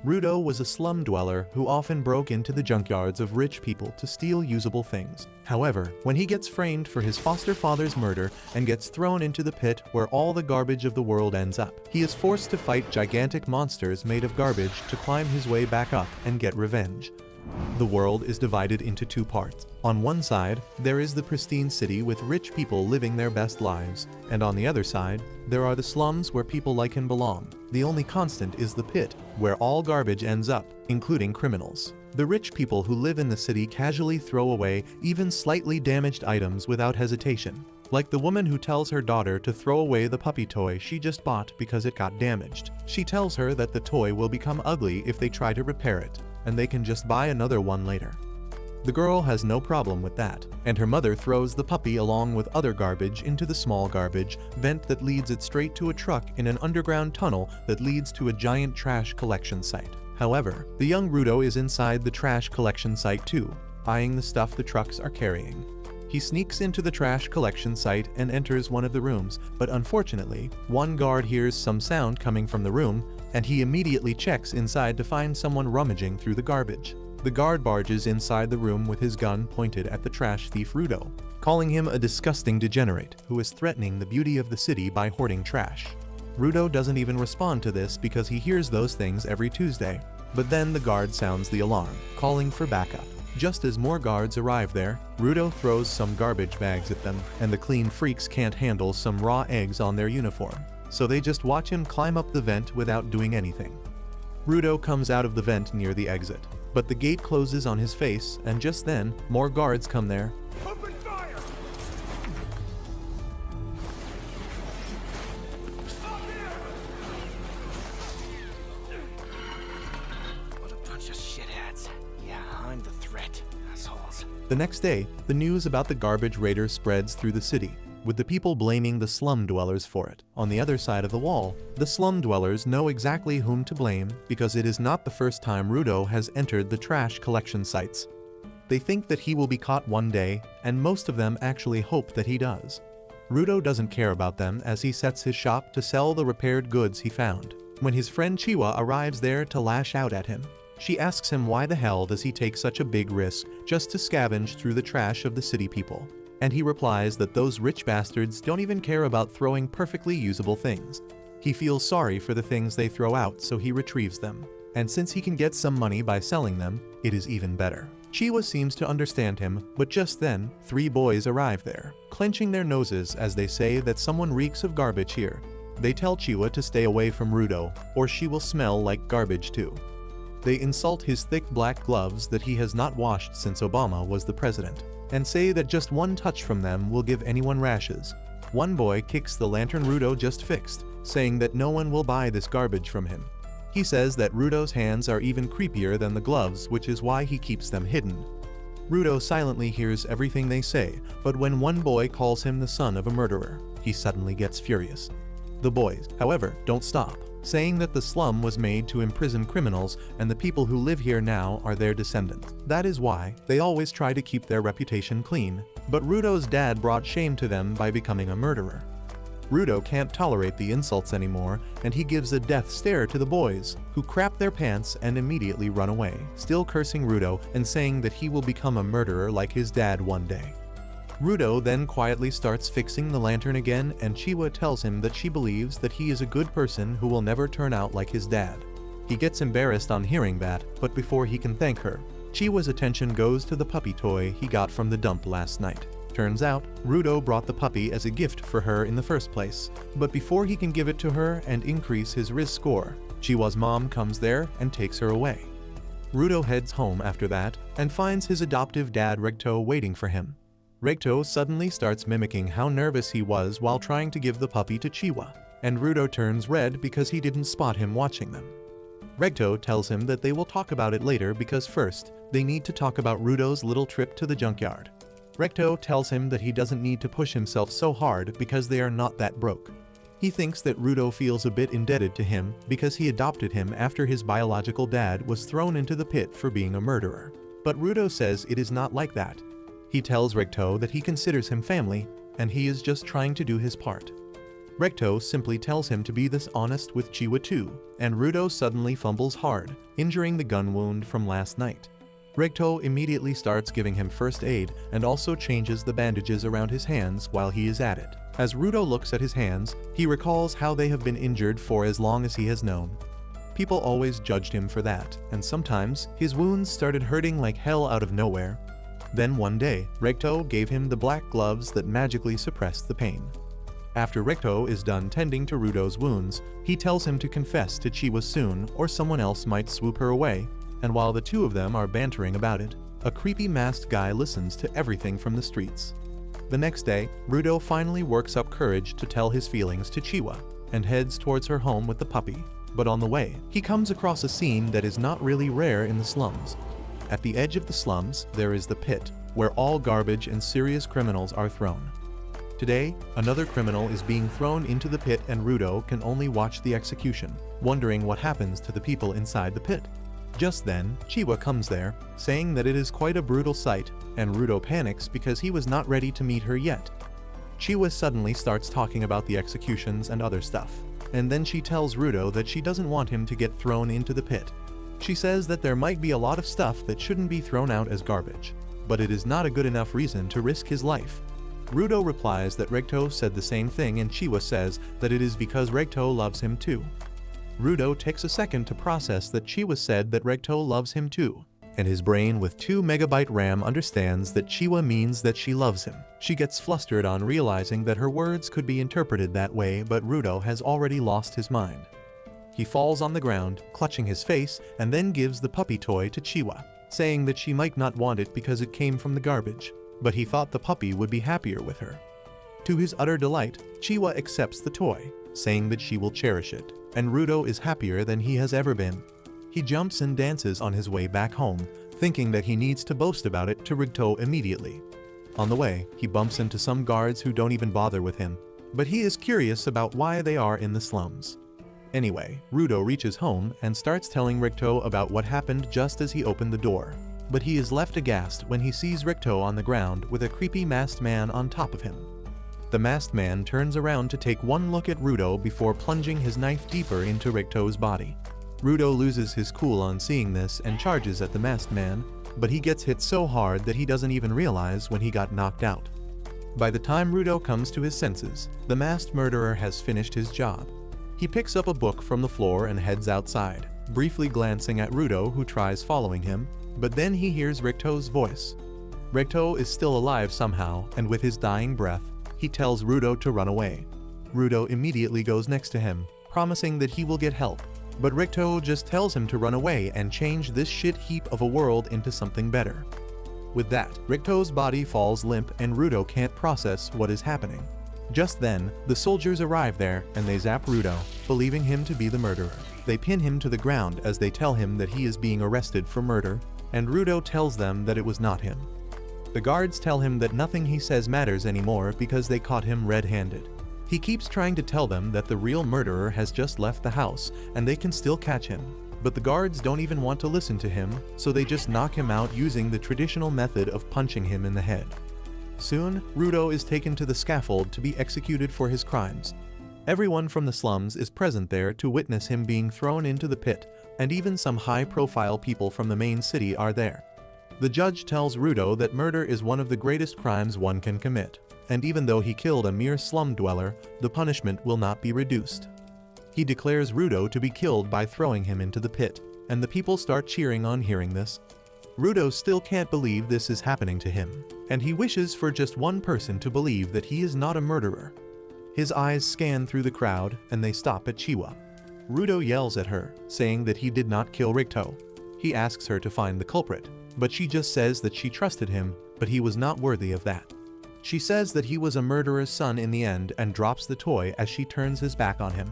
Rudo was a slum dweller who often broke into the junkyards of rich people to steal usable things. However, when he gets framed for his foster father's murder and gets thrown into the pit where all the garbage of the world ends up, he is forced to fight gigantic monsters made of garbage to climb his way back up and get revenge. The world is divided into two parts. On one side, there is the pristine city with rich people living their best lives, and on the other side, there are the slums where people like him belong. The only constant is the pit, where all garbage ends up, including criminals. The rich people who live in the city casually throw away even slightly damaged items without hesitation, like the woman who tells her daughter to throw away the puppy toy she just bought because it got damaged. She tells her that the toy will become ugly if they try to repair it, and they can just buy another one later. The girl has no problem with that, and her mother throws the puppy along with other garbage into the small garbage vent that leads it straight to a truck in an underground tunnel that leads to a giant trash collection site. However, the young Rudo is inside the trash collection site too, eyeing the stuff the trucks are carrying. He sneaks into the trash collection site and enters one of the rooms, but unfortunately, one guard hears some sound coming from the room, and he immediately checks inside to find someone rummaging through the garbage. The guard barges inside the room with his gun pointed at the trash thief Rudo, calling him a disgusting degenerate who is threatening the beauty of the city by hoarding trash. Rudo doesn't even respond to this because he hears those things every Tuesday. But then the guard sounds the alarm, calling for backup. Just as more guards arrive there, Rudo throws some garbage bags at them, and the clean freaks can't handle some raw eggs on their uniform, so they just watch him climb up the vent without doing anything. Rudo comes out of the vent near the exit, but the gate closes on his face, and just then, more guards come there. Open fire! Stop here! What a bunch of shitheads. Yeah, I'm the threat, assholes. The next day, the news about the garbage raider spreads through the city, with the people blaming the slum dwellers for it. On the other side of the wall, the slum dwellers know exactly whom to blame because it is not the first time Rudo has entered the trash collection sites. They think that he will be caught one day, and most of them actually hope that he does. Rudo doesn't care about them as he sets his shop to sell the repaired goods he found. When his friend Chiwa arrives there to lash out at him, she asks him why the hell does he take such a big risk just to scavenge through the trash of the city people. And he replies that those rich bastards don't even care about throwing perfectly usable things. He feels sorry for the things they throw out, so he retrieves them. And since he can get some money by selling them, it is even better. Chiwa seems to understand him, but just then, 3 boys arrive there, clenching their noses as they say that someone reeks of garbage here. They tell Chiwa to stay away from Rudo, or she will smell like garbage too. They insult his thick black gloves that he has not washed since Obama was the president, and say that just one touch from them will give anyone rashes. One boy kicks the lantern Rudo just fixed, saying that no one will buy this garbage from him. He says that Rudo's hands are even creepier than the gloves, which is why he keeps them hidden. Rudo silently hears everything they say, but when one boy calls him the son of a murderer, he suddenly gets furious. The boys, however, don't stop, saying that the slum was made to imprison criminals and the people who live here now are their descendants. That is why they always try to keep their reputation clean, but Rudo's dad brought shame to them by becoming a murderer. Rudo can't tolerate the insults anymore, and he gives a death stare to the boys, who crap their pants and immediately run away, still cursing Rudo and saying that he will become a murderer like his dad one day. Rudo then quietly starts fixing the lantern again, and Chiwa tells him that she believes that he is a good person who will never turn out like his dad. He gets embarrassed on hearing that, but before he can thank her, Chiwa's attention goes to the puppy toy he got from the dump last night. Turns out, Rudo brought the puppy as a gift for her in the first place, but before he can give it to her and increase his Riz score, Chiwa's mom comes there and takes her away. Rudo heads home after that and finds his adoptive dad Regto waiting for him. Regto suddenly starts mimicking how nervous he was while trying to give the puppy to Chiwa, and Rudo turns red because he didn't spot him watching them. Regto tells him that they will talk about it later because first, they need to talk about Rudo's little trip to the junkyard. Regto tells him that he doesn't need to push himself so hard because they are not that broke. He thinks that Rudo feels a bit indebted to him because he adopted him after his biological dad was thrown into the pit for being a murderer. But Rudo says it is not like that. He tells Regto that he considers him family, and he is just trying to do his part. Recto simply tells him to be this honest with Chiwa too, and Rudo suddenly fumbles hard, injuring the gun wound from last night. Recto immediately starts giving him first aid and also changes the bandages around his hands while he is at it. As Rudo looks at his hands, he recalls how they have been injured for as long as he has known. People always judged him for that, and sometimes his wounds started hurting like hell out of nowhere. Then one day, Recto gave him the black gloves that magically suppressed the pain. After Recto is done tending to Rudo's wounds, he tells him to confess to Chiwa soon or someone else might swoop her away, and while the two of them are bantering about it, a creepy masked guy listens to everything from the streets. The next day, Rudo finally works up courage to tell his feelings to Chiwa, and heads towards her home with the puppy. But on the way, he comes across a scene that is not really rare in the slums. At the edge of the slums, there is the pit, where all garbage and serious criminals are thrown. Today, another criminal is being thrown into the pit and Rudo can only watch the execution, wondering what happens to the people inside the pit. Just then, Chiwa comes there, saying that it is quite a brutal sight, and Rudo panics because he was not ready to meet her yet. Chiwa suddenly starts talking about the executions and other stuff, and then she tells Rudo that she doesn't want him to get thrown into the pit. She says that there might be a lot of stuff that shouldn't be thrown out as garbage, but it is not a good enough reason to risk his life. Rudo replies that Recto said the same thing and Chiwa says that it is because Recto loves him too. Rudo takes a second to process that Chiwa said that Recto loves him too, and his brain with 2 MB RAM understands that Chiwa means that she loves him. She gets flustered on realizing that her words could be interpreted that way, but Rudo has already lost his mind. He falls on the ground, clutching his face, and then gives the puppy toy to Chiwa, saying that she might not want it because it came from the garbage, but he thought the puppy would be happier with her. To his utter delight, Chiwa accepts the toy, saying that she will cherish it, and Rudo is happier than he has ever been. He jumps and dances on his way back home, thinking that he needs to boast about it to Rudo immediately. On the way, he bumps into some guards who don't even bother with him, but he is curious about why they are in the slums. Anyway, Rudo reaches home and starts telling Rudo about what happened just as he opened the door, but he is left aghast when he sees Rudo on the ground with a creepy masked man on top of him. The masked man turns around to take one look at Rudo before plunging his knife deeper into Rudo's body. Rudo loses his cool on seeing this and charges at the masked man, but he gets hit so hard that he doesn't even realize when he got knocked out. By the time Rudo comes to his senses, the masked murderer has finished his job. He picks up a book from the floor and heads outside, briefly glancing at Rudo who tries following him, but then he hears Rudo's voice. Rudo is still alive somehow, and with his dying breath, he tells Rudo to run away. Rudo immediately goes next to him, promising that he will get help, but Rudo just tells him to run away and change this shit heap of a world into something better. With that, Rudo's body falls limp and Rudo can't process what is happening. Just then, the soldiers arrive there and they zap Rudo, believing him to be the murderer. They pin him to the ground as they tell him that he is being arrested for murder, and Rudo tells them that it was not him. The guards tell him that nothing he says matters anymore because they caught him red-handed. He keeps trying to tell them that the real murderer has just left the house and they can still catch him, but the guards don't even want to listen to him, so they just knock him out using the traditional method of punching him in the head. Soon, Rudo is taken to the scaffold to be executed for his crimes. Everyone from the slums is present there to witness him being thrown into the pit, and even some high-profile people from the main city are there. The judge tells Rudo that murder is one of the greatest crimes one can commit, and even though he killed a mere slum dweller, the punishment will not be reduced. He declares Rudo to be killed by throwing him into the pit, and the people start cheering on hearing this. Rudo still can't believe this is happening to him, and he wishes for just one person to believe that he is not a murderer. His eyes scan through the crowd, and they stop at Chiwa. Rudo yells at her, saying that he did not kill Rudo. He asks her to find the culprit, but she just says that she trusted him, but he was not worthy of that. She says that he was a murderer's son in the end and drops the toy as she turns his back on him.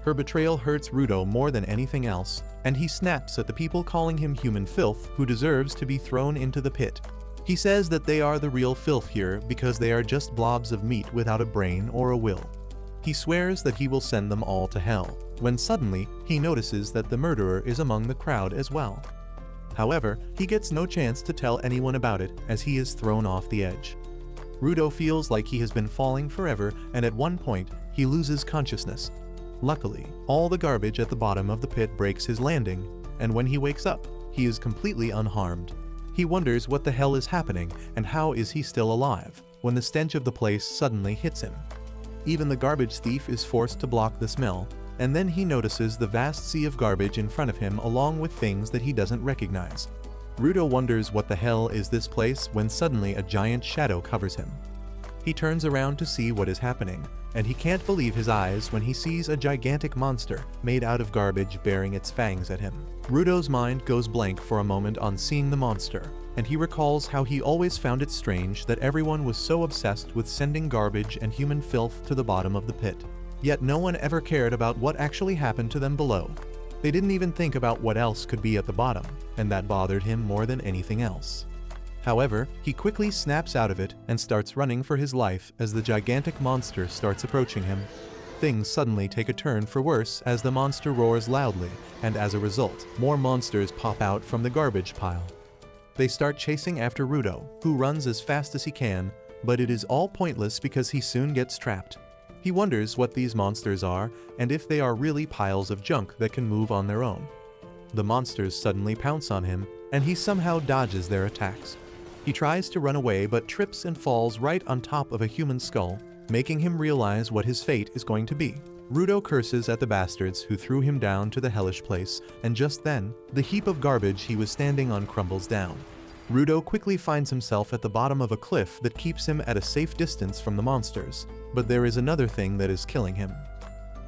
Her betrayal hurts Rudo more than anything else, and he snaps at the people calling him human filth who deserves to be thrown into the pit. He says that they are the real filth here because they are just blobs of meat without a brain or a will. He swears that he will send them all to hell, when suddenly he notices that the murderer is among the crowd as well. However, he gets no chance to tell anyone about it as he is thrown off the edge. Rudo feels like he has been falling forever, and at one point, he loses consciousness. Luckily, all the garbage at the bottom of the pit breaks his landing, and when he wakes up, he is completely unharmed. He wonders what the hell is happening and how is he still alive, when the stench of the place suddenly hits him. Even the garbage thief is forced to block the smell, and then he notices the vast sea of garbage in front of him along with things that he doesn't recognize. Rudo wonders what the hell is this place when suddenly a giant shadow covers him. He turns around to see what is happening, and he can't believe his eyes when he sees a gigantic monster made out of garbage baring its fangs at him. Rudo's mind goes blank for a moment on seeing the monster, and he recalls how he always found it strange that everyone was so obsessed with sending garbage and human filth to the bottom of the pit. Yet no one ever cared about what actually happened to them below. They didn't even think about what else could be at the bottom, and that bothered him more than anything else. However, he quickly snaps out of it and starts running for his life as the gigantic monster starts approaching him. Things suddenly take a turn for worse as the monster roars loudly, and as a result, more monsters pop out from the garbage pile. They start chasing after Rudo, who runs as fast as he can, but it is all pointless because he soon gets trapped. He wonders what these monsters are and if they are really piles of junk that can move on their own. The monsters suddenly pounce on him, and he somehow dodges their attacks. He tries to run away but trips and falls right on top of a human skull, making him realize what his fate is going to be. Rudo curses at the bastards who threw him down to the hellish place, and just then, the heap of garbage he was standing on crumbles down. Rudo quickly finds himself at the bottom of a cliff that keeps him at a safe distance from the monsters, but there is another thing that is killing him.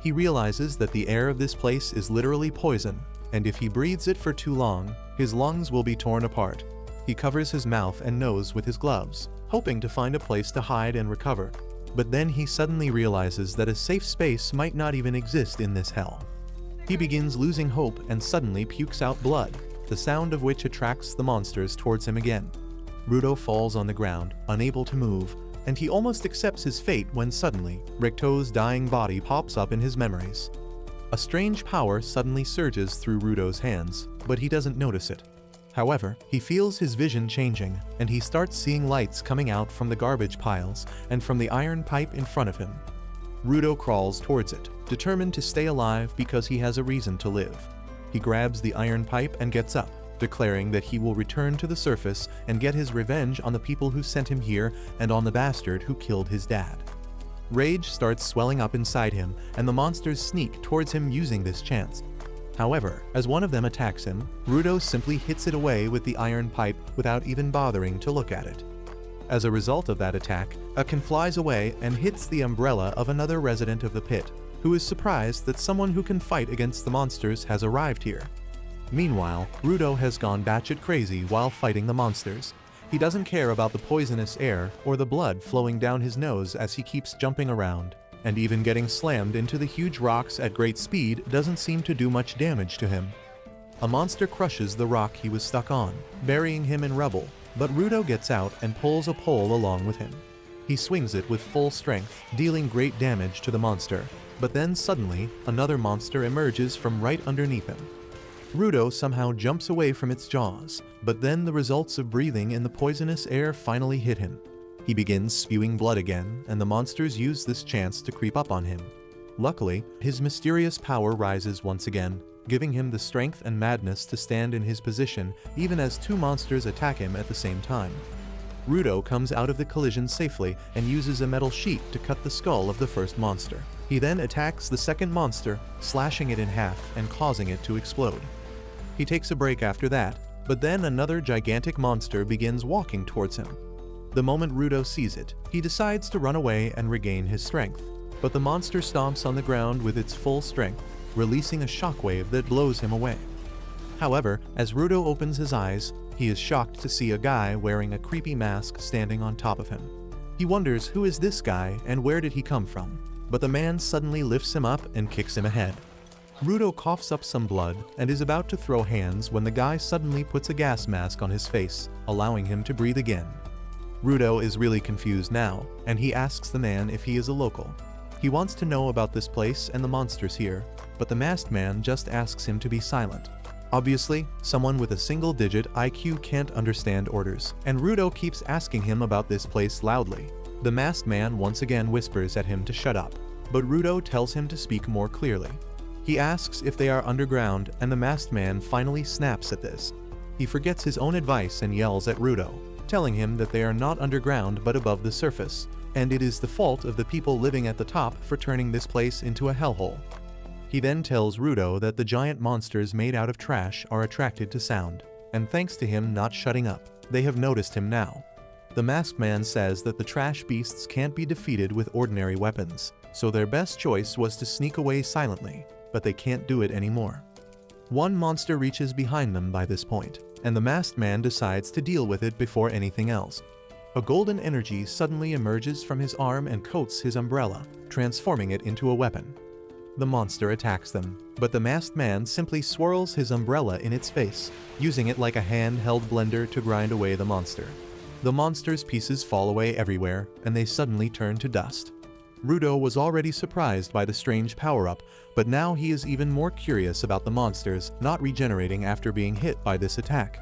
He realizes that the air of this place is literally poison, and if he breathes it for too long, his lungs will be torn apart. He covers his mouth and nose with his gloves, hoping to find a place to hide and recover. But then he suddenly realizes that a safe space might not even exist in this hell. He begins losing hope and suddenly pukes out blood, the sound of which attracts the monsters towards him again. Rudo falls on the ground, unable to move, and he almost accepts his fate when suddenly, Ricto's dying body pops up in his memories. A strange power suddenly surges through Rudo's hands, but he doesn't notice it. However, he feels his vision changing, and he starts seeing lights coming out from the garbage piles and from the iron pipe in front of him. Rudo crawls towards it, determined to stay alive because he has a reason to live. He grabs the iron pipe and gets up, declaring that he will return to the surface and get his revenge on the people who sent him here and on the bastard who killed his dad. Rage starts swelling up inside him, and the monsters sneak towards him using this chance. However, as one of them attacks him, Rudo simply hits it away with the iron pipe without even bothering to look at it. As a result of that attack, a can flies away and hits the umbrella of another resident of the pit, who is surprised that someone who can fight against the monsters has arrived here. Meanwhile, Rudo has gone batshit crazy while fighting the monsters. He doesn't care about the poisonous air or the blood flowing down his nose as he keeps jumping around. And even getting slammed into the huge rocks at great speed doesn't seem to do much damage to him. A monster crushes the rock he was stuck on, burying him in rubble, but Rudo gets out and pulls a pole along with him. He swings it with full strength, dealing great damage to the monster, but then suddenly, another monster emerges from right underneath him. Rudo somehow jumps away from its jaws, but then the results of breathing in the poisonous air finally hit him. He begins spewing blood again, and the monsters use this chance to creep up on him. Luckily, his mysterious power rises once again, giving him the strength and madness to stand in his position even as two monsters attack him at the same time. Rudo comes out of the collision safely and uses a metal sheet to cut the skull of the first monster. He then attacks the second monster, slashing it in half and causing it to explode. He takes a break after that, but then another gigantic monster begins walking towards him. The moment Rudo sees it, he decides to run away and regain his strength, but the monster stomps on the ground with its full strength, releasing a shockwave that blows him away. However, as Rudo opens his eyes, he is shocked to see a guy wearing a creepy mask standing on top of him. He wonders who is this guy and where did he come from, but the man suddenly lifts him up and kicks him ahead. Rudo coughs up some blood and is about to throw hands when the guy suddenly puts a gas mask on his face, allowing him to breathe again. Rudo is really confused now, and he asks the man if he is a local. He wants to know about this place and the monsters here, but the masked man just asks him to be silent. Obviously, someone with a single-digit IQ can't understand orders, and Rudo keeps asking him about this place loudly. The masked man once again whispers at him to shut up, but Rudo tells him to speak more clearly. He asks if they are underground, and the masked man finally snaps at this. He forgets his own advice and yells at Rudo, telling him that they are not underground but above the surface, and it is the fault of the people living at the top for turning this place into a hellhole. He then tells Rudo that the giant monsters made out of trash are attracted to sound, and thanks to him not shutting up, they have noticed him now. The masked man says that the trash beasts can't be defeated with ordinary weapons, so their best choice was to sneak away silently, but they can't do it anymore. One monster reaches behind them by this point, and the masked man decides to deal with it before anything else. A golden energy suddenly emerges from his arm and coats his umbrella, transforming it into a weapon. The monster attacks them, but the masked man simply swirls his umbrella in its face, using it like a handheld blender to grind away the monster. The monster's pieces fall away everywhere, and they suddenly turn to dust. Rudo was already surprised by the strange power-up, but now he is even more curious about the monsters not regenerating after being hit by this attack.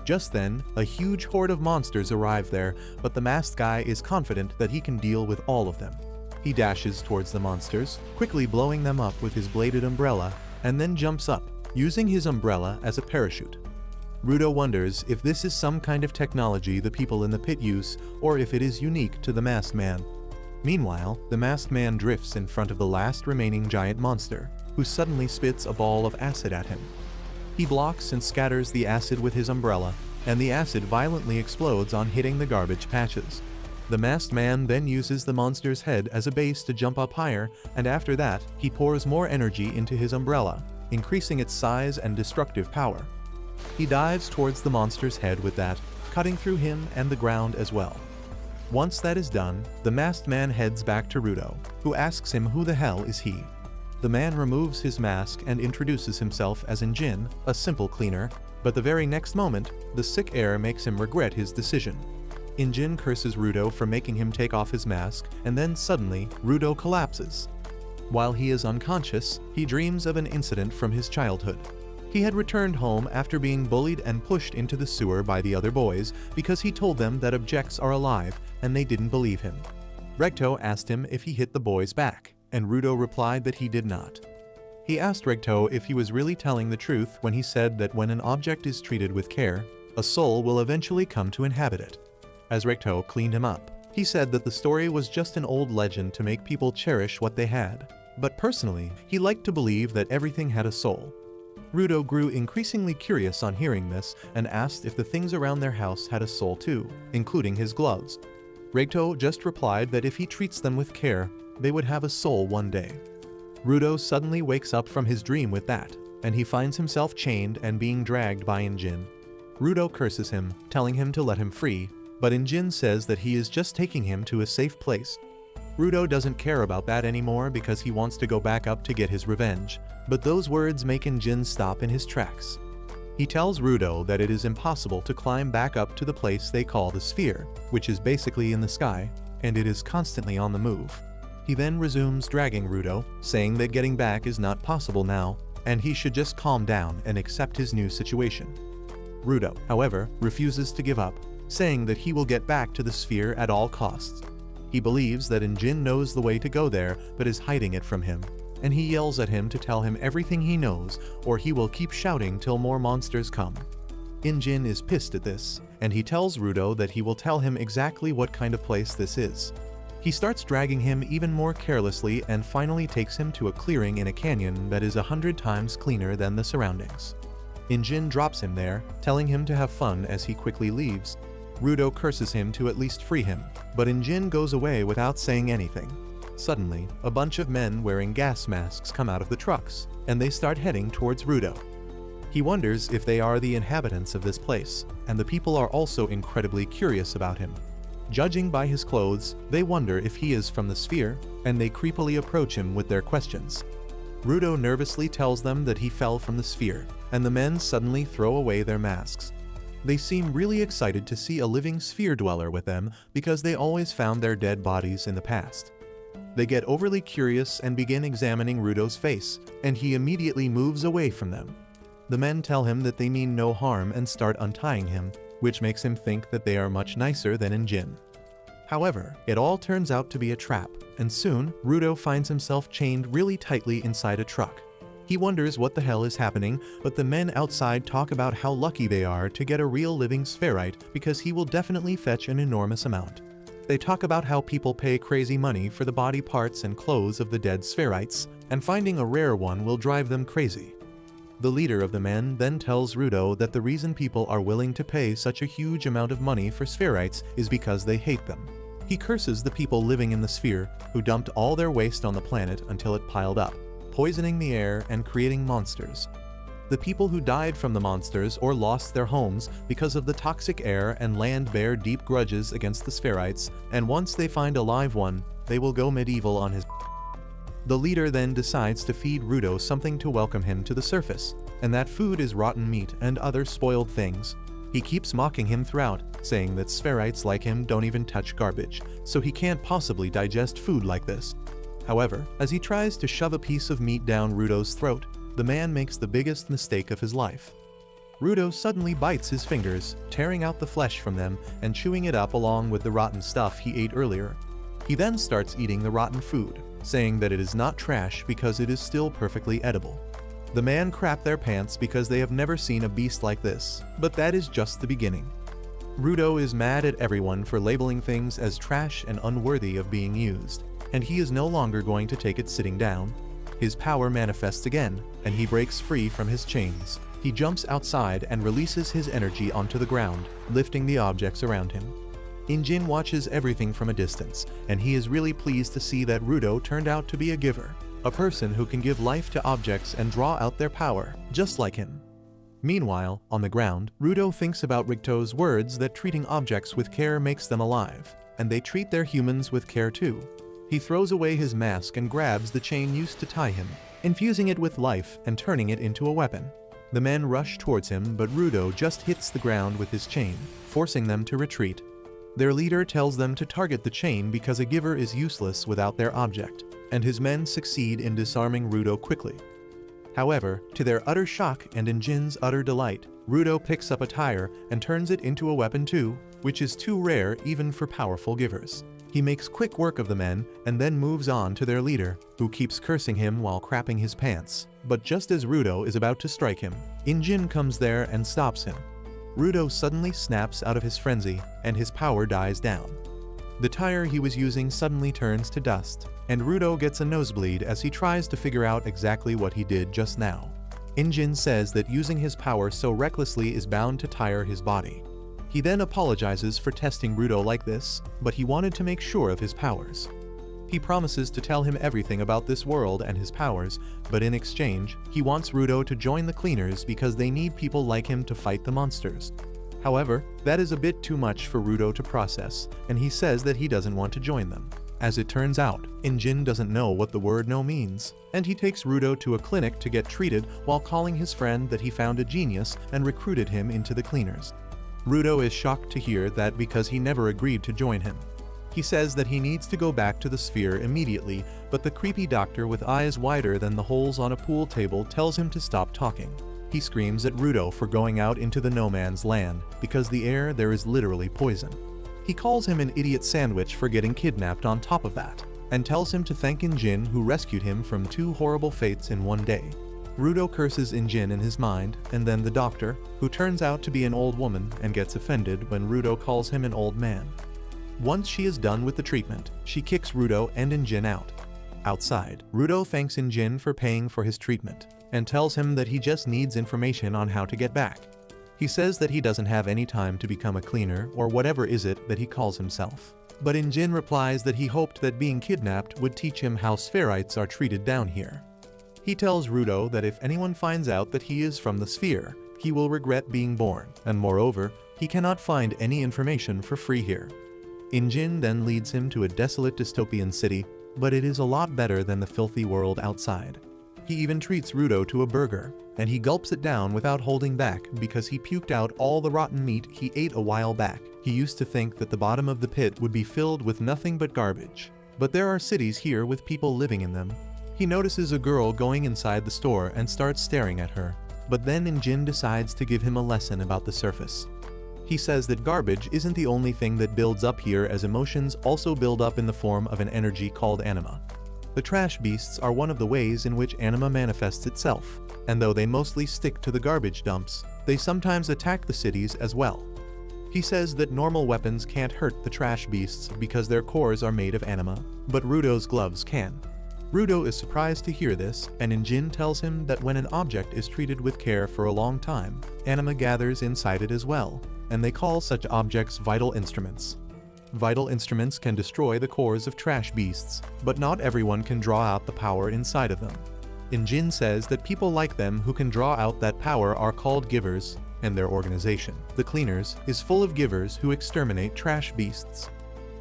Just then, a huge horde of monsters arrive there, but the masked guy is confident that he can deal with all of them. He dashes towards the monsters, quickly blowing them up with his bladed umbrella, and then jumps up, using his umbrella as a parachute. Rudo wonders if this is some kind of technology the people in the pit use, or if it is unique to the masked man. Meanwhile, the masked man drifts in front of the last remaining giant monster, who suddenly spits a ball of acid at him. He blocks and scatters the acid with his umbrella, and the acid violently explodes on hitting the garbage patches. The masked man then uses the monster's head as a base to jump up higher, and after that, he pours more energy into his umbrella, increasing its size and destructive power. He dives towards the monster's head with that, cutting through him and the ground as well. Once that is done, the masked man heads back to Rudo, who asks him who the hell is he. The man removes his mask and introduces himself as Injin, a simple cleaner, but the very next moment, the sick air makes him regret his decision. Injin curses Rudo for making him take off his mask, and then suddenly, Rudo collapses. While he is unconscious, he dreams of an incident from his childhood. He had returned home after being bullied and pushed into the sewer by the other boys because he told them that objects are alive, and they didn't believe him. Recto asked him if he hit the boys back, and Rudo replied that he did not. He asked Recto if he was really telling the truth when he said that when an object is treated with care, a soul will eventually come to inhabit it. As Recto cleaned him up, he said that the story was just an old legend to make people cherish what they had, but personally, he liked to believe that everything had a soul. Rudo grew increasingly curious on hearing this and asked if the things around their house had a soul too, including his gloves. Recto just replied that if he treats them with care, they would have a soul one day. Rudo suddenly wakes up from his dream with that, and he finds himself chained and being dragged by Injin. Rudo curses him, telling him to let him free, but Injin says that he is just taking him to a safe place. Rudo doesn't care about that anymore because he wants to go back up to get his revenge, but those words make Injin stop in his tracks. He tells Rudo that it is impossible to climb back up to the place they call the sphere, which is basically in the sky, and it is constantly on the move. He then resumes dragging Rudo, saying that getting back is not possible now, and he should just calm down and accept his new situation. Rudo, however, refuses to give up, saying that he will get back to the sphere at all costs. He believes that Injin knows the way to go there but is hiding it from him, and he yells at him to tell him everything he knows or he will keep shouting till more monsters come. Injin is pissed at this, and he tells Rudo that he will tell him exactly what kind of place this is. He starts dragging him even more carelessly and finally takes him to a clearing in a canyon that is 100 times cleaner than the surroundings. Injin drops him there, telling him to have fun as he quickly leaves. Rudo curses him to at least free him, but Injin goes away without saying anything. Suddenly, a bunch of men wearing gas masks come out of the trucks, and they start heading towards Rudo. He wonders if they are the inhabitants of this place, and the people are also incredibly curious about him. Judging by his clothes, they wonder if he is from the sphere, and they creepily approach him with their questions. Rudo nervously tells them that he fell from the sphere, and the men suddenly throw away their masks. They seem really excited to see a living sphere dweller with them because they always found their dead bodies in the past. They get overly curious and begin examining Rudo's face, and he immediately moves away from them. The men tell him that they mean no harm and start untying him, which makes him think that they are much nicer than Injin. However, it all turns out to be a trap, and soon, Rudo finds himself chained really tightly inside a truck. He wonders what the hell is happening, but the men outside talk about how lucky they are to get a real living spherite because he will definitely fetch an enormous amount. They talk about how people pay crazy money for the body parts and clothes of the dead spherites, and finding a rare one will drive them crazy. The leader of the men then tells Rudo that the reason people are willing to pay such a huge amount of money for spherites is because they hate them. He curses the people living in the sphere who dumped all their waste on the planet until it piled up, poisoning the air and creating monsters. The people who died from the monsters or lost their homes because of the toxic air and land bear deep grudges against the spherites, and once they find a live one, they will go medieval on his. The leader then decides to feed Rudo something to welcome him to the surface, and that food is rotten meat and other spoiled things. He keeps mocking him throughout, saying that spherites like him don't even touch garbage, so he can't possibly digest food like this. However, as he tries to shove a piece of meat down Rudo's throat, the man makes the biggest mistake of his life. Rudo suddenly bites his fingers, tearing out the flesh from them and chewing it up along with the rotten stuff he ate earlier. He then starts eating the rotten food, saying that it is not trash because it is still perfectly edible. The man crap their pants because they have never seen a beast like this, but that is just the beginning. Rudo is mad at everyone for labeling things as trash and unworthy of being used, and he is no longer going to take it sitting down. His power manifests again, and he breaks free from his chains. He jumps outside and releases his energy onto the ground, lifting the objects around him. Injin watches everything from a distance, and he is really pleased to see that Rudo turned out to be a giver, a person who can give life to objects and draw out their power, just like him. Meanwhile, on the ground, Rudo thinks about Ricto's words that treating objects with care makes them alive, and they treat their humans with care too. He throws away his mask and grabs the chain used to tie him, infusing it with life and turning it into a weapon. The men rush towards him, but Rudo just hits the ground with his chain, forcing them to retreat. Their leader tells them to target the chain because a giver is useless without their object, and his men succeed in disarming Rudo quickly. However, to their utter shock and Injin's utter delight, Rudo picks up a tire and turns it into a weapon too, which is too rare even for powerful givers. He makes quick work of the men and then moves on to their leader, who keeps cursing him while crapping his pants. But just as Rudo is about to strike him, Injin comes there and stops him. Rudo suddenly snaps out of his frenzy, and his power dies down. The tire he was using suddenly turns to dust, and Rudo gets a nosebleed as he tries to figure out exactly what he did just now. Injin says that using his power so recklessly is bound to tire his body. He then apologizes for testing Rudo like this, but he wanted to make sure of his powers. He promises to tell him everything about this world and his powers, but in exchange, he wants Rudo to join the cleaners because they need people like him to fight the monsters. However, that is a bit too much for Rudo to process, and he says that he doesn't want to join them. As it turns out, Injin doesn't know what the word no means, and he takes Rudo to a clinic to get treated while calling his friend that he found a genius and recruited him into the cleaners. Rudo is shocked to hear that because he never agreed to join him. He says that he needs to go back to the sphere immediately, but the creepy doctor with eyes wider than the holes on a pool table tells him to stop talking. He screams at Rudo for going out into the no man's land, because the air there is literally poison. He calls him an idiot sandwich for getting kidnapped on top of that, and tells him to thank Injin who rescued him from 2 horrible fates in one day. Rudo curses Injin in his mind, and then the doctor, who turns out to be an old woman and gets offended when Rudo calls him an old man. Once she is done with the treatment, she kicks Rudo and Injin out. Outside, Rudo thanks Injin for paying for his treatment, and tells him that he just needs information on how to get back. He says that he doesn't have any time to become a cleaner or whatever is it that he calls himself. But Injin replies that he hoped that being kidnapped would teach him how spherites are treated down here. He tells Rudo that if anyone finds out that he is from the sphere, he will regret being born, and moreover, he cannot find any information for free here. Injin then leads him to a desolate dystopian city, but it is a lot better than the filthy world outside. He even treats Rudo to a burger, and he gulps it down without holding back because he puked out all the rotten meat he ate a while back. He used to think that the bottom of the pit would be filled with nothing but garbage. But there are cities here with people living in them. He notices a girl going inside the store and starts staring at her, but then Injin decides to give him a lesson about the surface. He says that garbage isn't the only thing that builds up here, as emotions also build up in the form of an energy called anima. The trash beasts are one of the ways in which anima manifests itself, and though they mostly stick to the garbage dumps, they sometimes attack the cities as well. He says that normal weapons can't hurt the trash beasts because their cores are made of anima, but Rudo's gloves can. Rudo is surprised to hear this, and Injin tells him that when an object is treated with care for a long time, anima gathers inside it as well, and they call such objects vital instruments. Vital instruments can destroy the cores of trash beasts, but not everyone can draw out the power inside of them. Injin says that people like them who can draw out that power are called givers, and their organization, the Cleaners, is full of givers who exterminate trash beasts.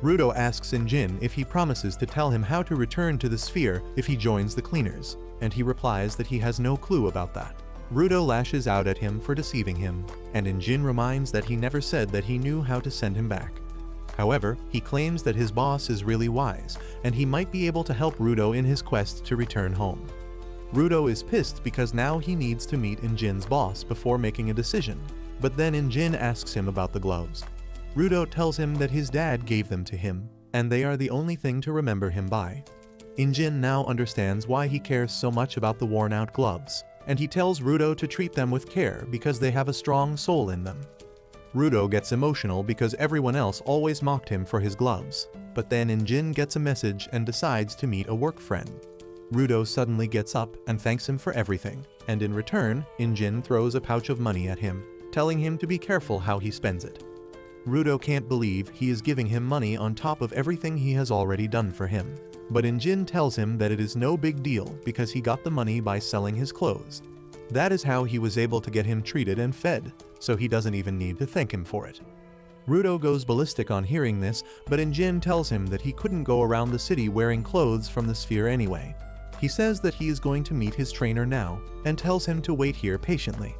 Rudo asks Injin if he promises to tell him how to return to the sphere if he joins the Cleaners, and he replies that he has no clue about that. Rudo lashes out at him for deceiving him, and Injin reminds that he never said that he knew how to send him back. However, he claims that his boss is really wise, and he might be able to help Rudo in his quest to return home. Rudo is pissed because now he needs to meet Injin's boss before making a decision, but then Injin asks him about the gloves. Rudo tells him that his dad gave them to him, and they are the only thing to remember him by. Injin now understands why he cares so much about the worn-out gloves, and he tells Rudo to treat them with care because they have a strong soul in them. Rudo gets emotional because everyone else always mocked him for his gloves, but then Injin gets a message and decides to meet a work friend. Rudo suddenly gets up and thanks him for everything, and in return, Injin throws a pouch of money at him, telling him to be careful how he spends it. Rudo can't believe he is giving him money on top of everything he has already done for him, but Injin tells him that it is no big deal because he got the money by selling his clothes. That is how he was able to get him treated and fed, so he doesn't even need to thank him for it. Rudo goes ballistic on hearing this, but Injin tells him that he couldn't go around the city wearing clothes from the sphere anyway. He says that he is going to meet his trainer now, and tells him to wait here patiently.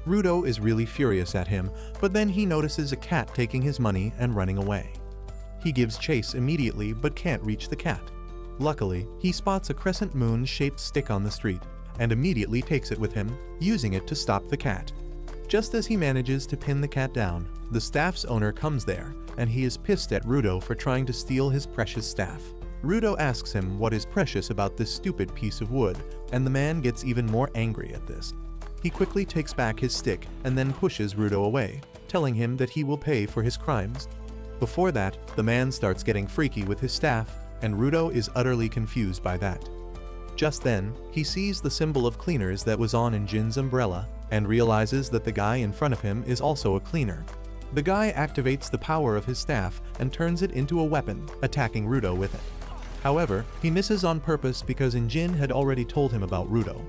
Rudo is really furious at him, but then he notices a cat taking his money and running away. He gives chase immediately but can't reach the cat. Luckily, he spots a crescent moon-shaped stick on the street, and immediately takes it with him, using it to stop the cat. Just as he manages to pin the cat down, the staff's owner comes there, and he is pissed at Rudo for trying to steal his precious staff. Rudo asks him what is precious about this stupid piece of wood, and the man gets even more angry at this. He quickly takes back his stick and then pushes Rudo away, telling him that he will pay for his crimes. Before that, the man starts getting freaky with his staff, and Rudo is utterly confused by that. Just then, he sees the symbol of Cleaners that was on Injin's umbrella, and realizes that the guy in front of him is also a cleaner. The guy activates the power of his staff and turns it into a weapon, attacking Rudo with it. However, he misses on purpose because Injin had already told him about Rudo.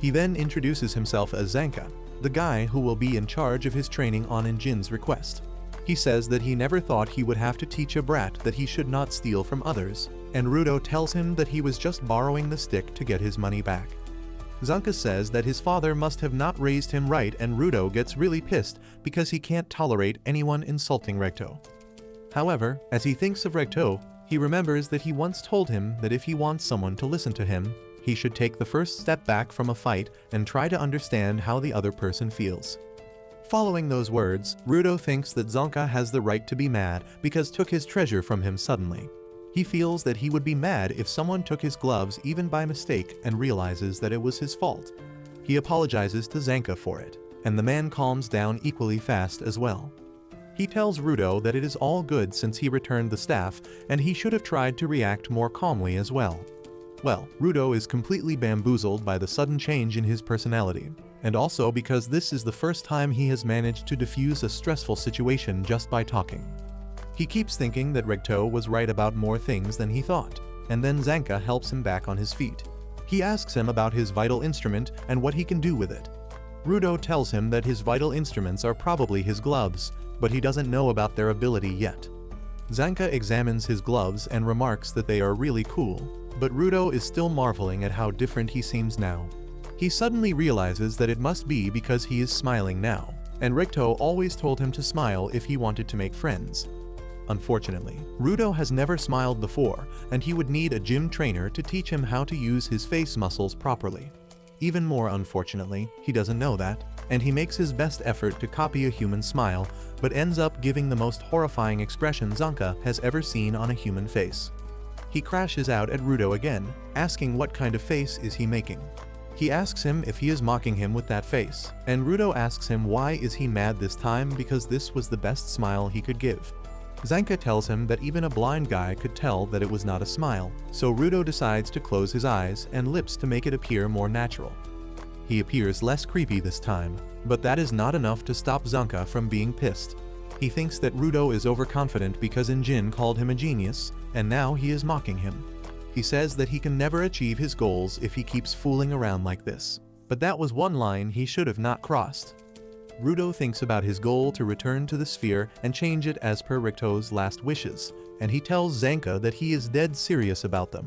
He then introduces himself as Zanka, the guy who will be in charge of his training on Injin's request. He says that he never thought he would have to teach a brat that he should not steal from others, and Rudo tells him that he was just borrowing the stick to get his money back. Zanka says that his father must have not raised him right, and Rudo gets really pissed because he can't tolerate anyone insulting Recto. However, as he thinks of Recto, he remembers that he once told him that if he wants someone to listen to him, he should take the first step back from a fight and try to understand how the other person feels. Following those words, Rudo thinks that Zanka has the right to be mad because took his treasure from him suddenly. He feels that he would be mad if someone took his gloves even by mistake and realizes that it was his fault. He apologizes to Zanka for it, and the man calms down equally fast as well. He tells Rudo that it is all good since he returned the staff, and he should have tried to react more calmly as well. Well, Rudo is completely bamboozled by the sudden change in his personality, and also because this is the first time he has managed to diffuse a stressful situation just by talking. He keeps thinking that Recto was right about more things than he thought, and then Zanka helps him back on his feet. He asks him about his vital instrument and what he can do with it. Rudo tells him that his vital instruments are probably his gloves, but he doesn't know about their ability yet. Zanka examines his gloves and remarks that they are really cool, but Rudo is still marveling at how different he seems now. He suddenly realizes that it must be because he is smiling now, and Recto always told him to smile if he wanted to make friends. Unfortunately, Rudo has never smiled before, and he would need a gym trainer to teach him how to use his face muscles properly. Even more unfortunately, he doesn't know that, and he makes his best effort to copy a human smile, but ends up giving the most horrifying expression Zanka has ever seen on a human face. He crashes out at Rudo again, asking what kind of face is he making. He asks him if he is mocking him with that face, and Rudo asks him why is he mad this time because this was the best smile he could give. Zanka tells him that even a blind guy could tell that it was not a smile, so Rudo decides to close his eyes and lips to make it appear more natural. He appears less creepy this time, but that is not enough to stop Zanka from being pissed. He thinks that Rudo is overconfident because Injin called him a genius, and now he is mocking him. He says that he can never achieve his goals if he keeps fooling around like this, but that was one line he should have not crossed. Rudo thinks about his goal to return to the sphere and change it as per Ricto's last wishes, and he tells Zanka that he is dead serious about them.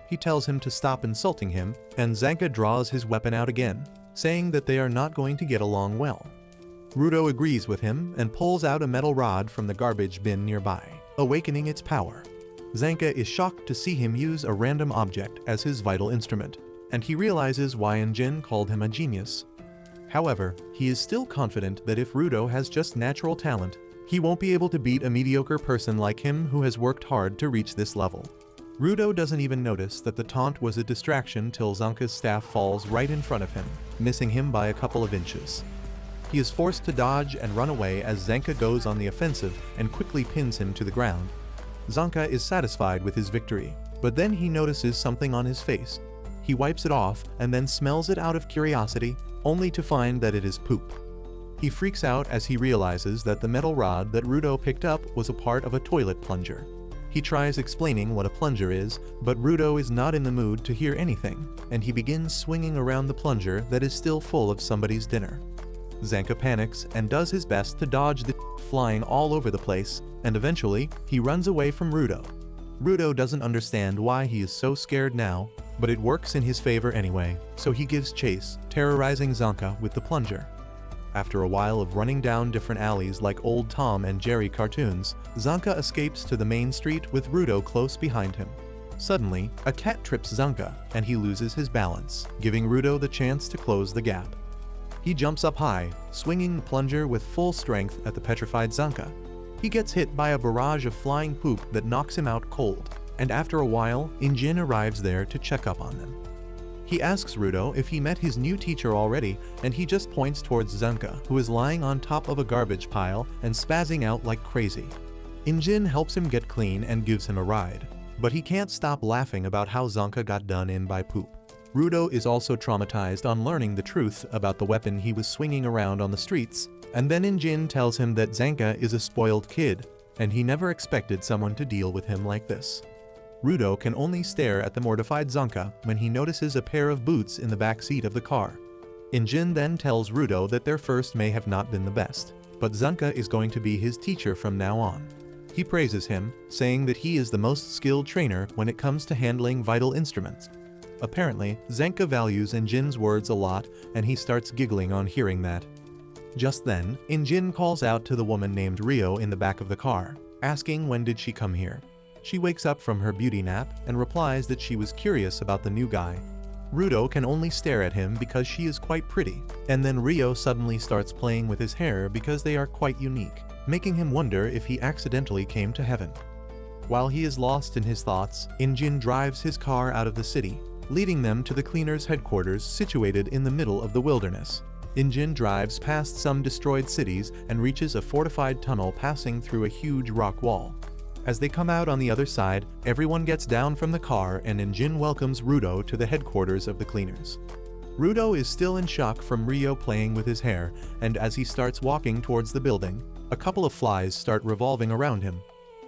He tells him to stop insulting him, and Zanka draws his weapon out again, saying that they are not going to get along well. Rudo agrees with him and pulls out a metal rod from the garbage bin nearby, awakening its power. Zanka is shocked to see him use a random object as his vital instrument, and he realizes why Injin called him a genius. However, he is still confident that if Rudo has just natural talent, he won't be able to beat a mediocre person like him who has worked hard to reach this level. Rudo doesn't even notice that the taunt was a distraction till Zanka's staff falls right in front of him, missing him by a couple of inches. He is forced to dodge and run away as Zanka goes on the offensive and quickly pins him to the ground. Zanka is satisfied with his victory, but then he notices something on his face. He wipes it off and then smells it out of curiosity, only to find that it is poop. He freaks out as he realizes that the metal rod that Rudo picked up was a part of a toilet plunger. He tries explaining what a plunger is, but Rudo is not in the mood to hear anything, and he begins swinging around the plunger that is still full of somebody's dinner. Zanka panics and does his best to dodge the flying all over the place, and eventually, he runs away from Rudo. Rudo doesn't understand why he is so scared now, but it works in his favor anyway, so he gives chase, terrorizing Zanka with the plunger. After a while of running down different alleys like old Tom and Jerry cartoons, Zanka escapes to the main street with Rudo close behind him. Suddenly, a cat trips Zanka, and he loses his balance, giving Rudo the chance to close the gap. He jumps up high, swinging the plunger with full strength at the petrified Zanka. He gets hit by a barrage of flying poop that knocks him out cold, and after a while, Injin arrives there to check up on them. He asks Rudo if he met his new teacher already, and he just points towards Zanka, who is lying on top of a garbage pile and spazzing out like crazy. Injin helps him get clean and gives him a ride, but he can't stop laughing about how Zanka got done in by poop. Rudo is also traumatized on learning the truth about the weapon he was swinging around on the streets, and then Injin tells him that Zanka is a spoiled kid, and he never expected someone to deal with him like this. Rudo can only stare at the mortified Zanka when he notices a pair of boots in the back seat of the car. Injin then tells Rudo that their first may have not been the best, but Zanka is going to be his teacher from now on. He praises him, saying that he is the most skilled trainer when it comes to handling vital instruments. Apparently, Zanka values Injin's words a lot, and he starts giggling on hearing that. Just then, Injin calls out to the woman named Rio in the back of the car, asking when did she come here. She wakes up from her beauty nap and replies that she was curious about the new guy. Rudo can only stare at him because she is quite pretty, and then Rio suddenly starts playing with his hair because they are quite unique, making him wonder if he accidentally came to heaven. While he is lost in his thoughts, Injin drives his car out of the city, leading them to the cleaners' headquarters situated in the middle of the wilderness. Injin drives past some destroyed cities and reaches a fortified tunnel passing through a huge rock wall. As they come out on the other side, everyone gets down from the car and Injin welcomes Rudo to the headquarters of the cleaners. Rudo is still in shock from Rio playing with his hair, and as he starts walking towards the building, a couple of flies start revolving around him.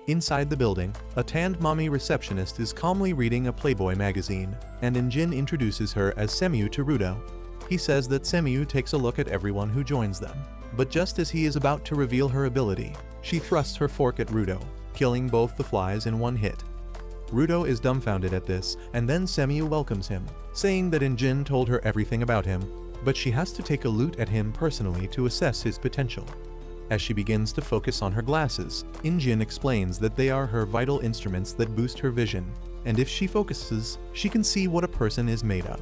Inside the building, a tanned mommy receptionist is calmly reading a Playboy magazine, and Injin introduces her as Semu to Rudo. He says that Semu takes a look at everyone who joins them, but just as he is about to reveal her ability, she thrusts her fork at Rudo, killing both the flies in one hit. Rudo is dumbfounded at this, and then Semu welcomes him, saying that Injin told her everything about him, but she has to take a look at him personally to assess his potential. As she begins to focus on her glasses, Injin explains that they are her vital instruments that boost her vision, and if she focuses, she can see what a person is made of.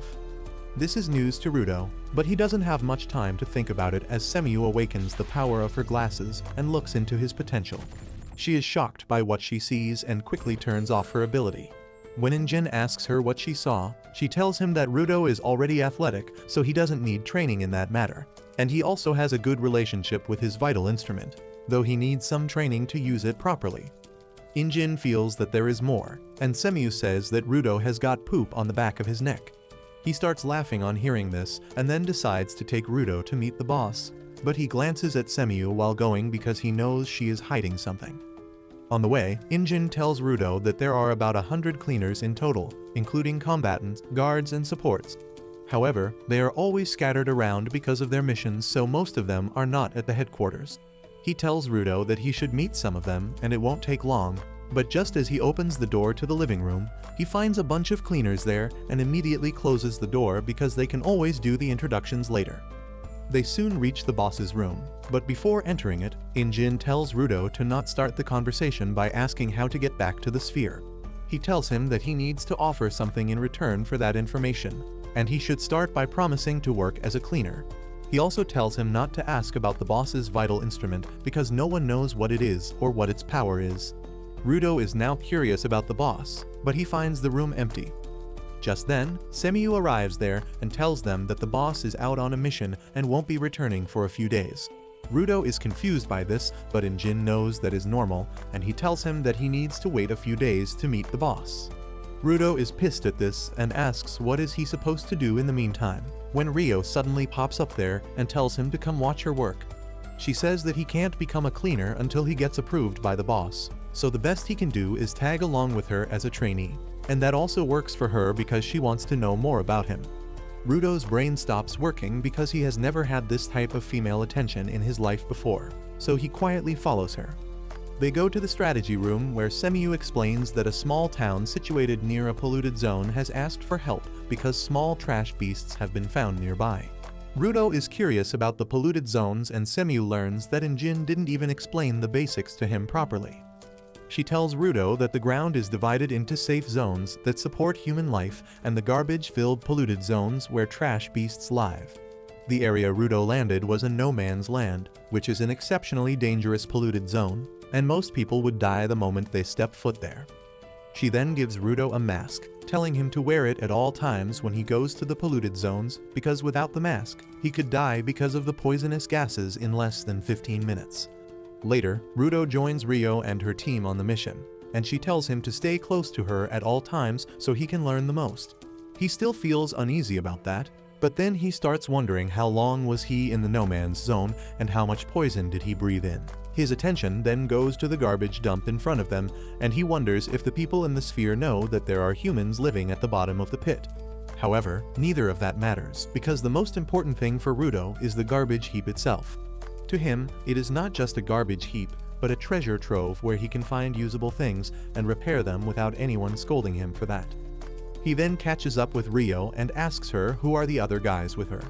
This is news to Rudo, but he doesn't have much time to think about it as Semiyu awakens the power of her glasses and looks into his potential. She is shocked by what she sees and quickly turns off her ability. When Injin asks her what she saw, she tells him that Rudo is already athletic, so he doesn't need training in that matter. And he also has a good relationship with his vital instrument, though he needs some training to use it properly. Injin feels that there is more, and Semiyu says that Rudo has got poop on the back of his neck. He starts laughing on hearing this and then decides to take Rudo to meet the boss, but he glances at Semiyu while going because he knows she is hiding something. On the way, Injin tells Rudo that there are about 100 cleaners in total, including combatants, guards, and supports. However, they are always scattered around because of their missions, so most of them are not at the headquarters. He tells Rudo that he should meet some of them and it won't take long, but just as he opens the door to the living room, he finds a bunch of cleaners there and immediately closes the door because they can always do the introductions later. They soon reach the boss's room, but before entering it, Injin tells Rudo to not start the conversation by asking how to get back to the sphere. He tells him that he needs to offer something in return for that information, and he should start by promising to work as a cleaner. He also tells him not to ask about the boss's vital instrument because no one knows what it is or what its power is. Rudo is now curious about the boss, but he finds the room empty. Just then, Semiyu arrives there and tells them that the boss is out on a mission and won't be returning for a few days. Rudo is confused by this, but Injin knows that is normal, and he tells him that he needs to wait a few days to meet the boss. Rudo is pissed at this and asks what is he supposed to do in the meantime, when Rio suddenly pops up there and tells him to come watch her work. She says that he can't become a cleaner until he gets approved by the boss, so the best he can do is tag along with her as a trainee, and that also works for her because she wants to know more about him. Rudo's brain stops working because he has never had this type of female attention in his life before, so he quietly follows her. They go to the strategy room where Semiyu explains that a small town situated near a polluted zone has asked for help because small trash beasts have been found nearby. Rudo is curious about the polluted zones and Semiyu learns that Injin didn't even explain the basics to him properly. She tells Rudo that the ground is divided into safe zones that support human life and the garbage-filled polluted zones where trash beasts live. The area Rudo landed was a no man's land, which is an exceptionally dangerous polluted zone, and most people would die the moment they step foot there. She then gives Rudo a mask, telling him to wear it at all times when he goes to the polluted zones because without the mask, he could die because of the poisonous gases in less than 15 minutes. Later, Rudo joins Rio and her team on the mission, and she tells him to stay close to her at all times so he can learn the most. He still feels uneasy about that, but then he starts wondering how long was he in the no man's zone and how much poison did he breathe in. His attention then goes to the garbage dump in front of them, and he wonders if the people in the sphere know that there are humans living at the bottom of the pit. However, neither of that matters, because the most important thing for Rudo is the garbage heap itself. To him, it is not just a garbage heap, but a treasure trove where he can find usable things and repair them without anyone scolding him for that. He then catches up with Rio and asks her who are the other guys with her.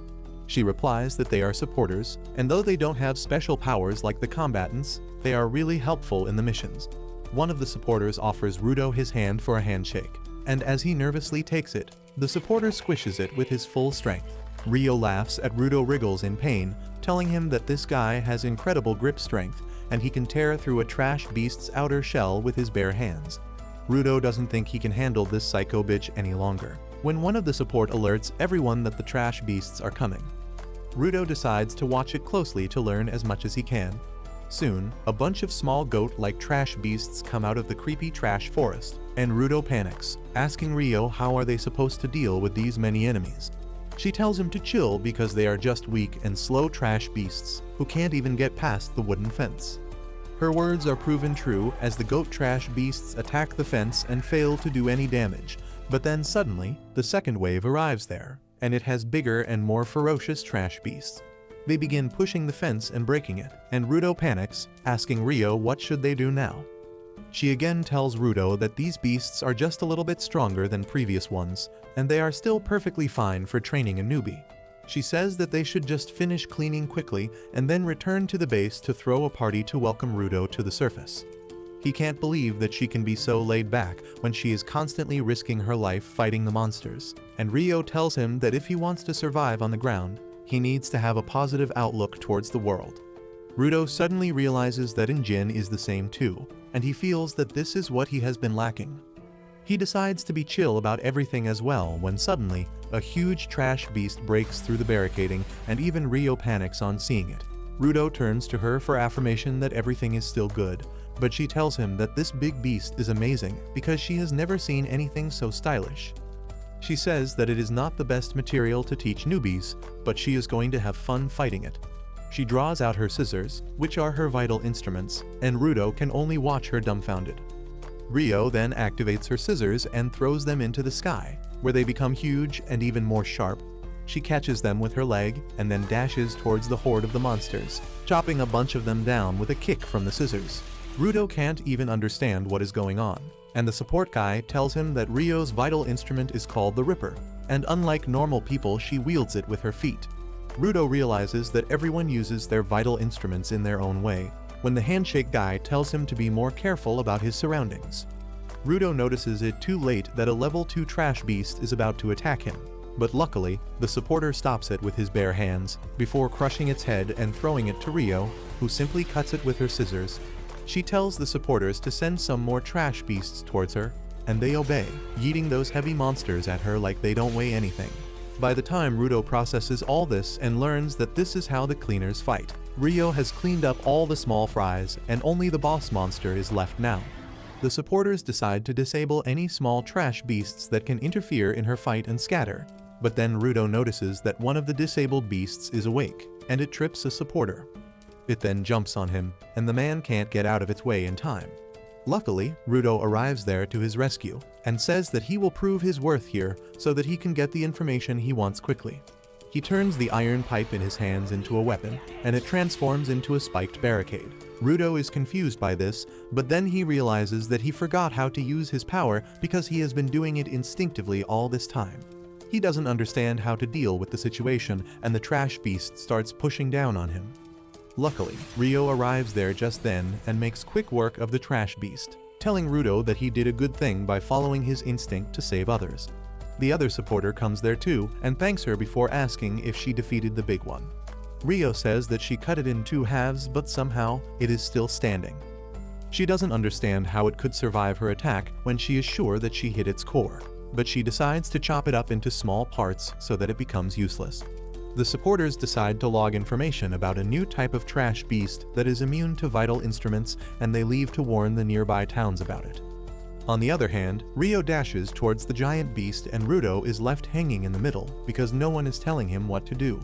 She replies that they are supporters, and though they don't have special powers like the combatants, they are really helpful in the missions. One of the supporters offers Rudo his hand for a handshake, and as he nervously takes it, the supporter squishes it with his full strength. Rio laughs at Rudo wriggles in pain, telling him that this guy has incredible grip strength and he can tear through a trash beast's outer shell with his bare hands. Rudo doesn't think he can handle this psycho bitch any longer, when one of the support alerts everyone that the trash beasts are coming. Rudo decides to watch it closely to learn as much as he can. Soon, a bunch of small goat-like trash beasts come out of the creepy trash forest, and Rudo panics, asking Rio how are they supposed to deal with these many enemies. She tells him to chill because they are just weak and slow trash beasts who can't even get past the wooden fence. Her words are proven true as the goat trash beasts attack the fence and fail to do any damage, but then suddenly, the second wave arrives there, and it has bigger and more ferocious trash beasts. They begin pushing the fence and breaking it, and Rudo panics, asking Rio what should they do now. She again tells Rudo that these beasts are just a little bit stronger than previous ones, and they are still perfectly fine for training a newbie. She says that they should just finish cleaning quickly and then return to the base to throw a party to welcome Rudo to the surface. He can't believe that she can be so laid back when she is constantly risking her life fighting the monsters, and Rio tells him that if he wants to survive on the ground, he needs to have a positive outlook towards the world. Rudo suddenly realizes that Jin is the same too, and he feels that this is what he has been lacking. He decides to be chill about everything as well when suddenly, a huge trash beast breaks through the barricading and even Rio panics on seeing it. Rudo turns to her for affirmation that everything is still good, but she tells him that this big beast is amazing because she has never seen anything so stylish. She says that it is not the best material to teach newbies, but she is going to have fun fighting it. She draws out her scissors, which are her vital instruments, and Rudo can only watch her dumbfounded. Rio then activates her scissors and throws them into the sky, where they become huge and even more sharp. She catches them with her leg and then dashes towards the horde of the monsters, chopping a bunch of them down with a kick from the scissors. Rudo can't even understand what is going on, and the support guy tells him that Rio's vital instrument is called the Ripper, and unlike normal people, she wields it with her feet. Rudo realizes that everyone uses their vital instruments in their own way, when the handshake guy tells him to be more careful about his surroundings. Rudo notices it too late that a level 2 trash beast is about to attack him, but luckily, the supporter stops it with his bare hands, before crushing its head and throwing it to Rio, who simply cuts it with her scissors. She tells the supporters to send some more trash beasts towards her, and they obey, yeeting those heavy monsters at her like they don't weigh anything. By the time Rudo processes all this and learns that this is how the cleaners fight, Rio has cleaned up all the small fries and only the boss monster is left now. The supporters decide to disable any small trash beasts that can interfere in her fight and scatter, but then Rudo notices that one of the disabled beasts is awake, and it trips a supporter. It then jumps on him, and the man can't get out of its way in time. Luckily, Rudo arrives there to his rescue, and says that he will prove his worth here so that he can get the information he wants quickly. He turns the iron pipe in his hands into a weapon, and it transforms into a spiked barricade. Rudo is confused by this, but then he realizes that he forgot how to use his power because he has been doing it instinctively all this time. He doesn't understand how to deal with the situation, and the trash beast starts pushing down on him. Luckily, Rio arrives there just then and makes quick work of the trash beast, telling Rudo that he did a good thing by following his instinct to save others. The other supporter comes there too and thanks her before asking if she defeated the big one. Rio says that she cut it in 2 halves, but somehow it is still standing. She doesn't understand how it could survive her attack when she is sure that she hit its core, but she decides to chop it up into small parts so that it becomes useless. The supporters decide to log information about a new type of trash beast that is immune to vital instruments, and they leave to warn the nearby towns about it. On the other hand, Rio dashes towards the giant beast and Rudo is left hanging in the middle because no one is telling him what to do.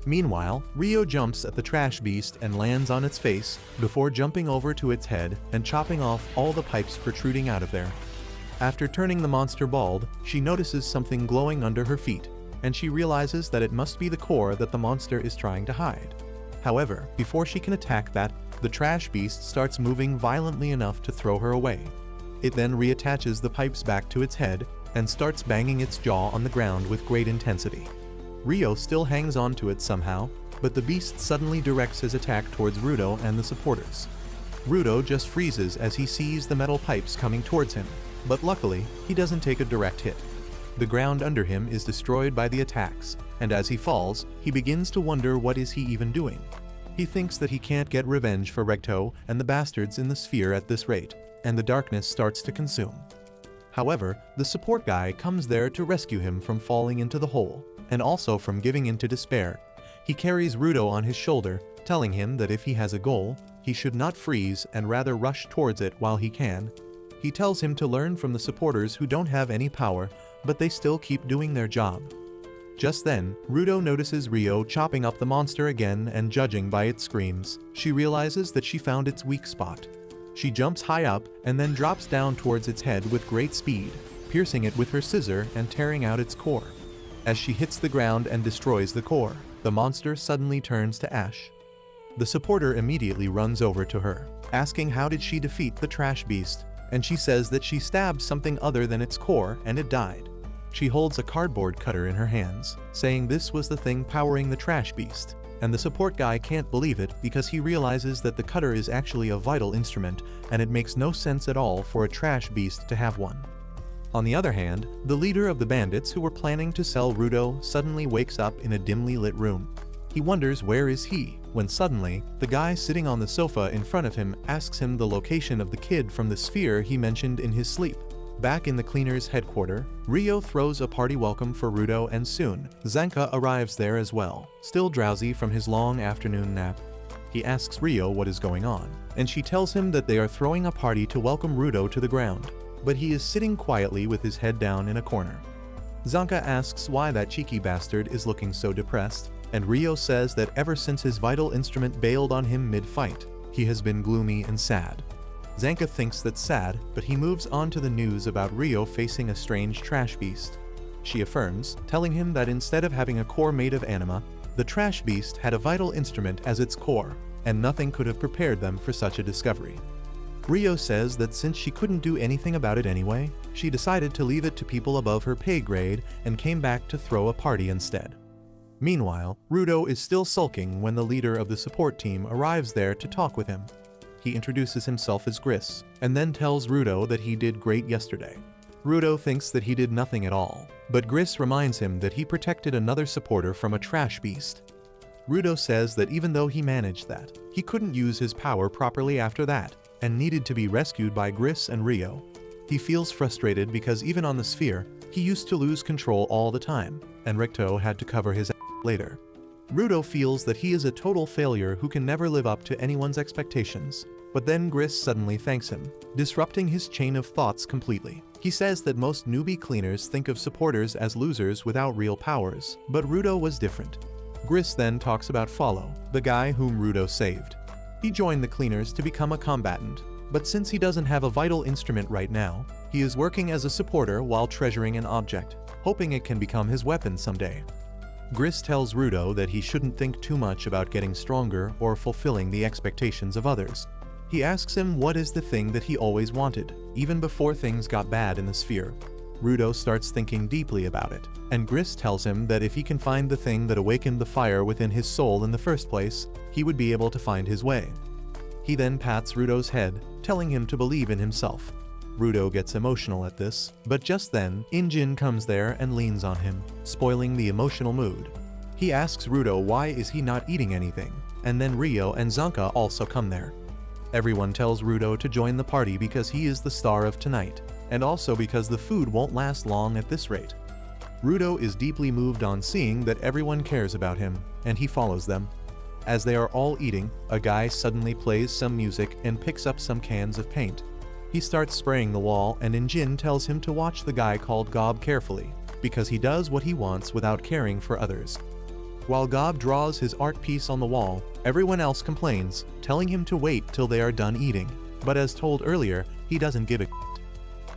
Meanwhile, Rio jumps at the trash beast and lands on its face before jumping over to its head and chopping off all the pipes protruding out of there. After turning the monster bald, she notices something glowing under her feet, and she realizes that it must be the core that the monster is trying to hide. However, before she can attack that, the trash beast starts moving violently enough to throw her away. It then reattaches the pipes back to its head and starts banging its jaw on the ground with great intensity. Rio still hangs on to it somehow, but the beast suddenly directs his attack towards Rudo and the supporters. Rudo just freezes as he sees the metal pipes coming towards him, but luckily, he doesn't take a direct hit. The ground under him is destroyed by the attacks, and as he falls, he begins to wonder what is he even doing. He thinks that he can't get revenge for Recto and the bastards in the sphere at this rate, and the darkness starts to consume. However, the support guy comes there to rescue him from falling into the hole, and also from giving in to despair. He carries Rudo on his shoulder, telling him that if he has a goal, he should not freeze and rather rush towards it while he can. He tells him to learn from the supporters who don't have any power, but they still keep doing their job. Just then, Rudo notices Rio chopping up the monster again, and judging by its screams, she realizes that she found its weak spot. She jumps high up and then drops down towards its head with great speed, piercing it with her scissor and tearing out its core. As she hits the ground and destroys the core, the monster suddenly turns to ash. The supporter immediately runs over to her, asking how did she defeat the trash beast, and she says that she stabbed something other than its core and it died. She holds a cardboard cutter in her hands, saying this was the thing powering the trash beast, and the support guy can't believe it because he realizes that the cutter is actually a vital instrument and it makes no sense at all for a trash beast to have one. On the other hand, the leader of the bandits who were planning to sell Rudo suddenly wakes up in a dimly lit room. He wonders where is he, when suddenly, the guy sitting on the sofa in front of him asks him the location of the kid from the sphere he mentioned in his sleep. Back in the cleaner's headquarters, Rio throws a party welcome for Rudo and soon, Zanka arrives there as well, still drowsy from his long afternoon nap. He asks Rio what is going on, and she tells him that they are throwing a party to welcome Rudo to the ground, but he is sitting quietly with his head down in a corner. Zanka asks why that cheeky bastard is looking so depressed, and Rio says that ever since his vital instrument bailed on him mid-fight, he has been gloomy and sad. Zanka thinks that's sad, but he moves on to the news about Rio facing a strange trash beast. She affirms, telling him that instead of having a core made of anima, the trash beast had a vital instrument as its core, and nothing could have prepared them for such a discovery. Rio says that since she couldn't do anything about it anyway, she decided to leave it to people above her pay grade and came back to throw a party instead. Meanwhile, Rudo is still sulking when the leader of the support team arrives there to talk with him. He introduces himself as Gris, and then tells Rudo that he did great yesterday. Rudo thinks that he did nothing at all, but Gris reminds him that he protected another supporter from a trash beast. Rudo says that even though he managed that, he couldn't use his power properly after that, and needed to be rescued by Gris and Rio. He feels frustrated because even on the sphere, he used to lose control all the time, and Ricto had to cover his ass later. Rudo feels that he is a total failure who can never live up to anyone's expectations, but then Gris suddenly thanks him, disrupting his chain of thoughts completely. He says that most newbie cleaners think of supporters as losers without real powers, but Rudo was different. Gris then talks about Follow, the guy whom Rudo saved. He joined the cleaners to become a combatant, but since he doesn't have a vital instrument right now, he is working as a supporter while treasuring an object, hoping it can become his weapon someday. Gris tells Rudo that he shouldn't think too much about getting stronger or fulfilling the expectations of others. He asks him what is the thing that he always wanted, even before things got bad in the sphere. Rudo starts thinking deeply about it, and Gris tells him that if he can find the thing that awakened the fire within his soul in the first place, he would be able to find his way. He then pats Rudo's head, telling him to believe in himself. Rudo gets emotional at this, but just then, Injin comes there and leans on him, spoiling the emotional mood. He asks Rudo why is he not eating anything, and then Rio and Zanka also come there. Everyone tells Rudo to join the party because he is the star of tonight, and also because the food won't last long at this rate. Rudo is deeply moved on seeing that everyone cares about him, and he follows them. As they are all eating, a guy suddenly plays some music and picks up some cans of paint. He starts spraying the wall, and Injin tells him to watch the guy called Gob carefully, because he does what he wants without caring for others. While Gob draws his art piece on the wall, everyone else complains, telling him to wait till they are done eating, but as told earlier, he doesn't give a shit.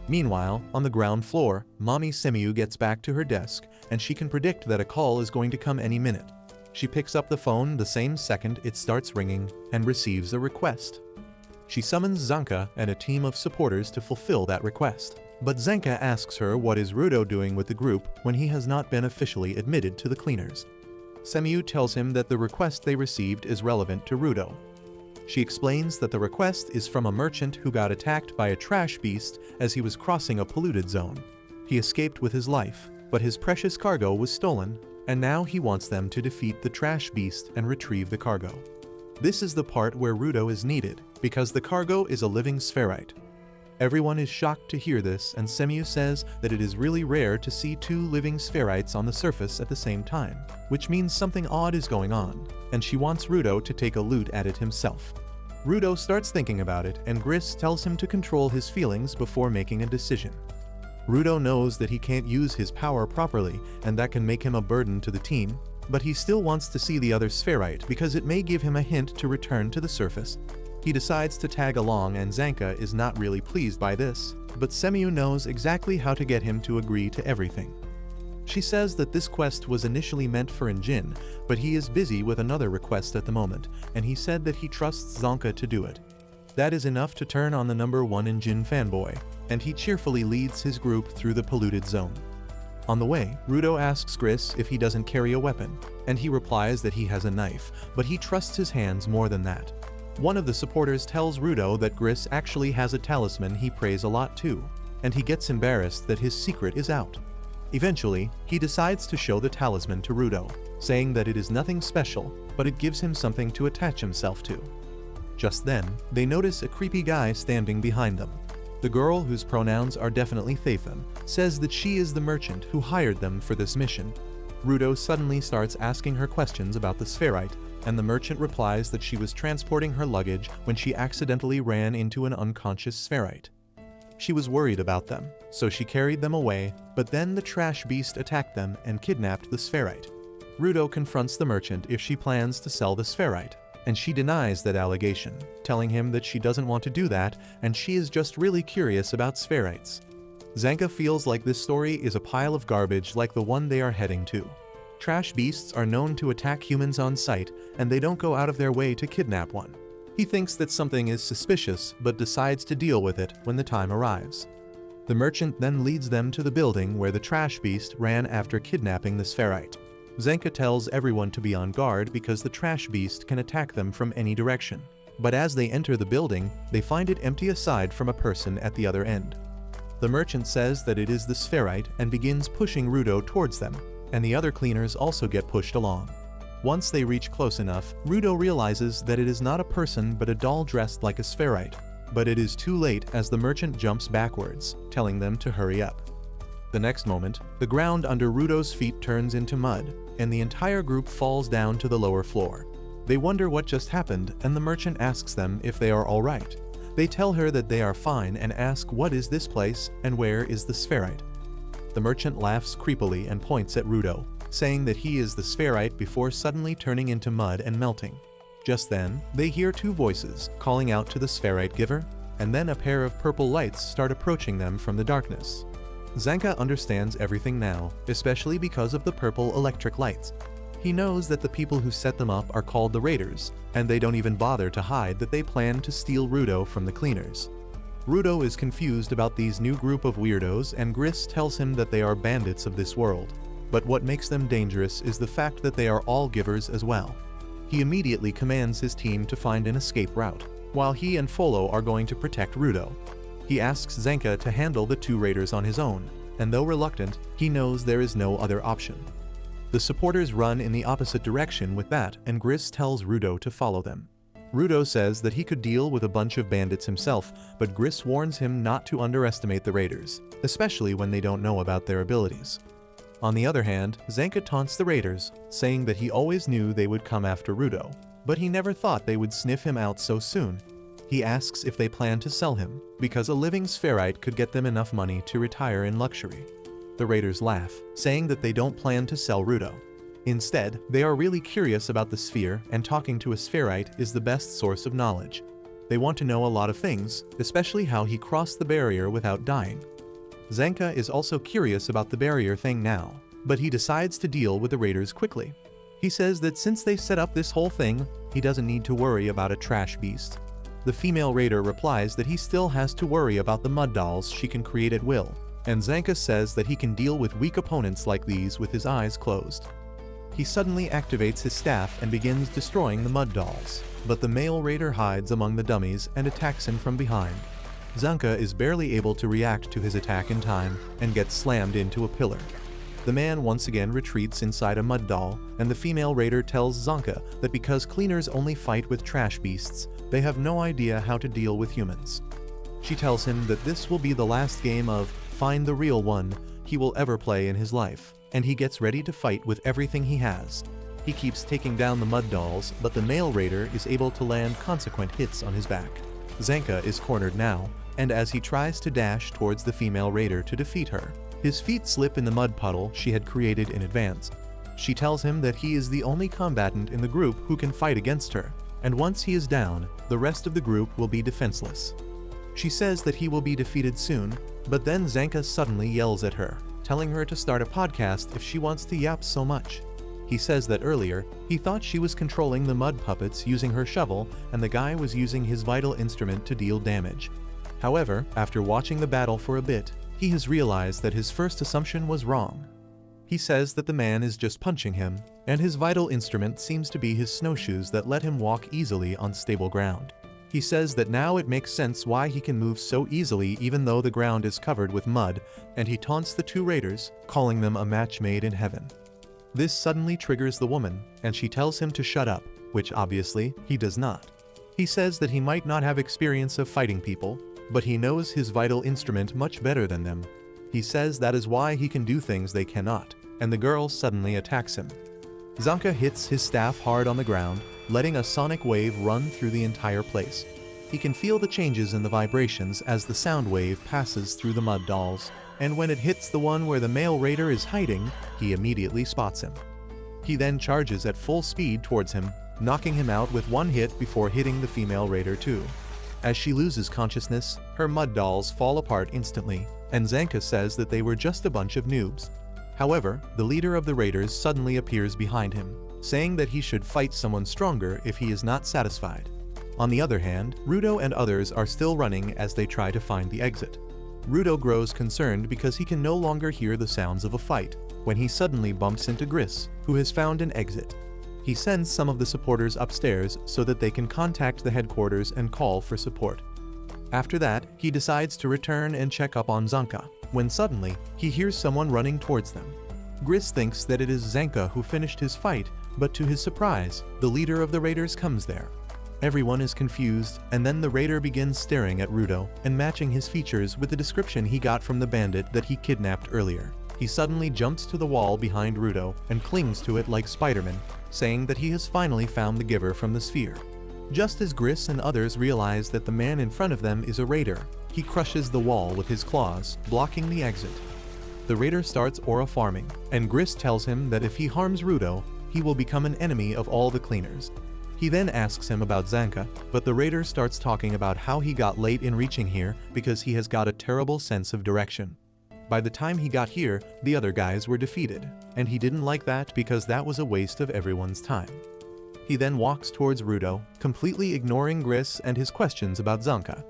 Meanwhile, on the ground floor, Mommy Semiu gets back to her desk, and she can predict that a call is going to come any minute. She picks up the phone the same second it starts ringing, and receives a request. She summons Zanka and a team of supporters to fulfill that request. But Zanka asks her what is Rudo doing with the group when he has not been officially admitted to the cleaners. Semiu tells him that the request they received is relevant to Rudo. She explains that the request is from a merchant who got attacked by a trash beast as he was crossing a polluted zone. He escaped with his life, but his precious cargo was stolen, and now he wants them to defeat the trash beast and retrieve the cargo. This is the part where Rudo is needed, because the cargo is a living spherite. Everyone is shocked to hear this, and Semiu says that it is really rare to see two living spherites on the surface at the same time, which means something odd is going on, and she wants Rudo to take a loot at it himself. Rudo starts thinking about it, and Gris tells him to control his feelings before making a decision. Rudo knows that he can't use his power properly, and that can make him a burden to the team, but he still wants to see the other spherite because it may give him a hint to return to the surface. He decides to tag along, and Zanka is not really pleased by this, but Semiu knows exactly how to get him to agree to everything. She says that this quest was initially meant for Injin, but he is busy with another request at the moment, and he said that he trusts Zanka to do it. That is enough to turn on the #1 Injin fanboy, and he cheerfully leads his group through the polluted zone. On the way, Rudo asks Gris if he doesn't carry a weapon, and he replies that he has a knife, but he trusts his hands more than that. One of the supporters tells Rudo that Gris actually has a talisman he prays a lot to, and he gets embarrassed that his secret is out. Eventually, he decides to show the talisman to Rudo, saying that it is nothing special, but it gives him something to attach himself to. Just then, they notice a creepy guy standing behind them. The girl, whose pronouns are definitely Thatham, says that she is the merchant who hired them for this mission. Rudo suddenly starts asking her questions about the spherite, and the merchant replies that she was transporting her luggage when she accidentally ran into an unconscious spherite. She was worried about them, so she carried them away, but then the trash beast attacked them and kidnapped the spherite. Rudo confronts the merchant if she plans to sell the spherite, and she denies that allegation, telling him that she doesn't want to do that and she is just really curious about spherites. Zanka feels like this story is a pile of garbage like the one they are heading to. Trash beasts are known to attack humans on sight, and they don't go out of their way to kidnap one. He thinks that something is suspicious, but decides to deal with it when the time arrives. The merchant then leads them to the building where the trash beast ran after kidnapping the spherite. Zanka tells everyone to be on guard because the trash beast can attack them from any direction. But as they enter the building, they find it empty aside from a person at the other end. The merchant says that it is the spherite and begins pushing Rudo towards them, and the other cleaners also get pushed along. Once they reach close enough, Rudo realizes that it is not a person but a doll dressed like a spherite. But it is too late as the merchant jumps backwards, telling them to hurry up. The next moment, the ground under Rudo's feet turns into mud, and the entire group falls down to the lower floor. They wonder what just happened, and the merchant asks them if they are all right. They tell her that they are fine and ask what is this place and where is the spherite. The merchant laughs creepily and points at Rudo, saying that he is the spherite before suddenly turning into mud and melting. Just then, they hear two voices calling out to the spherite giver, and then a pair of purple lights start approaching them from the darkness. Zanka understands everything now, especially because of the purple electric lights. He knows that the people who set them up are called the Raiders, and they don't even bother to hide that they plan to steal Rudo from the cleaners. Rudo is confused about these new group of weirdos, and Gris tells him that they are bandits of this world. But what makes them dangerous is the fact that they are all givers as well. He immediately commands his team to find an escape route, while he and Folo are going to protect Rudo. He asks Zanka to handle the two raiders on his own, and though reluctant, he knows there is no other option. The supporters run in the opposite direction with that, and Gris tells Rudo to follow them. Rudo says that he could deal with a bunch of bandits himself, but Gris warns him not to underestimate the raiders, especially when they don't know about their abilities. On the other hand, Zanka taunts the raiders, saying that he always knew they would come after Rudo, but he never thought they would sniff him out so soon. He asks if they plan to sell him, because a living spherite could get them enough money to retire in luxury. The raiders laugh, saying that they don't plan to sell Rudo. Instead, they are really curious about the sphere, and talking to a spherite is the best source of knowledge. They want to know a lot of things, especially how he crossed the barrier without dying. Zanka is also curious about the barrier thing now, but he decides to deal with the raiders quickly. He says that since they set up this whole thing, he doesn't need to worry about a trash beast. The female raider replies that he still has to worry about the mud dolls she can create at will, and Zanka says that he can deal with weak opponents like these with his eyes closed. He suddenly activates his staff and begins destroying the mud dolls, but the male raider hides among the dummies and attacks him from behind. Zanka is barely able to react to his attack in time and gets slammed into a pillar. The man once again retreats inside a mud doll, and the female raider tells Zanka that because cleaners only fight with trash beasts, they have no idea how to deal with humans. She tells him that this will be the last game of Find the Real One he will ever play in his life, and he gets ready to fight with everything he has. He keeps taking down the mud dolls, but the male raider is able to land consequent hits on his back. Zanka is cornered now, and as he tries to dash towards the female raider to defeat her, his feet slip in the mud puddle she had created in advance. She tells him that he is the only combatant in the group who can fight against her, and once he is down, the rest of the group will be defenseless. She says that he will be defeated soon, but then Zanka suddenly yells at her, telling her to start a podcast if she wants to yap so much. He says that earlier, he thought she was controlling the mud puppets using her shovel, and the guy was using his vital instrument to deal damage. However, after watching the battle for a bit, he has realized that his first assumption was wrong. He says that the man is just punching him, and his vital instrument seems to be his snowshoes that let him walk easily on stable ground. He says that now it makes sense why he can move so easily even though the ground is covered with mud, and he taunts the two raiders, calling them a match made in heaven. This suddenly triggers the woman, and she tells him to shut up, which obviously he does not. He says that he might not have experience of fighting people, but he knows his vital instrument much better than them. He says that is why he can do things they cannot, and the girl suddenly attacks him. Zanka hits his staff hard on the ground, letting a sonic wave run through the entire place. He can feel the changes in the vibrations as the sound wave passes through the mud dolls, and when it hits the one where the male raider is hiding, he immediately spots him. He then charges at full speed towards him, knocking him out with one hit before hitting the female raider too. As she loses consciousness, her mud dolls fall apart instantly, and Zanka says that they were just a bunch of noobs. However, the leader of the raiders suddenly appears behind him, saying that he should fight someone stronger if he is not satisfied. On the other hand, Rudo and others are still running as they try to find the exit. Rudo grows concerned because he can no longer hear the sounds of a fight, when he suddenly bumps into Gris, who has found an exit. He sends some of the supporters upstairs so that they can contact the headquarters and call for support. After that, he decides to return and check up on Zanka, when suddenly, he hears someone running towards them. Gris thinks that it is Zanka who finished his fight, but to his surprise, the leader of the raiders comes there. Everyone is confused, and then the raider begins staring at Rudo and matching his features with the description he got from the bandit that he kidnapped earlier. He suddenly jumps to the wall behind Rudo and clings to it like Spider-Man, saying that he has finally found the giver from the sphere. Just as Gris and others realize that the man in front of them is a raider, he crushes the wall with his claws, blocking the exit. The raider starts aura farming, and Gris tells him that if he harms Rudo, he will become an enemy of all the cleaners. He then asks him about Zanka, but the raider starts talking about how he got late in reaching here because he has got a terrible sense of direction. By the time he got here, the other guys were defeated, and he didn't like that because that was a waste of everyone's time. He then walks towards Rudo, completely ignoring Gris and his questions about Zanka.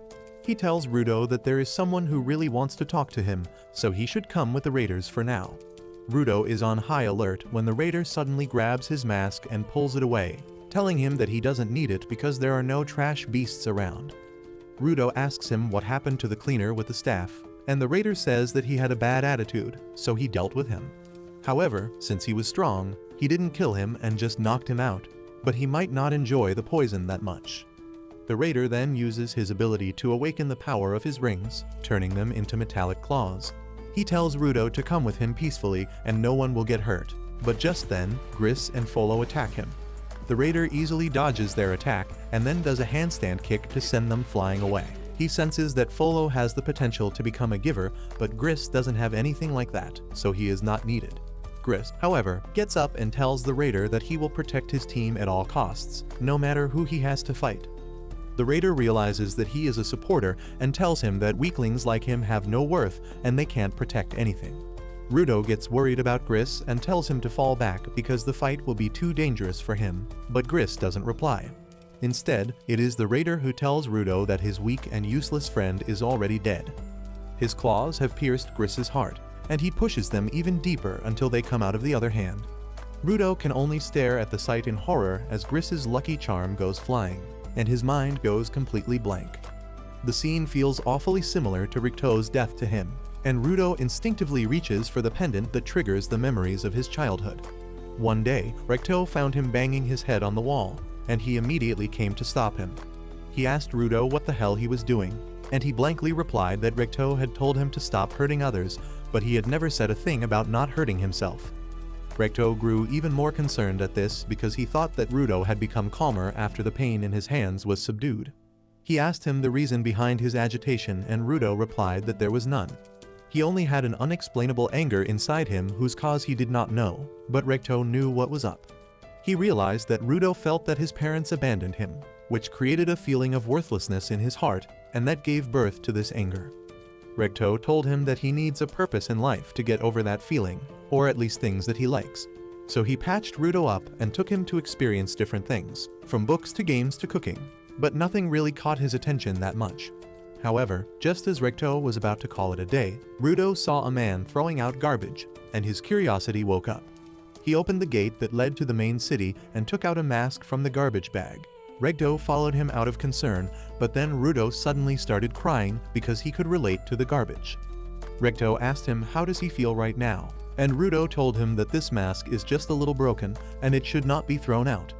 He tells Rudo that there is someone who really wants to talk to him, so he should come with the raiders for now. Rudo is on high alert when the raider suddenly grabs his mask and pulls it away, telling him that he doesn't need it because there are no trash beasts around. Rudo asks him what happened to the cleaner with the staff, and the raider says that he had a bad attitude, so he dealt with him. However, since he was strong, he didn't kill him and just knocked him out, but he might not enjoy the poison that much. The raider then uses his ability to awaken the power of his rings, turning them into metallic claws. He tells Rudo to come with him peacefully and no one will get hurt, but just then, Gris and Folo attack him. The raider easily dodges their attack and then does a handstand kick to send them flying away. He senses that Folo has the potential to become a giver, but Gris doesn't have anything like that, so he is not needed. Gris, however, gets up and tells the raider that he will protect his team at all costs, no matter who he has to fight. The raider realizes that he is a supporter and tells him that weaklings like him have no worth and they can't protect anything. Rudo gets worried about Gris and tells him to fall back because the fight will be too dangerous for him, but Gris doesn't reply. Instead, it is the raider who tells Rudo that his weak and useless friend is already dead. His claws have pierced Gris's heart, and he pushes them even deeper until they come out of the other hand. Rudo can only stare at the sight in horror as Gris's lucky charm goes flying, and his mind goes completely blank. The scene feels awfully similar to Ricto's death to him, and Rudo instinctively reaches for the pendant that triggers the memories of his childhood. One day, Ricto found him banging his head on the wall, and he immediately came to stop him. He asked Rudo what the hell he was doing, and he blankly replied that Ricto had told him to stop hurting others, but he had never said a thing about not hurting himself. Ricto grew even more concerned at this because he thought that Rudo had become calmer after the pain in his hands was subdued. He asked him the reason behind his agitation and Rudo replied that there was none. He only had an unexplainable anger inside him whose cause he did not know, but Ricto knew what was up. He realized that Rudo felt that his parents abandoned him, which created a feeling of worthlessness in his heart, and that gave birth to this anger. Ricto told him that he needs a purpose in life to get over that feeling, or at least things that he likes. So he patched Rudo up and took him to experience different things, from books to games to cooking, but nothing really caught his attention that much. However, just as Recto was about to call it a day, Rudo saw a man throwing out garbage, and his curiosity woke up. He opened the gate that led to the main city and took out a mask from the garbage bag. Recto followed him out of concern, but then Rudo suddenly started crying because he could relate to the garbage. Recto asked him how does he feel right now, and Rudo told him that this mask is just a little broken and it should not be thrown out.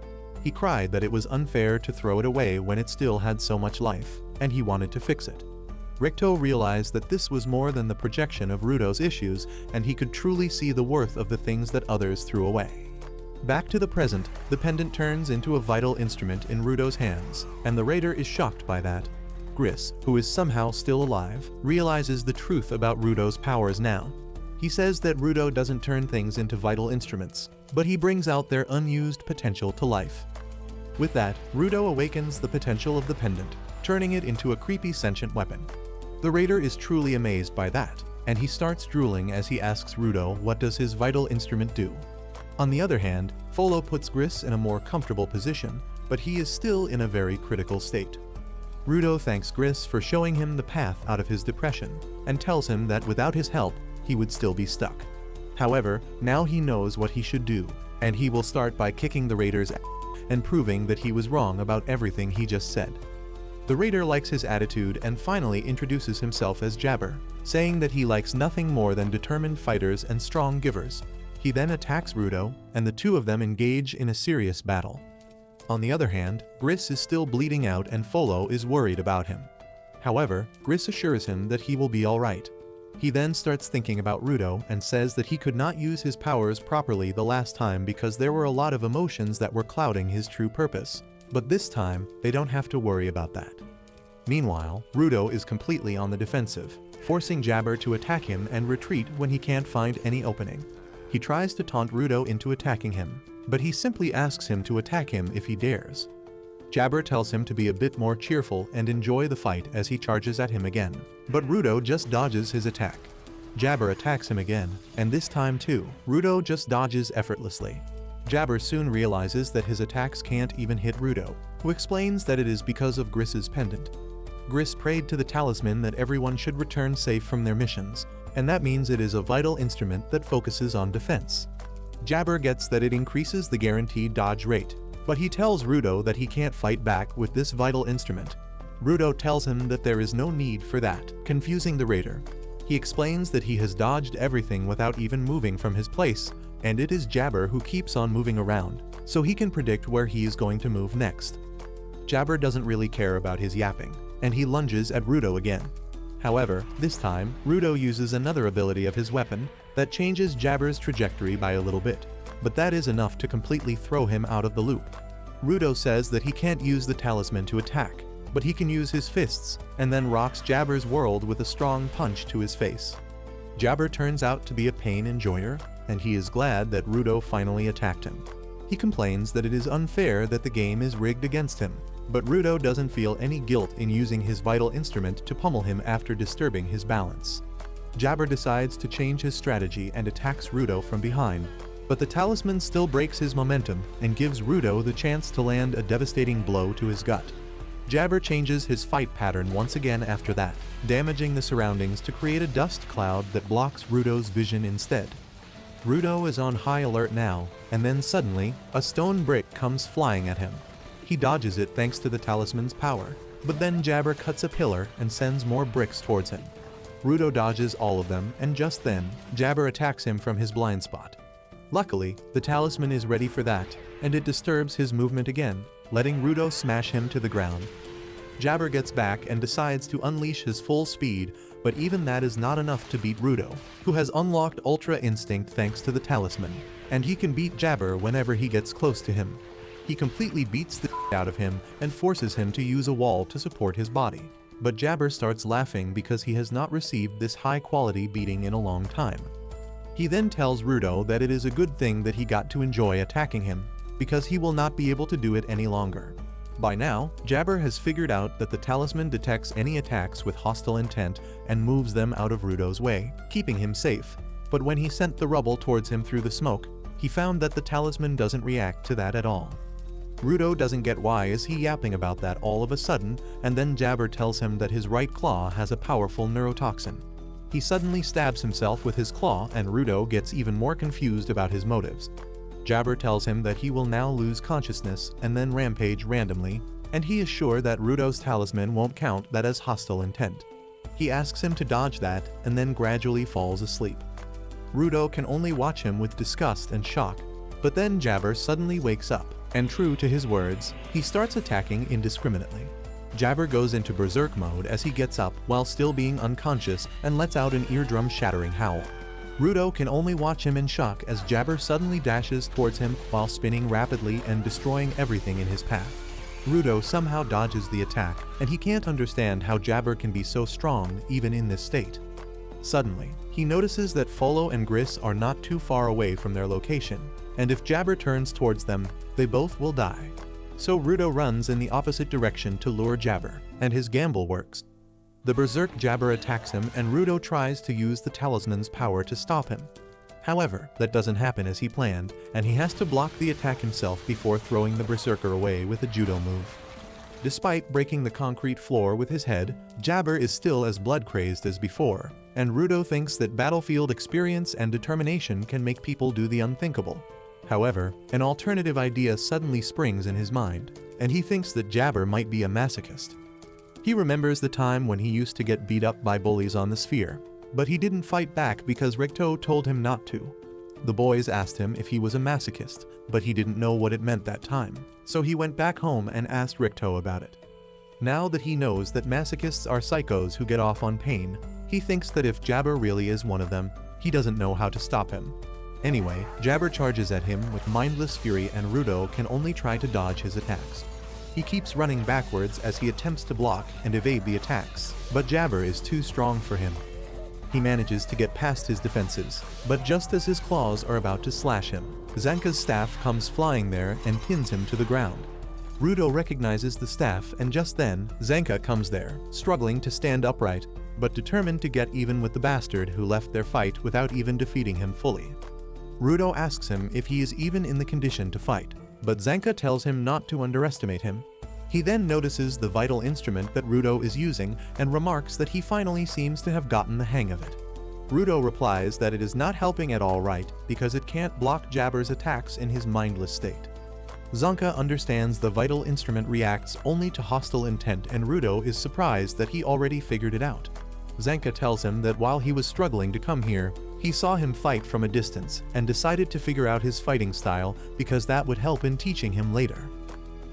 He cried that it was unfair to throw it away when it still had so much life, and he wanted to fix it. Recto realized that this was more than the projection of Rudo's issues, and he could truly see the worth of the things that others threw away. Back to the present, the pendant turns into a vital instrument in Rudo's hands, and the raider is shocked by that. Gris, who is somehow still alive, realizes the truth about Rudo's powers now. He says that Rudo doesn't turn things into vital instruments, but he brings out their unused potential to life. With that, Rudo awakens the potential of the pendant, turning it into a creepy sentient weapon. The raider is truly amazed by that, and he starts drooling as he asks Rudo what does his vital instrument do. On the other hand, Folo puts Gris in a more comfortable position, but he is still in a very critical state. Rudo thanks Gris for showing him the path out of his depression, and tells him that without his help, he would still be stuck. However, now he knows what he should do, and he will start by kicking the raider's ass and proving that he was wrong about everything he just said. The raider likes his attitude and finally introduces himself as Jabber, saying that he likes nothing more than determined fighters and strong givers. He then attacks Rudo, and the two of them engage in a serious battle. On the other hand, Gris is still bleeding out and Folo is worried about him. However, Gris assures him that he will be alright. He then starts thinking about Rudo and says that he could not use his powers properly the last time because there were a lot of emotions that were clouding his true purpose. But this time, they don't have to worry about that. Meanwhile, Rudo is completely on the defensive, forcing Jabber to attack him and retreat when he can't find any opening. He tries to taunt Rudo into attacking him, but he simply asks him to attack him if he dares. Jabber tells him to be a bit more cheerful and enjoy the fight as he charges at him again, but Rudo just dodges his attack. Jabber attacks him again, and this time too, Rudo just dodges effortlessly. Jabber soon realizes that his attacks can't even hit Rudo, who explains that it is because of Gris's pendant. Gris prayed to the talisman that everyone should return safe from their missions, and that means it is a vital instrument that focuses on defense. Jabber gets that it increases the guaranteed dodge rate, but he tells Rudo that he can't fight back with this vital instrument. Rudo tells him that there is no need for that, confusing the raider. He explains that he has dodged everything without even moving from his place, and it is Jabber who keeps on moving around, so he can predict where he is going to move next. Jabber doesn't really care about his yapping, and he lunges at Rudo again. However, this time, Rudo uses another ability of his weapon that changes Jabber's trajectory by a little bit, but that is enough to completely throw him out of the loop. Rudo says that he can't use the talisman to attack, but he can use his fists, and then rocks Jabber's world with a strong punch to his face. Jabber turns out to be a pain enjoyer, and he is glad that Rudo finally attacked him. He complains that it is unfair that the game is rigged against him, but Rudo doesn't feel any guilt in using his vital instrument to pummel him after disturbing his balance. Jabber decides to change his strategy and attacks Rudo from behind, but the talisman still breaks his momentum and gives Rudo the chance to land a devastating blow to his gut. Jabber changes his fight pattern once again after that, damaging the surroundings to create a dust cloud that blocks Rudo's vision instead. Rudo is on high alert now, and then suddenly, a stone brick comes flying at him. He dodges it thanks to the talisman's power, but then Jabber cuts a pillar and sends more bricks towards him. Rudo dodges all of them, and just then, Jabber attacks him from his blind spot. Luckily, the talisman is ready for that, and it disturbs his movement again, letting Rudo smash him to the ground. Jabber gets back and decides to unleash his full speed, but even that is not enough to beat Rudo, who has unlocked Ultra Instinct thanks to the talisman, and he can beat Jabber whenever he gets close to him. He completely beats the out of him and forces him to use a wall to support his body. But Jabber starts laughing because he has not received this high-quality beating in a long time. He then tells Rudo that it is a good thing that he got to enjoy attacking him, because he will not be able to do it any longer. By now, Jabber has figured out that the talisman detects any attacks with hostile intent and moves them out of Rudo's way, keeping him safe. But when he sent the rubble towards him through the smoke, he found that the talisman doesn't react to that at all. Rudo doesn't get why is he yapping about that all of a sudden, and then Jabber tells him that his right claw has a powerful neurotoxin. He suddenly stabs himself with his claw, and Rudo gets even more confused about his motives. Jabber tells him that he will now lose consciousness and then rampage randomly, and he is sure that Rudo's talisman won't count that as hostile intent. He asks him to dodge that and then gradually falls asleep. Rudo can only watch him with disgust and shock, but then Jabber suddenly wakes up, and true to his words, he starts attacking indiscriminately. Jabber goes into berserk mode as he gets up while still being unconscious and lets out an eardrum-shattering howl. Rudo can only watch him in shock as Jabber suddenly dashes towards him while spinning rapidly and destroying everything in his path. Rudo somehow dodges the attack, and he can't understand how Jabber can be so strong even in this state. Suddenly, he notices that Folo and Gris are not too far away from their location, and if Jabber turns towards them, they both will die. So Rudo runs in the opposite direction to lure Jabber, and his gamble works. The berserk Jabber attacks him, and Rudo tries to use the talisman's power to stop him. However, that doesn't happen as he planned, and he has to block the attack himself before throwing the berserker away with a judo move. Despite breaking the concrete floor with his head, Jabber is still as blood-crazed as before, and Rudo thinks that battlefield experience and determination can make people do the unthinkable. However, an alternative idea suddenly springs in his mind, and he thinks that Jabber might be a masochist. He remembers the time when he used to get beat up by bullies on the sphere, but he didn't fight back because Ricto told him not to. The boys asked him if he was a masochist, but he didn't know what it meant that time, so he went back home and asked Ricto about it. Now that he knows that masochists are psychos who get off on pain, he thinks that if Jabber really is one of them, he doesn't know how to stop him. Anyway, Jabber charges at him with mindless fury, and Rudo can only try to dodge his attacks. He keeps running backwards as he attempts to block and evade the attacks, but Jabber is too strong for him. He manages to get past his defenses, but just as his claws are about to slash him, Zanka's staff comes flying there and pins him to the ground. Rudo recognizes the staff, and just then, Zanka comes there, struggling to stand upright, but determined to get even with the bastard who left their fight without even defeating him fully. Rudo asks him if he is even in the condition to fight, but Zanka tells him not to underestimate him. He then notices the vital instrument that Rudo is using and remarks that he finally seems to have gotten the hang of it. Rudo replies that it is not helping at all right because it can't block Jabber's attacks in his mindless state. Zanka understands the vital instrument reacts only to hostile intent, and Rudo is surprised that he already figured it out. Zanka tells him that while he was struggling to come here, he saw him fight from a distance and decided to figure out his fighting style because that would help in teaching him later.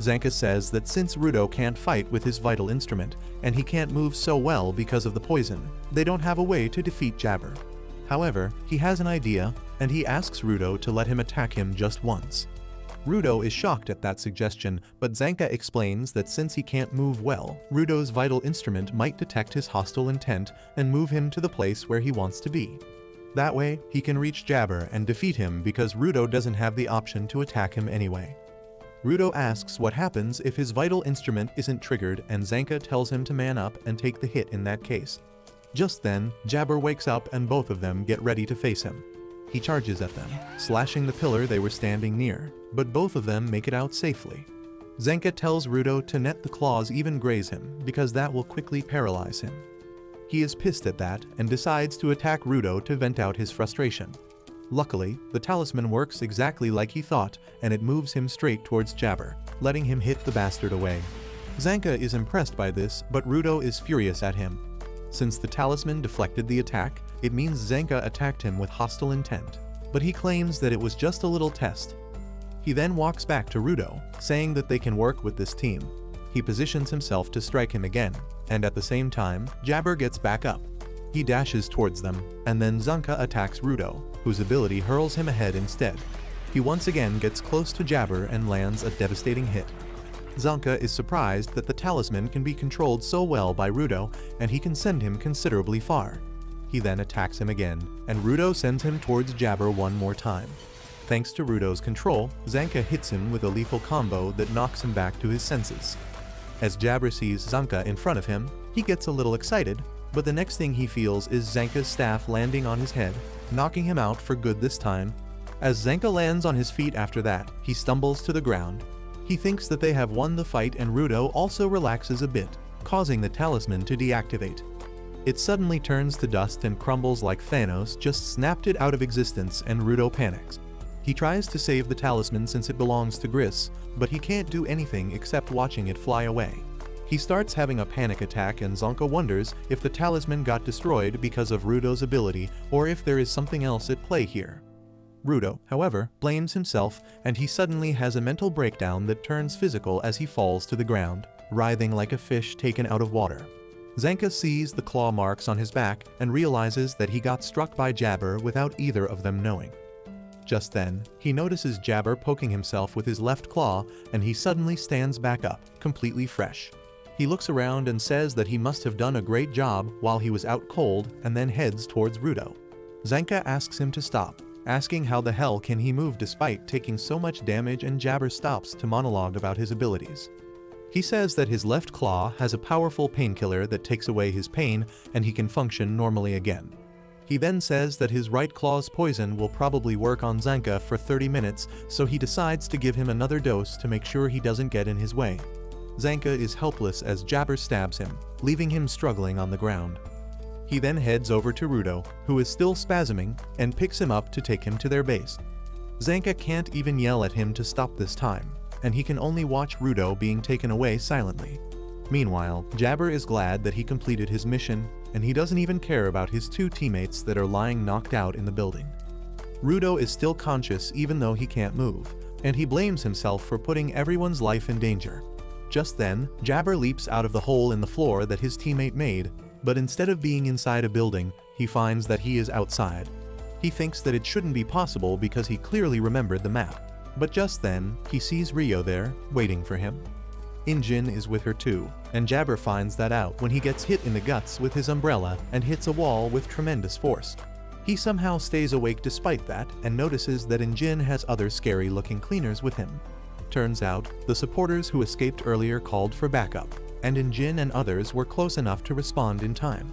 Zanka says that since Rudo can't fight with his vital instrument, and he can't move so well because of the poison, they don't have a way to defeat Jabber. However, he has an idea, and he asks Rudo to let him attack him just once. Rudo is shocked at that suggestion, but Zanka explains that since he can't move well, Rudo's vital instrument might detect his hostile intent and move him to the place where he wants to be. That way, he can reach Jabber and defeat him because Rudo doesn't have the option to attack him anyway. Rudo asks what happens if his vital instrument isn't triggered, and Zanka tells him to man up and take the hit in that case. Just then, Jabber wakes up and both of them get ready to face him. He charges at them, slashing the pillar they were standing near, but both of them make it out safely. Zanka tells Rudo to let the claws even graze him because that will quickly paralyze him. He is pissed at that and decides to attack Rudo to vent out his frustration. Luckily, the talisman works exactly like he thought, and it moves him straight towards Jabber, letting him hit the bastard away. Zanka is impressed by this, but Rudo is furious at him. Since the talisman deflected the attack, it means Zanka attacked him with hostile intent, but he claims that it was just a little test. He then walks back to Rudo, saying that they can work with this team. He positions himself to strike him again, and at the same time, Jabber gets back up. He dashes towards them, and then Zanka attacks Rudo, whose ability hurls him ahead instead. He once again gets close to Jabber and lands a devastating hit. Zanka is surprised that the talisman can be controlled so well by Rudo, and he can send him considerably far. He then attacks him again, and Rudo sends him towards Jabber one more time. Thanks to Rudo's control, Zanka hits him with a lethal combo that knocks him back to his senses. As Jabber sees Zanka in front of him, he gets a little excited, but the next thing he feels is Zanka's staff landing on his head, knocking him out for good this time. As Zanka lands on his feet after that, he stumbles to the ground. He thinks that they have won the fight, and Rudo also relaxes a bit, causing the talisman to deactivate. It suddenly turns to dust and crumbles like Thanos just snapped it out of existence, and Rudo panics. He tries to save the talisman since it belongs to Gris, but he can't do anything except watching it fly away. He starts having a panic attack, and Zonka wonders if the talisman got destroyed because of Rudo's ability or if there is something else at play here. Rudo, however, blames himself, and he suddenly has a mental breakdown that turns physical as he falls to the ground, writhing like a fish taken out of water. Zanka sees the claw marks on his back and realizes that he got struck by Jabber without either of them knowing. Just then, he notices Jabber poking himself with his left claw, and he suddenly stands back up, completely fresh. He looks around and says that he must have done a great job while he was out cold, and then heads towards Rudo. Zanka asks him to stop, asking how the hell can he move despite taking so much damage, and Jabber stops to monologue about his abilities. He says that his left claw has a powerful painkiller that takes away his pain and he can function normally again. He then says that his right claw's poison will probably work on Zanka for 30 minutes, so he decides to give him another dose to make sure he doesn't get in his way. Zanka is helpless as Jabber stabs him, leaving him struggling on the ground. He then heads over to Rudo, who is still spasming, and picks him up to take him to their base. Zanka can't even yell at him to stop this time, and he can only watch Rudo being taken away silently. Meanwhile, Jabber is glad that he completed his mission, and he doesn't even care about his two teammates that are lying knocked out in the building. Rudo is still conscious even though he can't move, and he blames himself for putting everyone's life in danger. Just then, Jabber leaps out of the hole in the floor that his teammate made, but instead of being inside a building, he finds that he is outside. He thinks that it shouldn't be possible because he clearly remembered the map. But just then, he sees Rio there, waiting for him. Injin is with her too, and Jabber finds that out when he gets hit in the guts with his umbrella and hits a wall with tremendous force. He somehow stays awake despite that and notices that Injin has other scary-looking cleaners with him. Turns out, the supporters who escaped earlier called for backup, and Injin and others were close enough to respond in time.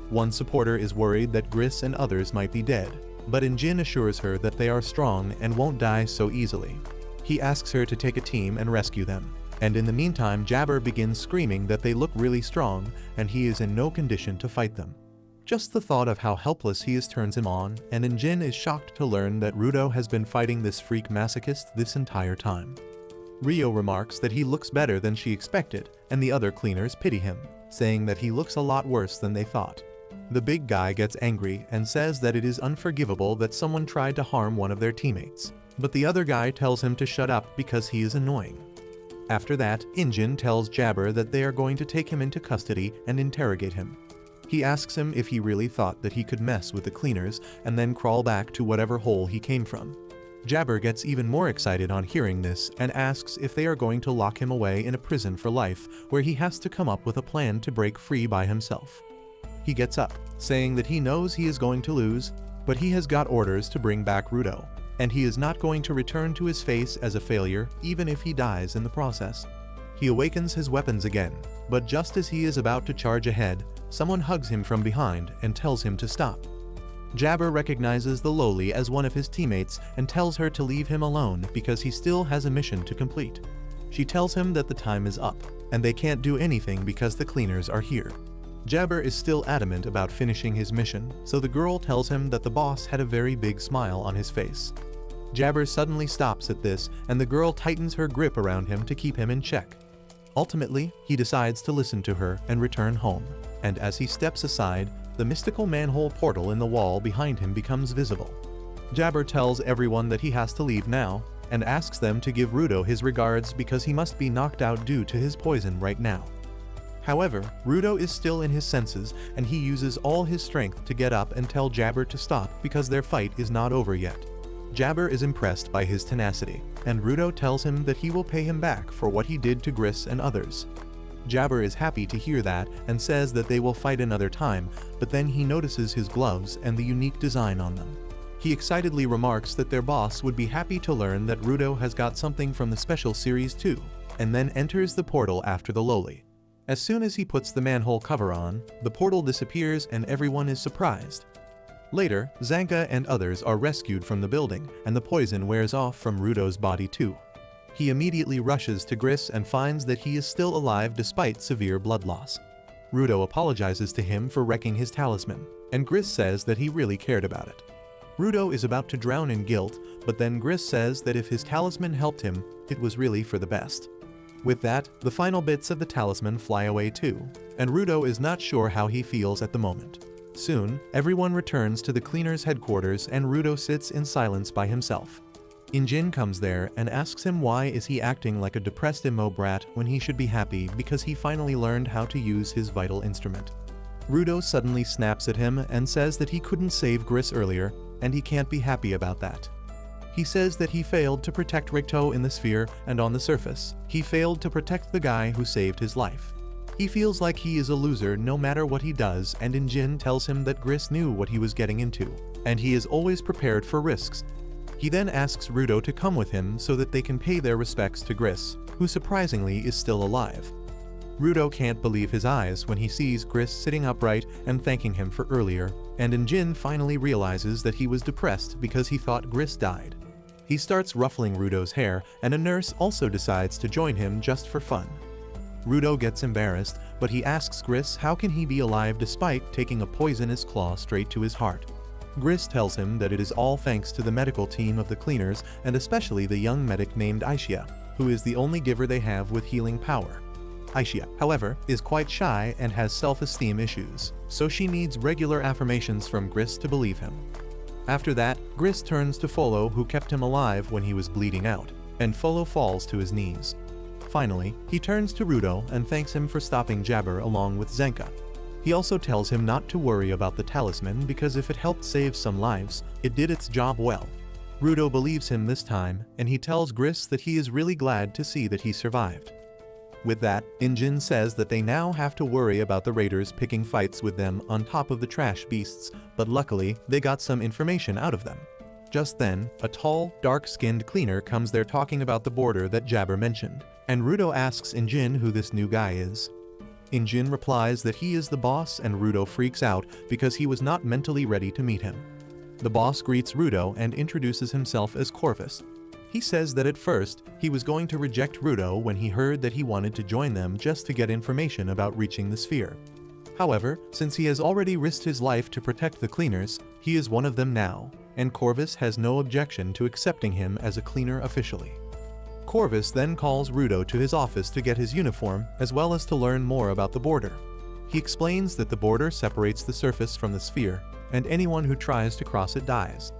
One supporter is worried that Gris and others might be dead, but Injin assures her that they are strong and won't die so easily. He asks her to take a team and rescue them, and in the meantime Jabber begins screaming that they look really strong and he is in no condition to fight them. Just the thought of how helpless he is turns him on, and Injin is shocked to learn that Rudo has been fighting this freak masochist this entire time. Rio remarks that he looks better than she expected, and the other cleaners pity him, saying that he looks a lot worse than they thought. The big guy gets angry and says that it is unforgivable that someone tried to harm one of their teammates, but the other guy tells him to shut up because he is annoying. After that, Injin tells Jabber that they are going to take him into custody and interrogate him. He asks him if he really thought that he could mess with the cleaners and then crawl back to whatever hole he came from. Jabber gets even more excited on hearing this and asks if they are going to lock him away in a prison for life where he has to come up with a plan to break free by himself. He gets up, saying that he knows he is going to lose, but he has got orders to bring back Rudo, and he is not going to return to his face as a failure even if he dies in the process. He awakens his weapons again, but just as he is about to charge ahead, someone hugs him from behind and tells him to stop. Jabber recognizes the lowly as one of his teammates and tells her to leave him alone because he still has a mission to complete. She tells him that the time is up, and they can't do anything because the cleaners are here. Jabber is still adamant about finishing his mission, so the girl tells him that the boss had a very big smile on his face. Jabber suddenly stops at this, and the girl tightens her grip around him to keep him in check. Ultimately, he decides to listen to her and return home, and as he steps aside, the mystical manhole portal in the wall behind him becomes visible. Jabber tells everyone that he has to leave now, and asks them to give Rudo his regards because he must be knocked out due to his poison right now. However, Rudo is still in his senses, and he uses all his strength to get up and tell Jabber to stop because their fight is not over yet. Jabber is impressed by his tenacity, and Rudo tells him that he will pay him back for what he did to Gris and others. Jabber is happy to hear that and says that they will fight another time, but then he notices his gloves and the unique design on them. He excitedly remarks that their boss would be happy to learn that Rudo has got something from the special series too, and then enters the portal after the lowly. As soon as he puts the manhole cover on, the portal disappears and everyone is surprised. Later, Zanka and others are rescued from the building, and the poison wears off from Rudo's body too. He immediately rushes to Gris and finds that he is still alive despite severe blood loss. Rudo apologizes to him for wrecking his talisman, and Gris says that he really cared about it. Rudo is about to drown in guilt, but then Gris says that if his talisman helped him, it was really for the best. With that, the final bits of the talisman fly away too, and Rudo is not sure how he feels at the moment. Soon, everyone returns to the cleaner's headquarters and Rudo sits in silence by himself. Injin comes there and asks him why is he acting like a depressed emo brat when he should be happy because he finally learned how to use his vital instrument. Rudo suddenly snaps at him and says that he couldn't save Gris earlier, and he can't be happy about that. He says that he failed to protect Ricto in the sphere, and on the surface, he failed to protect the guy who saved his life. He feels like he is a loser no matter what he does, and Injin tells him that Gris knew what he was getting into, and he is always prepared for risks. He then asks Rudo to come with him so that they can pay their respects to Gris, who surprisingly is still alive. Rudo can't believe his eyes when he sees Gris sitting upright and thanking him for earlier, and Injin finally realizes that he was depressed because he thought Gris died. He starts ruffling Rudo's hair, and a nurse also decides to join him just for fun. Rudo gets embarrassed, but he asks Gris how can he be alive despite taking a poisonous claw straight to his heart. Gris tells him that it is all thanks to the medical team of the cleaners and especially the young medic named Aishia, who is the only giver they have with healing power. Aishia, however, is quite shy and has self-esteem issues, so she needs regular affirmations from Gris to believe him. After that, Gris turns to Folo who kept him alive when he was bleeding out, and Folo falls to his knees. Finally, he turns to Rudo and thanks him for stopping Jabber along with Zenka. He also tells him not to worry about the talisman because if it helped save some lives, it did its job well. Rudo believes him this time, and he tells Gris that he is really glad to see that he survived. With that, Injin says that they now have to worry about the raiders picking fights with them on top of the trash beasts, but luckily, they got some information out of them. Just then, a tall, dark-skinned cleaner comes there talking about the border that Jabber mentioned, and Rudo asks Injin who this new guy is. Injin replies that he is the boss and Rudo freaks out because he was not mentally ready to meet him. The boss greets Rudo and introduces himself as Corvus. He says that at first, he was going to reject Rudo when he heard that he wanted to join them just to get information about reaching the sphere. However, since he has already risked his life to protect the cleaners, he is one of them now, and Corvus has no objection to accepting him as a cleaner officially. Corvus then calls Rudo to his office to get his uniform as well as to learn more about the border. He explains that the border separates the surface from the sphere, and anyone who tries to cross it dies.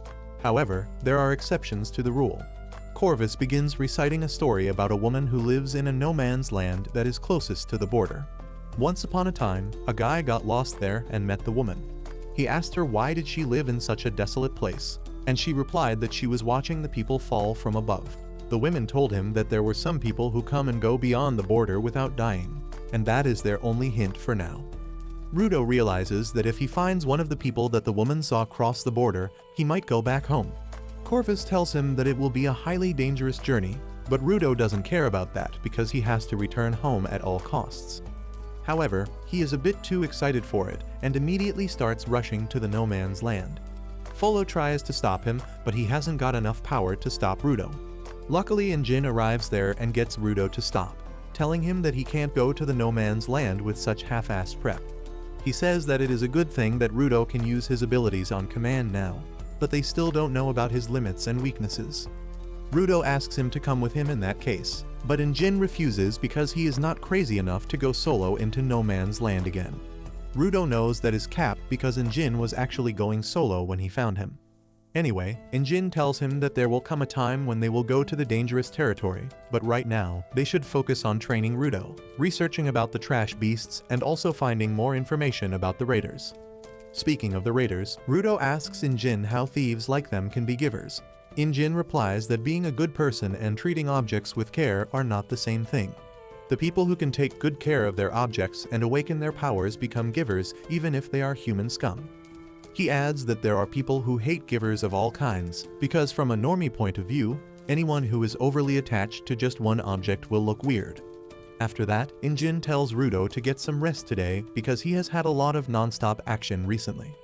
However, there are exceptions to the rule. Corvus begins reciting a story about a woman who lives in a no-man's land that is closest to the border. Once upon a time, a guy got lost there and met the woman. He asked her why did she live in such a desolate place, and she replied that she was watching the people fall from above. The women told him that there were some people who come and go beyond the border without dying, and that is their only hint for now. Rudo realizes that if he finds one of the people that the woman saw cross the border, he might go back home. Corvus tells him that it will be a highly dangerous journey, but Rudo doesn't care about that because he has to return home at all costs. However, he is a bit too excited for it and immediately starts rushing to the no man's land. Folo tries to stop him, but he hasn't got enough power to stop Rudo. Luckily, Injin arrives there and gets Rudo to stop, telling him that he can't go to the no man's land with such half-assed prep. He says that it is a good thing that Rudo can use his abilities on command now, but they still don't know about his limits and weaknesses. Rudo asks him to come with him in that case, but Injin refuses because he is not crazy enough to go solo into no man's land again. Rudo knows that is cap because Injin was actually going solo when he found him. Anyway, Injin tells him that there will come a time when they will go to the dangerous territory, but right now, they should focus on training Rudo, researching about the trash beasts, and also finding more information about the raiders. Speaking of the raiders, Rudo asks Injin how thieves like them can be givers. Injin replies that being a good person and treating objects with care are not the same thing. The people who can take good care of their objects and awaken their powers become givers even if they are human scum. He adds that there are people who hate givers of all kinds, because from a normie point of view, anyone who is overly attached to just one object will look weird. After that, Injin tells Rudo to get some rest today because he has had a lot of non-stop action recently.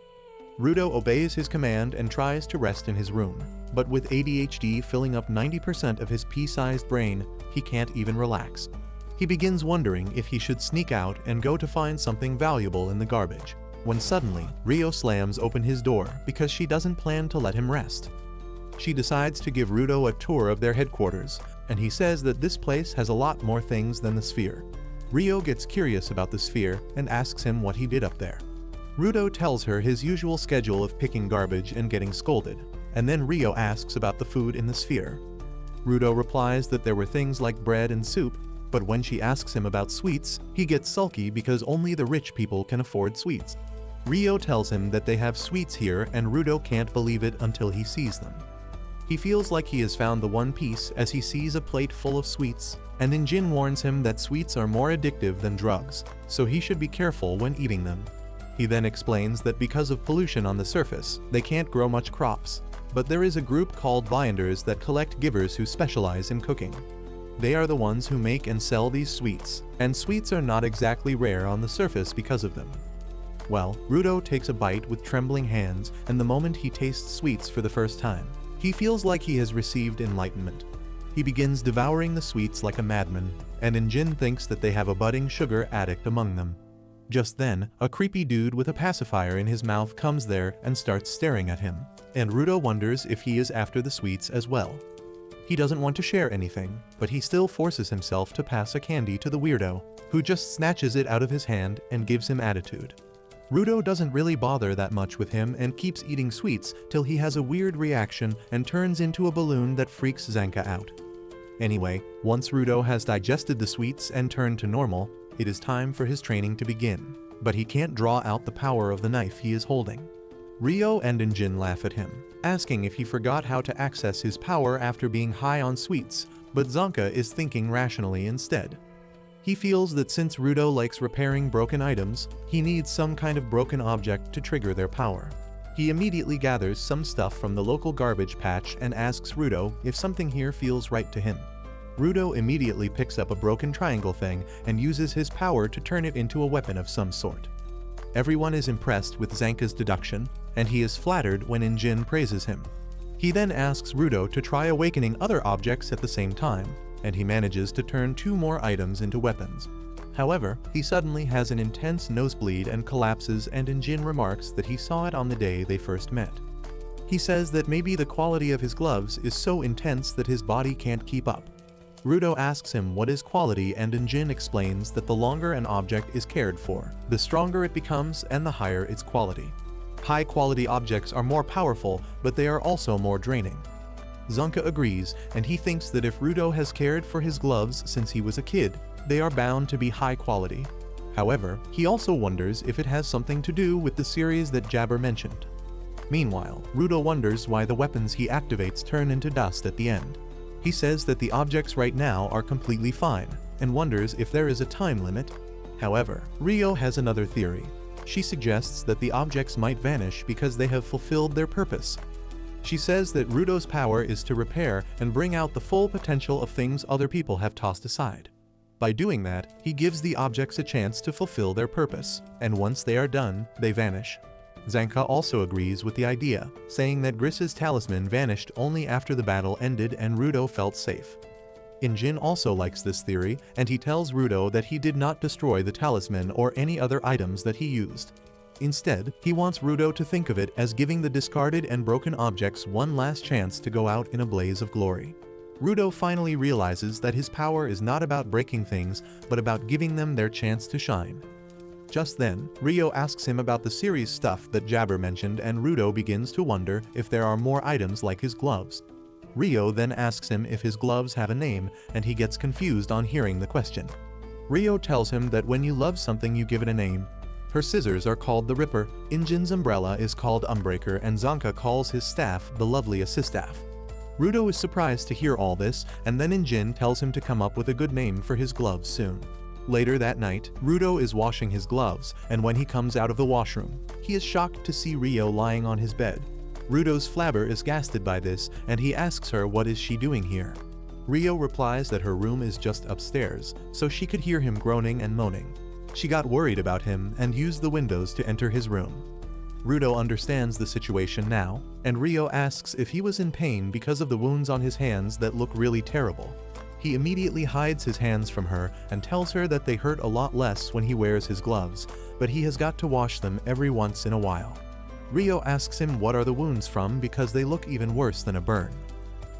Rudo obeys his command and tries to rest in his room, but with ADHD filling up 90% of his pea-sized brain, he can't even relax. He begins wondering if he should sneak out and go to find something valuable in the garbage, when suddenly, Rio slams open his door because she doesn't plan to let him rest. She decides to give Rudo a tour of their headquarters, and he says that this place has a lot more things than the sphere. Rio gets curious about the sphere and asks him what he did up there. Rudo tells her his usual schedule of picking garbage and getting scolded, and then Rio asks about the food in the sphere. Rudo replies that there were things like bread and soup, but when she asks him about sweets, he gets sulky because only the rich people can afford sweets. Rio tells him that they have sweets here and Rudo can't believe it until he sees them. He feels like he has found the one piece as he sees a plate full of sweets, and Injin warns him that sweets are more addictive than drugs, so he should be careful when eating them. He then explains that because of pollution on the surface, they can't grow much crops, but there is a group called Vianders that collect givers who specialize in cooking. They are the ones who make and sell these sweets, and sweets are not exactly rare on the surface because of them. Well, Rudo takes a bite with trembling hands, and the moment he tastes sweets for the first time, he feels like he has received enlightenment. He begins devouring the sweets like a madman, and Injin thinks that they have a budding sugar addict among them. Just then, a creepy dude with a pacifier in his mouth comes there and starts staring at him, and Rudo wonders if he is after the sweets as well. He doesn't want to share anything, but he still forces himself to pass a candy to the weirdo, who just snatches it out of his hand and gives him attitude. Rudo doesn't really bother that much with him and keeps eating sweets till he has a weird reaction and turns into a balloon that freaks Zanka out. Anyway, once Rudo has digested the sweets and turned to normal, it is time for his training to begin, but he can't draw out the power of the knife he is holding. Rio and Injin laugh at him, asking if he forgot how to access his power after being high on sweets, but Zanka is thinking rationally instead. He feels that since Rudo likes repairing broken items, he needs some kind of broken object to trigger their power. He immediately gathers some stuff from the local garbage patch and asks Rudo if something here feels right to him. Rudo immediately picks up a broken triangle thing and uses his power to turn it into a weapon of some sort. Everyone is impressed with Zanka's deduction, and he is flattered when Injin praises him. He then asks Rudo to try awakening other objects at the same time, and he manages to turn 2 more items into weapons. However, he suddenly has an intense nosebleed and collapses, and Injin remarks that he saw it on the day they first met. He says that maybe the quality of his gloves is so intense that his body can't keep up. Rudo asks him what is quality, and Injin explains that the longer an object is cared for, the stronger it becomes and the higher its quality. High-quality objects are more powerful, but they are also more draining. Zanka agrees, and he thinks that if Rudo has cared for his gloves since he was a kid, they are bound to be high quality. However, he also wonders if it has something to do with the series that Jabber mentioned. Meanwhile, Rudo wonders why the weapons he activates turn into dust at the end. He says that the objects right now are completely fine, and wonders if there is a time limit. However, Rio has another theory. She suggests that the objects might vanish because they have fulfilled their purpose. She says that Rudo's power is to repair and bring out the full potential of things other people have tossed aside. By doing that, he gives the objects a chance to fulfill their purpose, and once they are done, they vanish. Zanka also agrees with the idea, saying that Gris's talisman vanished only after the battle ended and Rudo felt safe. Injin also likes this theory, and he tells Rudo that he did not destroy the talisman or any other items that he used. Instead, he wants Rudo to think of it as giving the discarded and broken objects one last chance to go out in a blaze of glory. Rudo finally realizes that his power is not about breaking things, but about giving them their chance to shine. Just then, Rio asks him about the series stuff that Jabber mentioned, and Rudo begins to wonder if there are more items like his gloves. Rio then asks him if his gloves have a name, and he gets confused on hearing the question. Rio tells him that when you love something you give it a name. Her scissors are called the Ripper, Injin's umbrella is called Umbreaker, and Zanka calls his staff the lovely Assistaff. Rudo is surprised to hear all this, and then Injin tells him to come up with a good name for his gloves soon. Later that night, Rudo is washing his gloves, and when he comes out of the washroom, he is shocked to see Rio lying on his bed. Rudo's flabber is gasted by this, and he asks her what is she doing here. Rio replies that her room is just upstairs, so she could hear him groaning and moaning. She got worried about him and used the windows to enter his room. Rudo understands the situation now, and Rio asks if he was in pain because of the wounds on his hands that look really terrible. He immediately hides his hands from her and tells her that they hurt a lot less when he wears his gloves, but he has got to wash them every once in a while. Rio asks him what are the wounds from because they look even worse than a burn.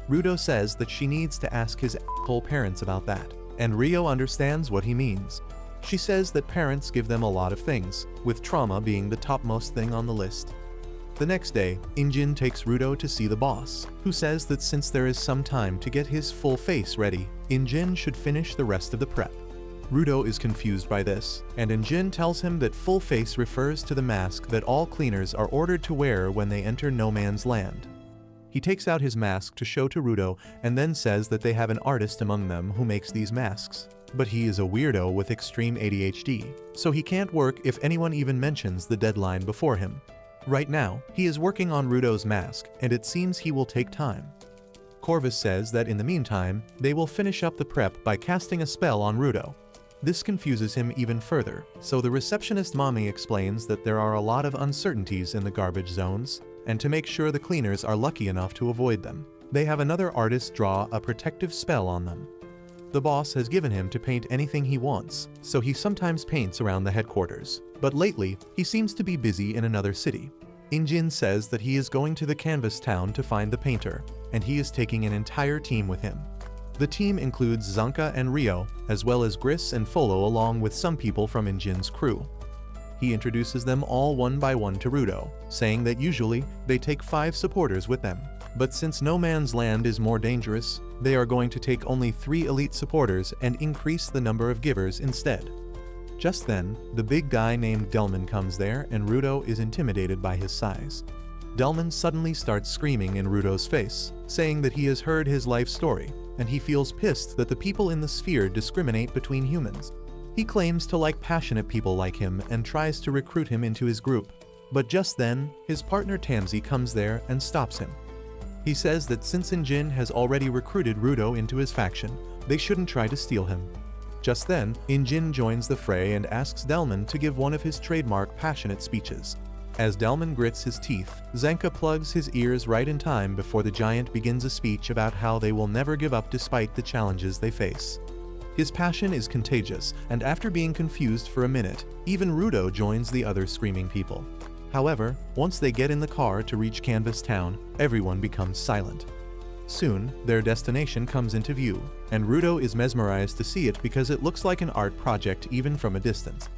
Rudo says that she needs to ask his asshole parents about that, and Rio understands what he means. She says that parents give them a lot of things, with trauma being the topmost thing on the list. The next day, Injin takes Rudo to see the boss, who says that since there is some time to get his full face ready, Injin should finish the rest of the prep. Rudo is confused by this, and Injin tells him that full face refers to the mask that all cleaners are ordered to wear when they enter no man's land. He takes out his mask to show to Rudo and then says that they have an artist among them who makes these masks. But he is a weirdo with extreme ADHD, so he can't work if anyone even mentions the deadline before him. Right now, he is working on Rudo's mask, and it seems he will take time. Corvus says that in the meantime, they will finish up the prep by casting a spell on Rudo. This confuses him even further, so the receptionist mommy explains that there are a lot of uncertainties in the garbage zones, and to make sure the cleaners are lucky enough to avoid them, they have another artist draw a protective spell on them. The boss has given him to paint anything he wants, so he sometimes paints around the headquarters. But lately, he seems to be busy in another city. Injin says that he is going to the canvas town to find the painter, and he is taking an entire team with him. The team includes Zanka and Rio, as well as Gris and Folo along with some people from Injin's crew. He introduces them all one by one to Rudo, saying that usually they take 5 supporters with them. But since no man's land is more dangerous, they are going to take only 3 elite supporters and increase the number of givers instead. Just then, the big guy named Delman comes there and Rudo is intimidated by his size. Delman suddenly starts screaming in Rudo's face, saying that he has heard his life story, and he feels pissed that the people in the sphere discriminate between humans. He claims to like passionate people like him and tries to recruit him into his group. But just then, his partner Tamsi comes there and stops him. He says that since Injin has already recruited Rudo into his faction, they shouldn't try to steal him. Just then, Injin joins the fray and asks Delman to give one of his trademark passionate speeches. As Delman grits his teeth, Zanka plugs his ears right in time before the giant begins a speech about how they will never give up despite the challenges they face. His passion is contagious, and after being confused for a minute, even Rudo joins the other screaming people. However, once they get in the car to reach Canvas Town, everyone becomes silent. Soon, their destination comes into view, and Rudo is mesmerized to see it because it looks like an art project even from a distance.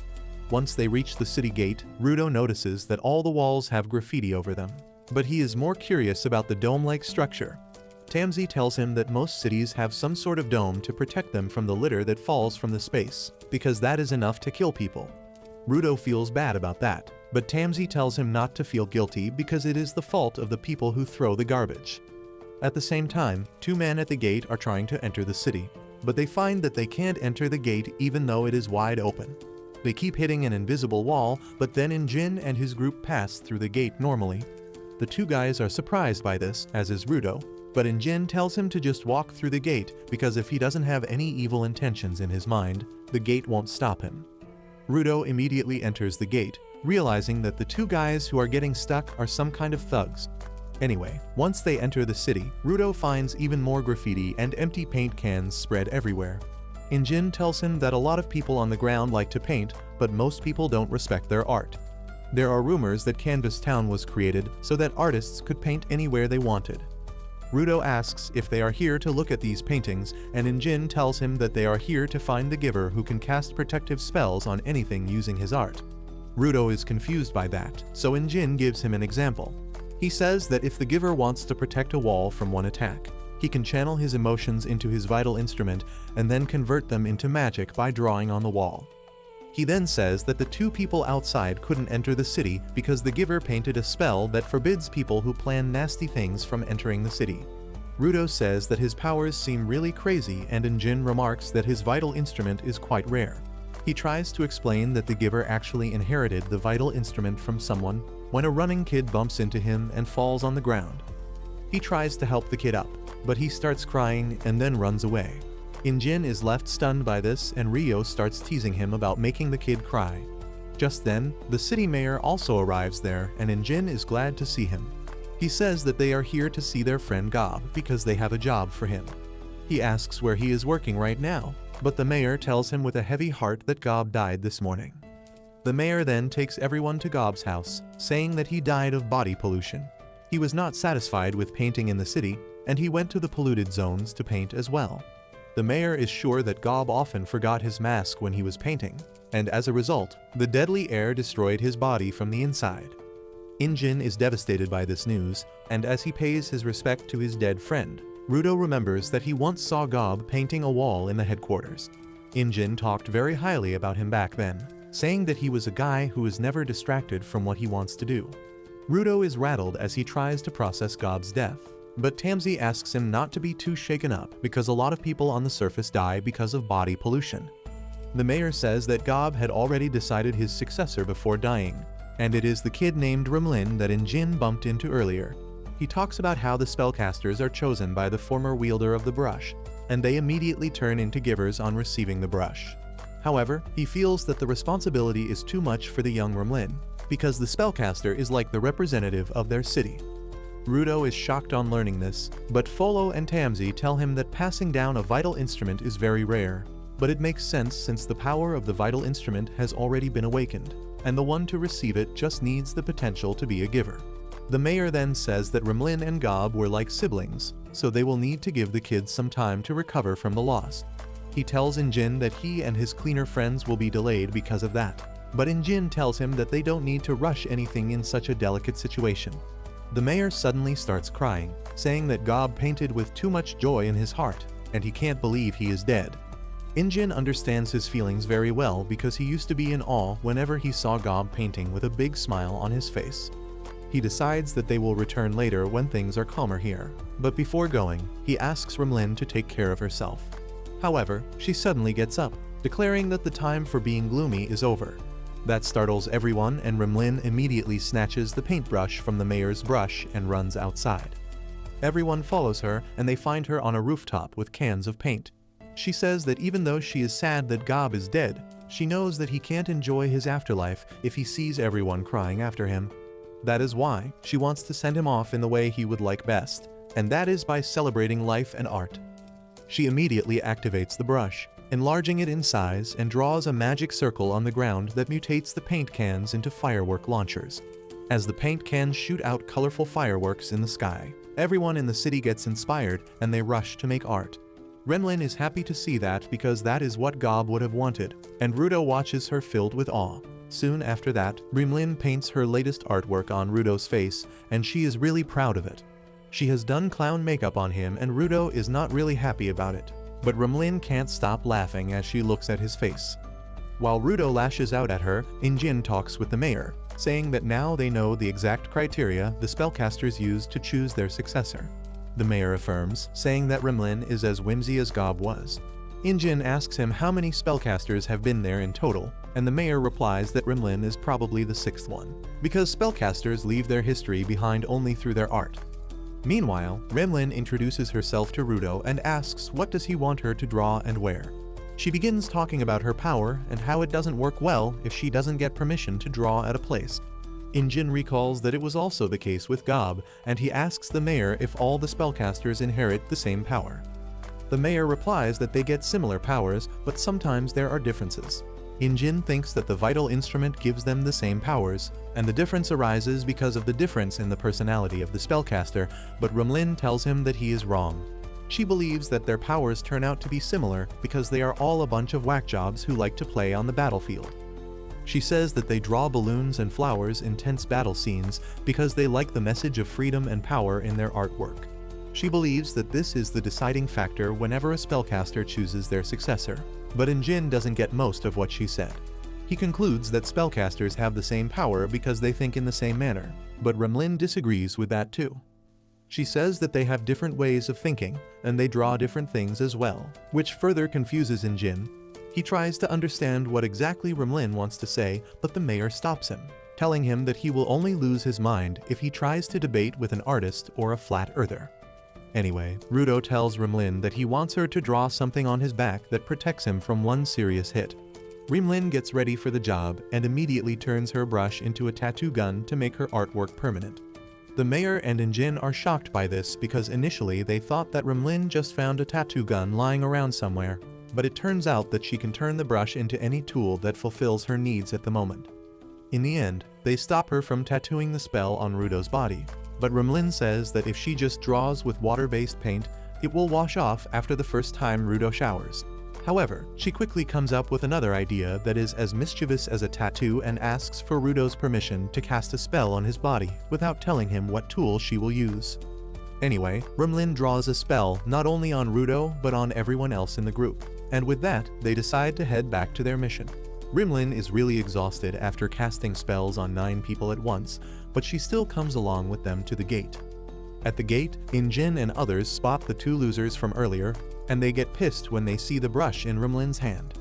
Once they reach the city gate, Rudo notices that all the walls have graffiti over them, but he is more curious about the dome-like structure. Tamsi tells him that most cities have some sort of dome to protect them from the litter that falls from the space, because that is enough to kill people. Rudo feels bad about that, but Tamsi tells him not to feel guilty because it is the fault of the people who throw the garbage. At the same time, 2 men at the gate are trying to enter the city, but they find that they can't enter the gate even though it is wide open. They keep hitting an invisible wall, but then Injin and his group pass through the gate normally. The 2 guys are surprised by this, as is Rudo, but Injin tells him to just walk through the gate because if he doesn't have any evil intentions in his mind, the gate won't stop him. Rudo immediately enters the gate, realizing that the 2 guys who are getting stuck are some kind of thugs. Anyway, once they enter the city, Rudo finds even more graffiti and empty paint cans spread everywhere. Injin tells him that a lot of people on the ground like to paint, but most people don't respect their art. There are rumors that Canvas Town was created so that artists could paint anywhere they wanted. Rudo asks if they are here to look at these paintings, and Injin tells him that they are here to find the giver who can cast protective spells on anything using his art. Rudo is confused by that, so Injin gives him an example. He says that if the giver wants to protect a wall from one attack, he can channel his emotions into his vital instrument and then convert them into magic by drawing on the wall. He then says that the 2 people outside couldn't enter the city because the giver painted a spell that forbids people who plan nasty things from entering the city. Rudo says that his powers seem really crazy, and Injin remarks that his vital instrument is quite rare. He tries to explain that the giver actually inherited the vital instrument from someone when a running kid bumps into him and falls on the ground. He tries to help the kid up, but he starts crying and then runs away. Injin is left stunned by this, and Rio starts teasing him about making the kid cry. Just then, the city mayor also arrives there, and Injin is glad to see him. He says that they are here to see their friend Gob because they have a job for him. He asks where he is working right now, but the mayor tells him with a heavy heart that Gob died this morning. The mayor then takes everyone to Gob's house, saying that he died of body pollution. He was not satisfied with painting in the city, and he went to the polluted zones to paint as well. The mayor is sure that Gob often forgot his mask when he was painting, and as a result, the deadly air destroyed his body from the inside. Injin is devastated by this news, and as he pays his respect to his dead friend, Rudo remembers that he once saw Gob painting a wall in the headquarters. Injin talked very highly about him back then, saying that he was a guy who is never distracted from what he wants to do. Rudo is rattled as he tries to process Gob's death, but Tamsi asks him not to be too shaken up because a lot of people on the surface die because of body pollution. The mayor says that Gob had already decided his successor before dying, and it is the kid named Remlin that Injin bumped into earlier. He talks about how the spellcasters are chosen by the former wielder of the brush, and they immediately turn into givers on receiving the brush. However, he feels that the responsibility is too much for the young Remlin, because the spellcaster is like the representative of their city. Rudo is shocked on learning this, but Folo and Tamsi tell him that passing down a vital instrument is very rare, but it makes sense since the power of the vital instrument has already been awakened, and the one to receive it just needs the potential to be a giver. The mayor then says that Remlin and Gob were like siblings, so they will need to give the kids some time to recover from the loss. He tells Injin that he and his cleaner friends will be delayed because of that, but Injin tells him that they don't need to rush anything in such a delicate situation. The mayor suddenly starts crying, saying that Gob painted with too much joy in his heart, and he can't believe he is dead. Injin understands his feelings very well because he used to be in awe whenever he saw Gob painting with a big smile on his face. He decides that they will return later when things are calmer here, but before going, he asks Remlin to take care of herself. However, she suddenly gets up, declaring that the time for being gloomy is over. That startles everyone, and Remlin immediately snatches the paintbrush from the mayor's brush and runs outside. Everyone follows her, and they find her on a rooftop with cans of paint. She says that even though she is sad that Gob is dead, she knows that he can't enjoy his afterlife if he sees everyone crying after him. That is why she wants to send him off in the way he would like best, and that is by celebrating life and art. She immediately activates the brush, enlarging it in size, and draws a magic circle on the ground that mutates the paint cans into firework launchers. As the paint cans shoot out colorful fireworks in the sky, everyone in the city gets inspired and they rush to make art. Remlin is happy to see that because that is what Gob would have wanted, and Rudo watches her filled with awe. Soon after that, Remlin paints her latest artwork on Rudo's face, and she is really proud of it. She has done clown makeup on him, and Rudo is not really happy about it, but Remlin can't stop laughing as she looks at his face. While Rudo lashes out at her, Injin talks with the mayor, saying that now they know the exact criteria the spellcasters used to choose their successor. The mayor affirms, saying that Remlin is as whimsy as Gob was. Injin asks him how many spellcasters have been there in total, and the mayor replies that Remlin is probably the sixth one, because spellcasters leave their history behind only through their art. Meanwhile, Remlin introduces herself to Rudo and asks what does he want her to draw and where. She begins talking about her power and how it doesn't work well if she doesn't get permission to draw at a place. Injin recalls that it was also the case with Gob, and he asks the mayor if all the spellcasters inherit the same power. The mayor replies that they get similar powers, but sometimes there are differences. Injin thinks that the vital instrument gives them the same powers, and the difference arises because of the difference in the personality of the spellcaster, but Remlin tells him that he is wrong. She believes that their powers turn out to be similar because they are all a bunch of whack jobs who like to play on the battlefield. She says that they draw balloons and flowers in tense battle scenes because they like the message of freedom and power in their artwork. She believes that this is the deciding factor whenever a spellcaster chooses their successor, but Injin doesn't get most of what she said. He concludes that spellcasters have the same power because they think in the same manner, but Remlin disagrees with that too. She says that they have different ways of thinking, and they draw different things as well, which further confuses Injin. He tries to understand what exactly Remlin wants to say, but the mayor stops him, telling him that he will only lose his mind if he tries to debate with an artist or a flat earther. Anyway, Rudo tells Remlin that he wants her to draw something on his back that protects him from one serious hit. Rimlin gets ready for the job and immediately turns her brush into a tattoo gun to make her artwork permanent. The mayor and Injin are shocked by this because initially they thought that Rimlin just found a tattoo gun lying around somewhere, but it turns out that she can turn the brush into any tool that fulfills her needs at the moment. In the end, they stop her from tattooing the spell on Rudo's body, but Rimlin says that if she just draws with water-based paint, it will wash off after the first time Rudo showers. However, she quickly comes up with another idea that is as mischievous as a tattoo and asks for Rudo's permission to cast a spell on his body without telling him what tool she will use. Anyway, Rimlin draws a spell not only on Rudo but on everyone else in the group, and with that, they decide to head back to their mission. Rimlin is really exhausted after casting spells on 9 people at once, but she still comes along with them to the gate. At the gate, Injin and others spot the 2 losers from earlier, and they get pissed when they see the brush in Rimlin's hand.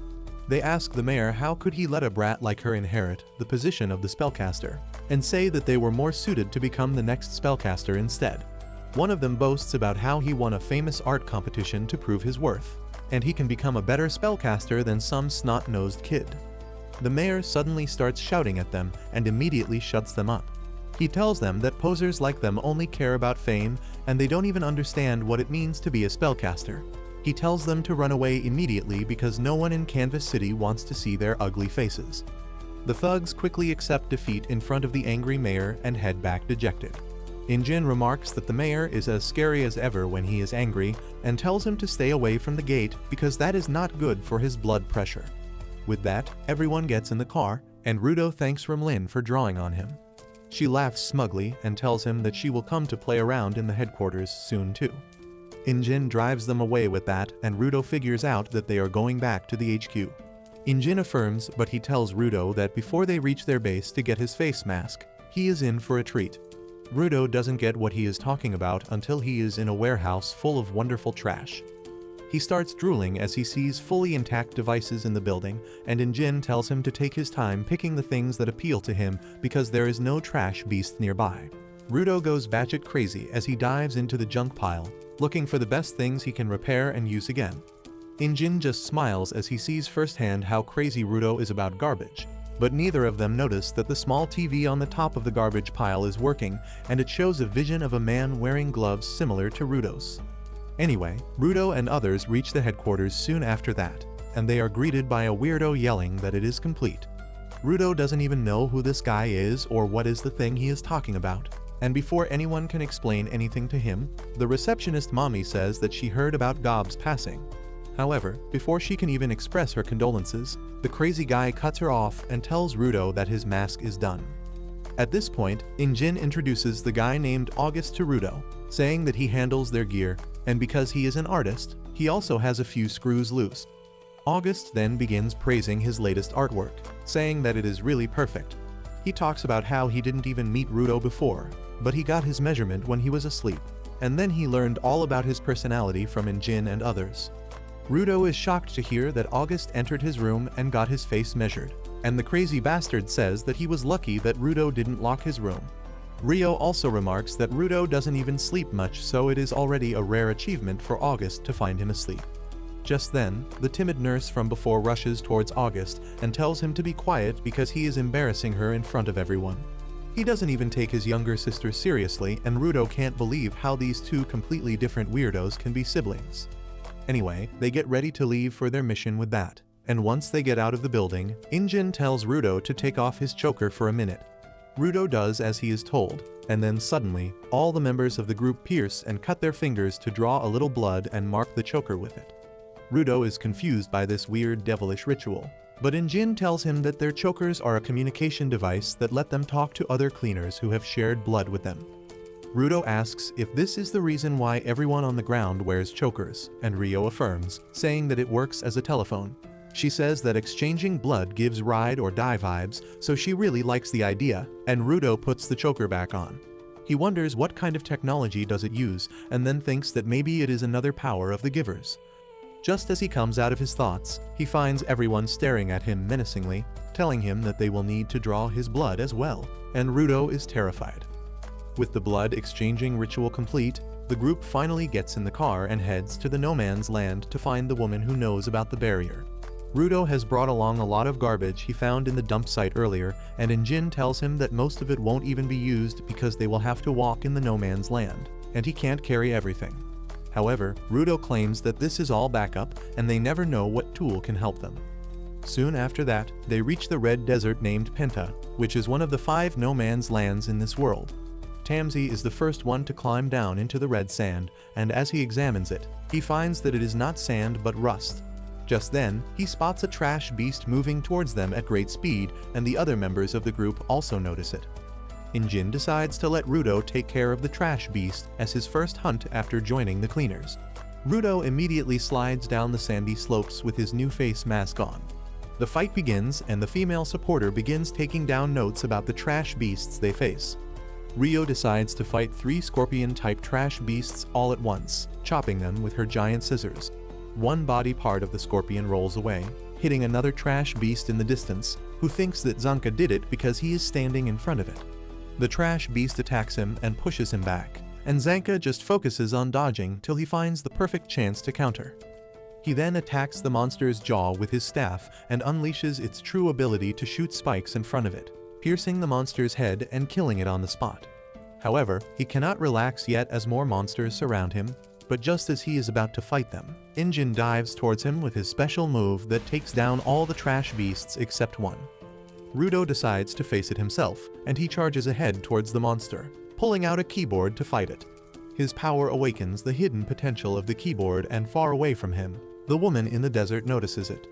They ask the mayor how could he let a brat like her inherit the position of the spellcaster, and say that they were more suited to become the next spellcaster instead. One of them boasts about how he won a famous art competition to prove his worth, and he can become a better spellcaster than some snot-nosed kid. The mayor suddenly starts shouting at them and immediately shuts them up. He tells them that posers like them only care about fame and they don't even understand what it means to be a spellcaster. He tells them to run away immediately because no one in Canvas City wants to see their ugly faces. The thugs quickly accept defeat in front of the angry mayor and head back dejected. Injin remarks that the mayor is as scary as ever when he is angry and tells him to stay away from the gate because that is not good for his blood pressure. With that, everyone gets in the car, and Rudo thanks Rimlin for drawing on him. She laughs smugly and tells him that she will come to play around in the headquarters soon too. Injin drives them away with that, and Rudo figures out that they are going back to the HQ. Injin affirms, but he tells Rudo that before they reach their base to get his face mask, he is in for a treat. Rudo doesn't get what he is talking about until he is in a warehouse full of wonderful trash. He starts drooling as he sees fully intact devices in the building, and Injin tells him to take his time picking the things that appeal to him because there is no trash beast nearby. Rudo goes batshit crazy as he dives into the junk pile, looking for the best things he can repair and use again. Injin just smiles as he sees firsthand how crazy Rudo is about garbage, but neither of them notice that the small TV on the top of the garbage pile is working, and it shows a vision of a man wearing gloves similar to Rudo's. Anyway, Rudo and others reach the headquarters soon after that, and they are greeted by a weirdo yelling that it is complete. Rudo doesn't even know who this guy is or what is the thing he is talking about, and before anyone can explain anything to him, the receptionist mommy says that she heard about Gob's passing. However, before she can even express her condolences, the crazy guy cuts her off and tells Rudo that his mask is done. At this point, Injin introduces the guy named August to Rudo, saying that he handles their gear, and because he is an artist, he also has a few screws loose. August then begins praising his latest artwork, saying that it is really perfect. He talks about how he didn't even meet Rudo before, but he got his measurement when he was asleep, and then he learned all about his personality from Injin and others. Rudo is shocked to hear that August entered his room and got his face measured, and the crazy bastard says that he was lucky that Rudo didn't lock his room. Rio also remarks that Rudo doesn't even sleep much, so it is already a rare achievement for August to find him asleep. Just then, the timid nurse from before rushes towards August and tells him to be quiet because he is embarrassing her in front of everyone. He doesn't even take his younger sister seriously, and Rudo can't believe how these 2 completely different weirdos can be siblings. Anyway, they get ready to leave for their mission with that, and once they get out of the building, Injin tells Rudo to take off his choker for a minute. Rudo does as he is told, and then suddenly, all the members of the group pierce and cut their fingers to draw a little blood and mark the choker with it. Rudo is confused by this weird devilish ritual, but Injin tells him that their chokers are a communication device that let them talk to other cleaners who have shared blood with them. Rudo asks if this is the reason why everyone on the ground wears chokers, and Rio affirms, saying that it works as a telephone. She says that exchanging blood gives ride or die vibes, so she really likes the idea, and Rudo puts the choker back on. He wonders what kind of technology does it use, and then thinks that maybe it is another power of the givers. Just as he comes out of his thoughts, he finds everyone staring at him menacingly, telling him that they will need to draw his blood as well, and Rudo is terrified. With the blood exchanging ritual complete, the group finally gets in the car and heads to the no man's land to find the woman who knows about the barrier. Rudo has brought along a lot of garbage he found in the dump site earlier, and Injin tells him that most of it won't even be used because they will have to walk in the no man's land, and he can't carry everything. However, Rudo claims that this is all backup and they never know what tool can help them. Soon after that, they reach the red desert named Penta, which is one of the 5 no man's lands in this world. Tamsi is the first one to climb down into the red sand, and as he examines it, he finds that it is not sand but rust. Just then, he spots a trash beast moving towards them at great speed, and the other members of the group also notice it. Injin decides to let Rudo take care of the trash beast as his first hunt after joining the cleaners. Rudo immediately slides down the sandy slopes with his new face mask on. The fight begins and the female supporter begins taking down notes about the trash beasts they face. Rio decides to fight 3 scorpion-type trash beasts all at once, chopping them with her giant scissors. One body part of the scorpion rolls away, hitting another trash beast in the distance, who thinks that Zanka did it because he is standing in front of it. The trash beast attacks him and pushes him back, and Zanka just focuses on dodging till he finds the perfect chance to counter. He then attacks the monster's jaw with his staff and unleashes its true ability to shoot spikes in front of it, piercing the monster's head and killing it on the spot. However, he cannot relax yet as more monsters surround him, but just as he is about to fight them, Injin dives towards him with his special move that takes down all the trash beasts except one. Rudo decides to face it himself, and he charges ahead towards the monster, pulling out a keyboard to fight it. His power awakens the hidden potential of the keyboard, and far away from him, the woman in the desert notices it.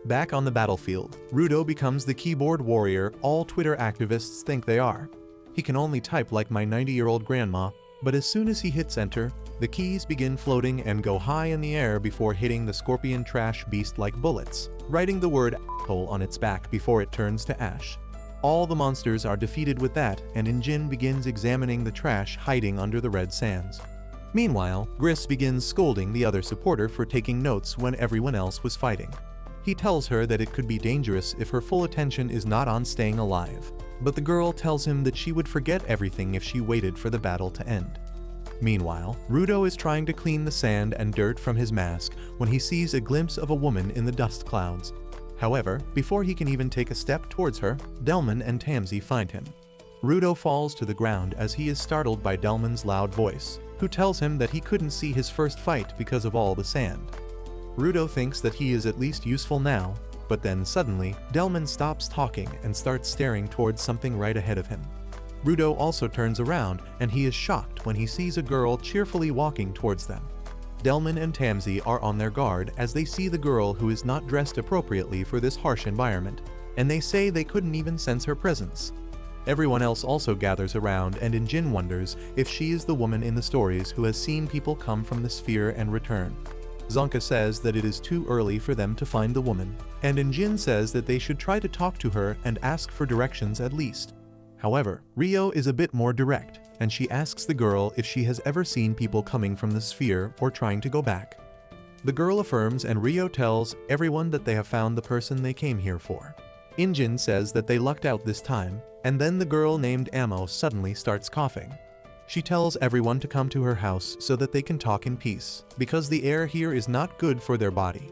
Back on the battlefield, Rudo becomes the keyboard warrior all Twitter activists think they are. He can only type like my 90-year-old grandma, but as soon as he hits enter, the keys begin floating and go high in the air before hitting the scorpion trash beast like bullets, writing the word asshole on its back before it turns to ash. All the monsters are defeated with that, and Injin begins examining the trash hiding under the red sands. Meanwhile, Gris begins scolding the other supporter for taking notes when everyone else was fighting. He tells her that it could be dangerous if her full attention is not on staying alive, but the girl tells him that she would forget everything if she waited for the battle to end. Meanwhile, Rudo is trying to clean the sand and dirt from his mask when he sees a glimpse of a woman in the dust clouds. However, before he can even take a step towards her, Delman and Tamsi find him. Rudo falls to the ground as he is startled by Delman's loud voice, who tells him that he couldn't see his first fight because of all the sand. Rudo thinks that he is at least useful now, but then suddenly, Delman stops talking and starts staring towards something right ahead of him. Rudo also turns around and he is shocked when he sees a girl cheerfully walking towards them. Delman and Tamsi are on their guard as they see the girl who is not dressed appropriately for this harsh environment, and they say they couldn't even sense her presence. Everyone else also gathers around, and Injin wonders if she is the woman in the stories who has seen people come from the sphere and return. Zanka says that it is too early for them to find the woman, and Injin says that they should try to talk to her and ask for directions at least. However, Rio is a bit more direct, and she asks the girl if she has ever seen people coming from the sphere or trying to go back. The girl affirms, and Rio tells everyone that they have found the person they came here for. Injin says that they lucked out this time, and then the girl named Amo suddenly starts coughing. She tells everyone to come to her house so that they can talk in peace, because the air here is not good for their body.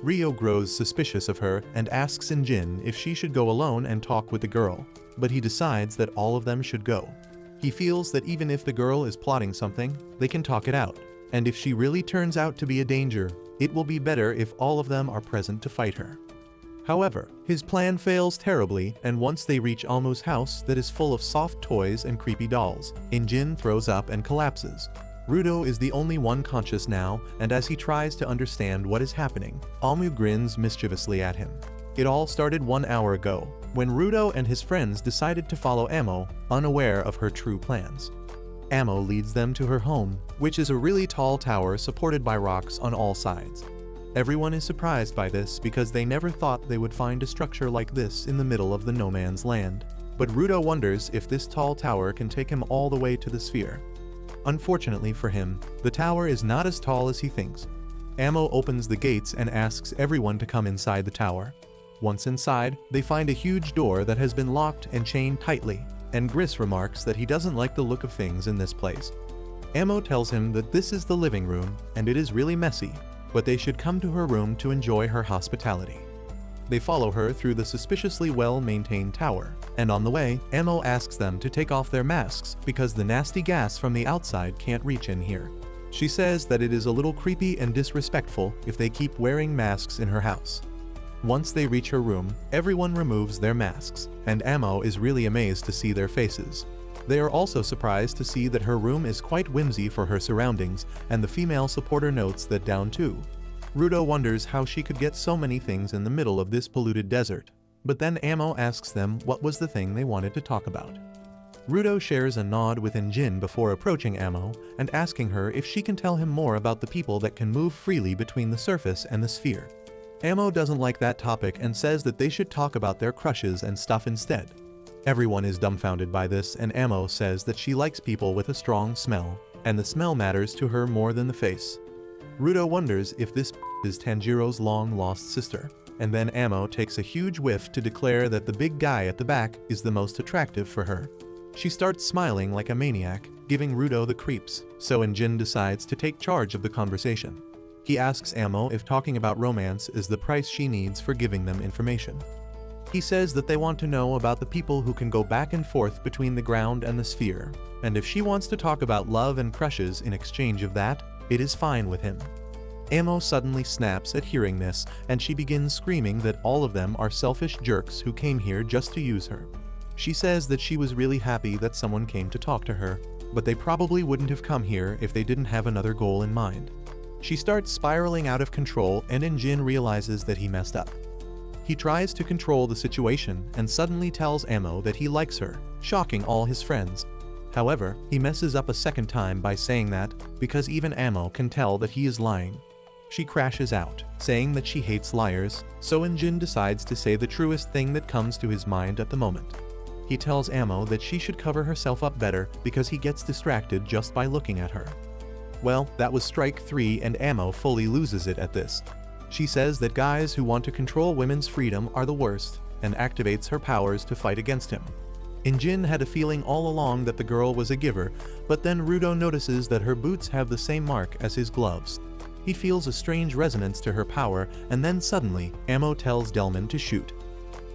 Rio grows suspicious of her and asks Injin if she should go alone and talk with the girl, but he decides that all of them should go. He feels that even if the girl is plotting something, they can talk it out, and if she really turns out to be a danger, it will be better if all of them are present to fight her. However, his plan fails terribly, and once they reach Almu's house that is full of soft toys and creepy dolls, Injin throws up and collapses. Rudo is the only one conscious now, and as he tries to understand what is happening, Almu grins mischievously at him. It all started 1 hour ago, when Rudo and his friends decided to follow Amo, unaware of her true plans. Amo leads them to her home, which is a really tall tower supported by rocks on all sides. Everyone is surprised by this because they never thought they would find a structure like this in the middle of the no man's land. But Rudo wonders if this tall tower can take him all the way to the sphere. Unfortunately for him, the tower is not as tall as he thinks. Amo opens the gates and asks everyone to come inside the tower. Once inside, they find a huge door that has been locked and chained tightly, and Gris remarks that he doesn't like the look of things in this place. Amo tells him that this is the living room, and it is really messy. but they should come to her room to enjoy her hospitality. They follow her through the suspiciously well-maintained tower, and on the way, Amo asks them to take off their masks because the nasty gas from the outside can't reach in here. She says that it is a little creepy and disrespectful if they keep wearing masks in her house. Once they reach her room, everyone removes their masks, and Amo is really amazed to see their faces. They are also surprised to see that her room is quite whimsy for her surroundings, and the female supporter notes that down too. Rudo wonders how she could get so many things in the middle of this polluted desert, but then Amo asks them what was the thing they wanted to talk about. Rudo shares a nod with Injin before approaching Amo and asking her if she can tell him more about the people that can move freely between the surface and the sphere. Amo doesn't like that topic and says that they should talk about their crushes and stuff instead. Everyone is dumbfounded by this, and Amo says that she likes people with a strong smell, and the smell matters to her more than the face. Rudo wonders if this is Tanjiro's long-lost sister, and then Amo takes a huge whiff to declare that the big guy at the back is the most attractive for her. She starts smiling like a maniac, giving Rudo the creeps, so Injin decides to take charge of the conversation. He asks Amo if talking about romance is the price she needs for giving them information. He says that they want to know about the people who can go back and forth between the ground and the sphere, and if she wants to talk about love and crushes in exchange of that, it is fine with him. Amo suddenly snaps at hearing this, and she begins screaming that all of them are selfish jerks who came here just to use her. She says that she was really happy that someone came to talk to her, but they probably wouldn't have come here if they didn't have another goal in mind. She starts spiraling out of control, and Injin realizes that he messed up. He tries to control the situation and suddenly tells Amo that he likes her, shocking all his friends. However, he messes up a second time by saying that, because even Amo can tell that he is lying. She crashes out, saying that she hates liars, so Injin decides to say the truest thing that comes to his mind at the moment. He tells Amo that she should cover herself up better because he gets distracted just by looking at her. Well, that was strike 3, and Amo fully loses it at this. She says that guys who want to control women's freedom are the worst, and activates her powers to fight against him. Injin had a feeling all along that the girl was a giver, but then Rudo notices that her boots have the same mark as his gloves. He feels a strange resonance to her power, and then suddenly, Amo tells Delman to shoot.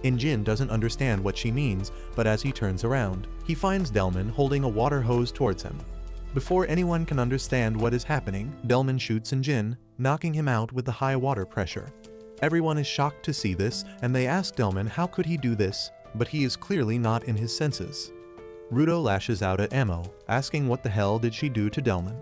Injin doesn't understand what she means, but as he turns around, he finds Delman holding a water hose towards him. Before anyone can understand what is happening, Delman shoots Injin, knocking him out with the high water pressure. Everyone is shocked to see this, and they ask Delman how could he do this, but he is clearly not in his senses. Rudo lashes out at Amo, asking what the hell did she do to Delman.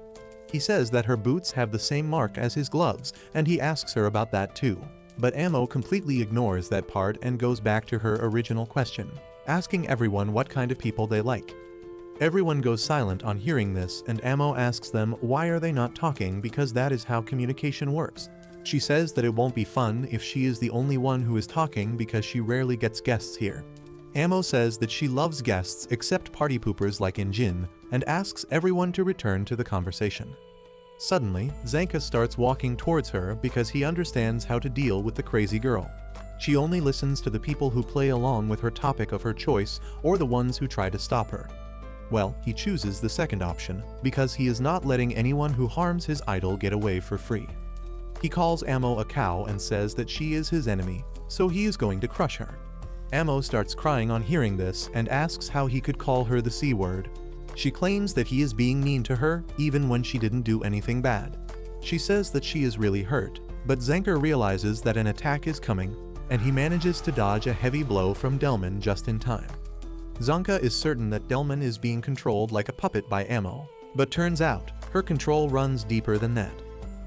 He says that her boots have the same mark as his gloves, and he asks her about that too. But Amo completely ignores that part and goes back to her original question, asking everyone what kind of people they like. Everyone goes silent on hearing this, and Amo asks them why are they not talking because that is how communication works. She says that it won't be fun if she is the only one who is talking because she rarely gets guests here. Amo says that she loves guests except party poopers like Injin, and asks everyone to return to the conversation. Suddenly, Zanka starts walking towards her because he understands how to deal with the crazy girl. She only listens to the people who play along with her topic of her choice or the ones who try to stop her. Well, he chooses the second option because he is not letting anyone who harms his idol get away for free. He calls Amo a cow and says that she is his enemy, so he is going to crush her. Amo starts crying on hearing this and asks how he could call her the C word. She claims that he is being mean to her even when she didn't do anything bad. She says that she is really hurt, but Zanker realizes that an attack is coming, and he manages to dodge a heavy blow from Delman just in time. Zanka is certain that Delman is being controlled like a puppet by Amo, but turns out, her control runs deeper than that.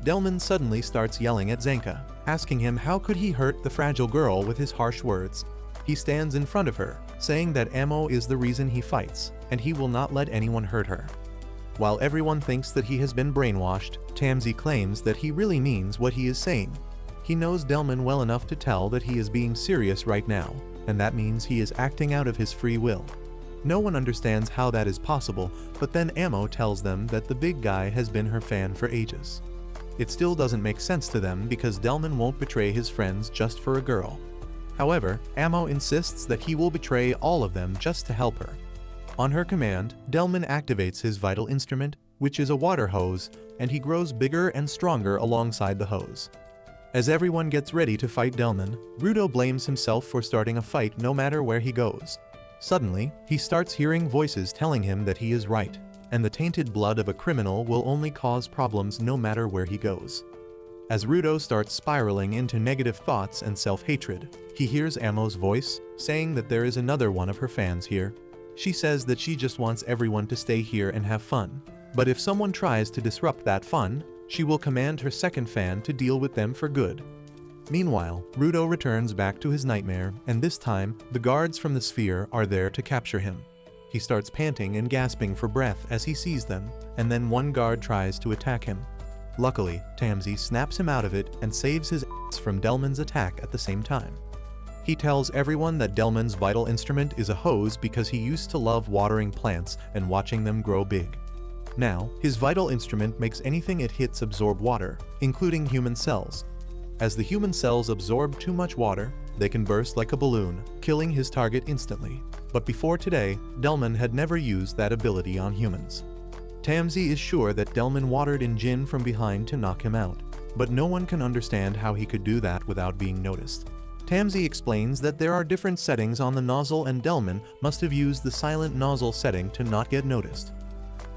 Delman suddenly starts yelling at Zanka, asking him how could he hurt the fragile girl with his harsh words. He stands in front of her, saying that Amo is the reason he fights, and he will not let anyone hurt her. While everyone thinks that he has been brainwashed, Tamsi claims that he really means what he is saying. He knows Delman well enough to tell that he is being serious right now, and that means he is acting out of his free will. No one understands how that is possible, but then Amo tells them that the big guy has been her fan for ages. It still doesn't make sense to them because Delman won't betray his friends just for a girl. However, Amo insists that he will betray all of them just to help her. On her command, Delman activates his vital instrument, which is a water hose, and he grows bigger and stronger alongside the hose. As everyone gets ready to fight Delman, Rudo blames himself for starting a fight no matter where he goes. Suddenly, he starts hearing voices telling him that he is right, and the tainted blood of a criminal will only cause problems no matter where he goes. As Rudo starts spiraling into negative thoughts and self-hatred, he hears Amo's voice, saying that there is another one of her fans here. She says that she just wants everyone to stay here and have fun, but if someone tries to disrupt that fun, she will command her second fan to deal with them for good. Meanwhile, Rudo returns back to his nightmare, and this time, the guards from the sphere are there to capture him. He starts panting and gasping for breath as he sees them, and then one guard tries to attack him. Luckily, Tansy snaps him out of it and saves his ass from Delman's attack at the same time. He tells everyone that Delman's vital instrument is a hose because he used to love watering plants and watching them grow big. Now, his vital instrument makes anything it hits absorb water, including human cells. As the human cells absorb too much water, they can burst like a balloon, killing his target instantly. But before today, Delman had never used that ability on humans. Tansy is sure that Delman watered in Jin from behind to knock him out, but no one can understand how he could do that without being noticed. Tansy explains that there are different settings on the nozzle and Delman must have used the silent nozzle setting to not get noticed.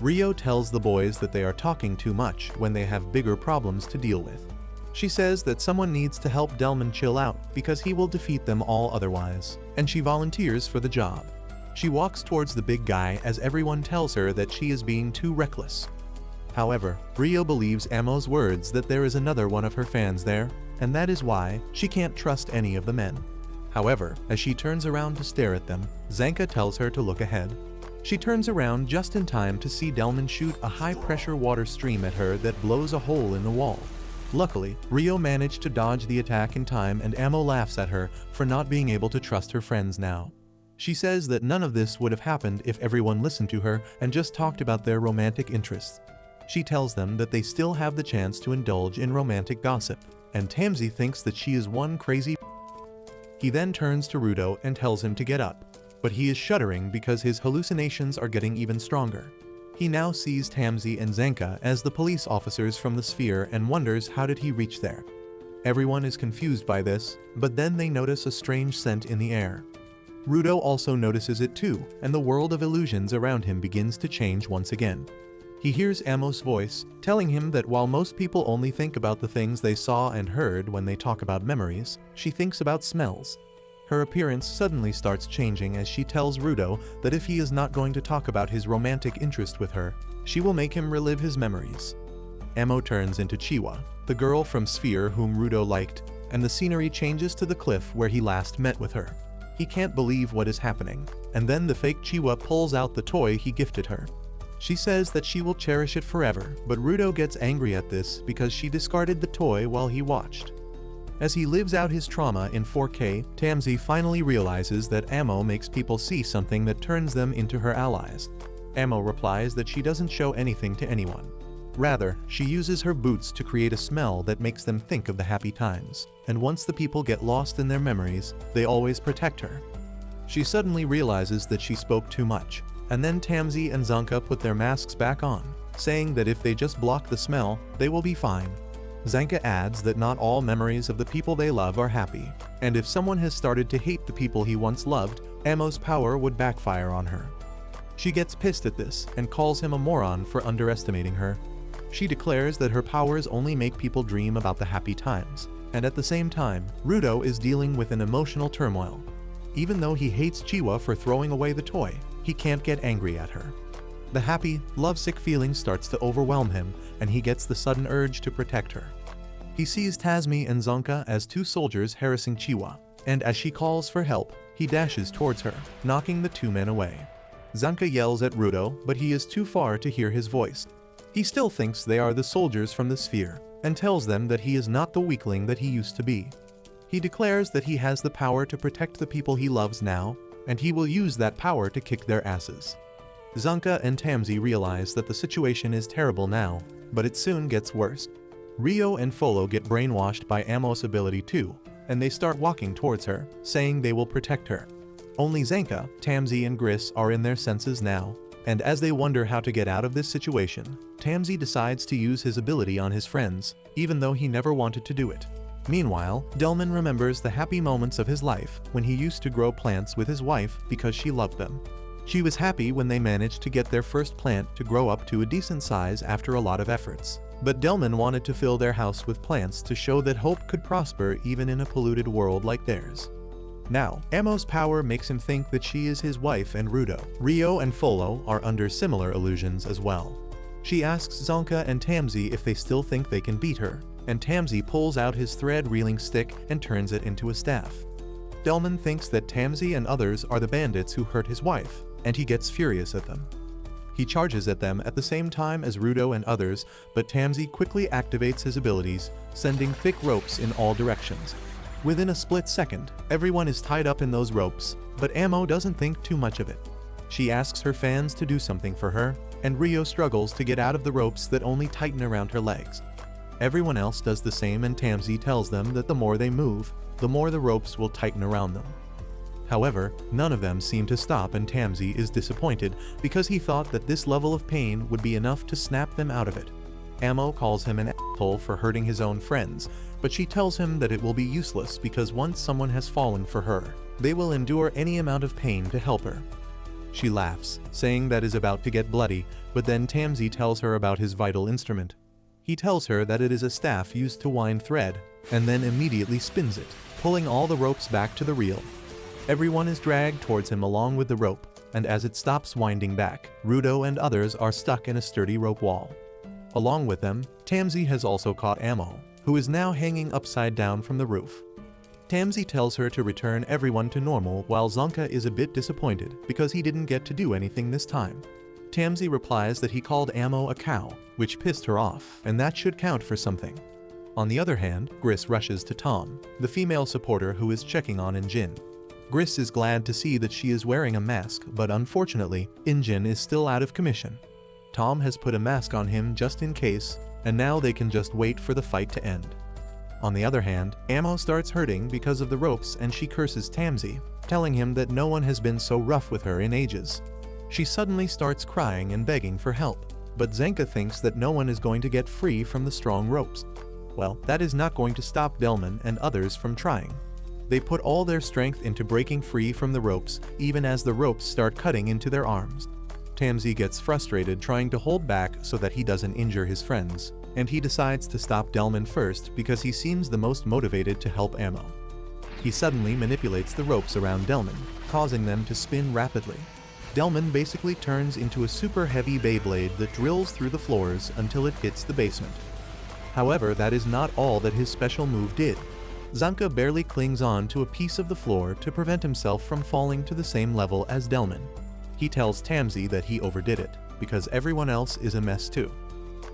Rio tells the boys that they are talking too much when they have bigger problems to deal with. She says that someone needs to help Delman chill out because he will defeat them all otherwise, and she volunteers for the job. She walks towards the big guy as everyone tells her that she is being too reckless. However, Rio believes Amo's words that there is another one of her fans there, and that is why she can't trust any of the men. However, as she turns around to stare at them, Zanka tells her to look ahead. She turns around just in time to see Delman shoot a high-pressure water stream at her that blows a hole in the wall. Luckily, Rio managed to dodge the attack in time, and Amo laughs at her for not being able to trust her friends now. She says that none of this would have happened if everyone listened to her and just talked about their romantic interests. She tells them that they still have the chance to indulge in romantic gossip, and Tansy thinks that she is one crazy. He then turns to Rudo and tells him to get up, but he is shuddering because his hallucinations are getting even stronger. He now sees Tansy and Zanka as the police officers from the sphere and wonders how did he reach there. Everyone is confused by this, but then they notice a strange scent in the air. Rudo also notices it too, and the world of illusions around him begins to change once again. He hears Amo's voice, telling him that while most people only think about the things they saw and heard when they talk about memories, she thinks about smells. Her appearance suddenly starts changing as she tells Rudo that if he is not going to talk about his romantic interest with her, she will make him relive his memories. Amo turns into Chiwa, the girl from Sphere whom Rudo liked, and the scenery changes to the cliff where he last met with her. He can't believe what is happening, and then the fake Chiwa pulls out the toy he gifted her. She says that she will cherish it forever, but Rudo gets angry at this because she discarded the toy while he watched. As he lives out his trauma in 4K, Tansy finally realizes that Amo makes people see something that turns them into her allies. Amo replies that she doesn't show anything to anyone. Rather, she uses her boots to create a smell that makes them think of the happy times, and once the people get lost in their memories, they always protect her. She suddenly realizes that she spoke too much, and then Tansy and Zanka put their masks back on, saying that if they just block the smell, they will be fine. Zanka adds that not all memories of the people they love are happy, and if someone has started to hate the people he once loved, Amo's power would backfire on her. She gets pissed at this and calls him a moron for underestimating her. She declares that her powers only make people dream about the happy times, and at the same time, Rudo is dealing with an emotional turmoil. Even though he hates Chiwa for throwing away the toy, he can't get angry at her. The happy, lovesick feeling starts to overwhelm him, and he gets the sudden urge to protect her. He sees Tasmi and Zanka as two soldiers harassing Chiwa, and as she calls for help, he dashes towards her, knocking the two men away. Zanka yells at Rudo, but he is too far to hear his voice. He still thinks they are the soldiers from the sphere, and tells them that he is not the weakling that he used to be. He declares that he has the power to protect the people he loves now, and he will use that power to kick their asses. Zanka and Tansy realize that the situation is terrible now, but it soon gets worse. Rio and Folo get brainwashed by Amo's ability too, and they start walking towards her, saying they will protect her. Only Zanka, Tansy and Gris are in their senses now, And as they wonder how to get out of this situation, Tamsi decides to use his ability on his friends, even though he never wanted to do it. Meanwhile, Delman remembers the happy moments of his life when he used to grow plants with his wife because she loved them. She was happy when they managed to get their first plant to grow up to a decent size after a lot of efforts. But Delman wanted to fill their house with plants to show that hope could prosper even in a polluted world like theirs. Now, Amo's power makes him think that she is his wife and Rudo. Rio and Folo are under similar illusions as well. She asks Zonka and Tamsi if they still think they can beat her, and Tamsi pulls out his thread-reeling stick and turns it into a staff. Delman thinks that Tamsi and others are the bandits who hurt his wife, and he gets furious at them. He charges at them at the same time as Rudo and others, but Tamsi quickly activates his abilities, sending thick ropes in all directions. Within a split second, everyone is tied up in those ropes, but Amo doesn't think too much of it. She asks her fans to do something for her, and Rio struggles to get out of the ropes that only tighten around her legs. Everyone else does the same, and Tamsi tells them that the more they move, the more the ropes will tighten around them. However, none of them seem to stop, and Tamsi is disappointed because he thought that this level of pain would be enough to snap them out of it. Amo calls him an asshole for hurting his own friends, but she tells him that it will be useless because once someone has fallen for her, they will endure any amount of pain to help her. She laughs, saying that is about to get bloody, but then Tamsi tells her about his vital instrument. He tells her that it is a staff used to wind thread, and then immediately spins it, pulling all the ropes back to the reel. Everyone is dragged towards him along with the rope, and as it stops winding back, Rudo and others are stuck in a sturdy rope wall. Along with them, Tamsi has also caught Amo, who is now hanging upside down from the roof. Tamsi tells her to return everyone to normal, while Zonka is a bit disappointed because he didn't get to do anything this time. Tamsi replies that he called Amo a cow, which pissed her off, and that should count for something. On the other hand, Gris rushes to Tom, the female supporter who is checking on Injin. Gris is glad to see that she is wearing a mask, but unfortunately, Injin is still out of commission. Tom has put a mask on him just in case, and now they can just wait for the fight to end. On the other hand, Amo starts hurting because of the ropes, and she curses Tamsi, telling him that no one has been so rough with her in ages. She suddenly starts crying and begging for help, but Zenka thinks that no one is going to get free from the strong ropes. Well, that is not going to stop Delman and others from trying. They put all their strength into breaking free from the ropes, even as the ropes start cutting into their arms. Tamsi gets frustrated trying to hold back so that he doesn't injure his friends, and he decides to stop Delman first because he seems the most motivated to help Amo. He suddenly manipulates the ropes around Delman, causing them to spin rapidly. Delman basically turns into a super heavy Beyblade that drills through the floors until it hits the basement. However, that is not all that his special move did. Zonka barely clings on to a piece of the floor to prevent himself from falling to the same level as Delman. He tells Tamsi that he overdid it, because everyone else is a mess too.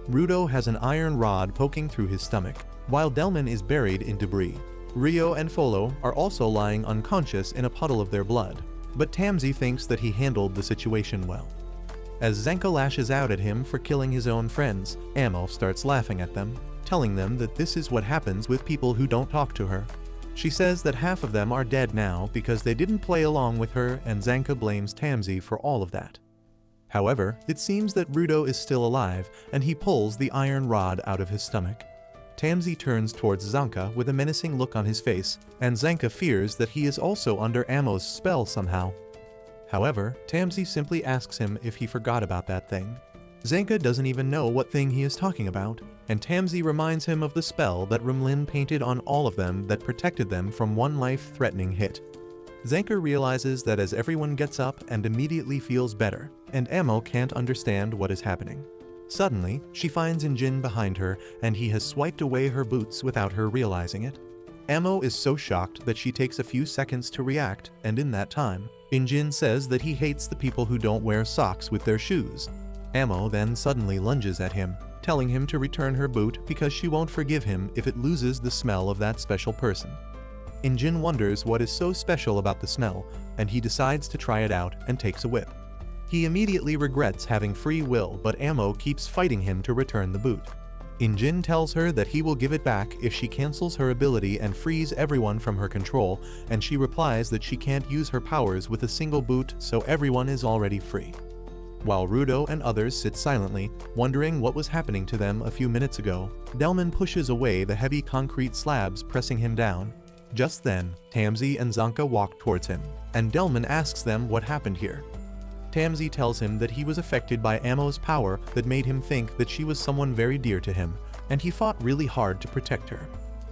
Rudo has an iron rod poking through his stomach, while Delman is buried in debris. Rio and Folo are also lying unconscious in a puddle of their blood, but Tamsi thinks that he handled the situation well. As Zenka lashes out at him for killing his own friends, Amo starts laughing at them, telling them that this is what happens with people who don't talk to her. She says that half of them are dead now because they didn't play along with her, and Zenka blames Tamsi for all of that. However, it seems that Rudo is still alive, and he pulls the iron rod out of his stomach. Tamsi turns towards Zonka with a menacing look on his face, and Zenka fears that he is also under Amo's spell somehow. However, Tamsi simply asks him if he forgot about that thing. Zenka doesn't even know what thing he is talking about, and Tamsi reminds him of the spell that Rumlin painted on all of them that protected them from one life-threatening hit. Zenka realizes that as everyone gets up and immediately feels better, and Amo can't understand what is happening. Suddenly, she finds Injin behind her, and he has swiped away her boots without her realizing it. Amo is so shocked that she takes a few seconds to react, and in that time, Injin says that he hates the people who don't wear socks with their shoes. Amo then suddenly lunges at him, telling him to return her boot because she won't forgive him if it loses the smell of that special person. Injin wonders what is so special about the smell, and he decides to try it out and takes a whip. He immediately regrets having free will, but Amo keeps fighting him to return the boot. Injin tells her that he will give it back if she cancels her ability and frees everyone from her control, and she replies that she can't use her powers with a single boot, so everyone is already free. While Rudo and others sit silently, wondering what was happening to them a few minutes ago, Delman pushes away the heavy concrete slabs pressing him down. Just then, Tamsi and Zanka walk towards him, and Delman asks them what happened here. Tamsi tells him that he was affected by Amo's power that made him think that she was someone very dear to him, and he fought really hard to protect her.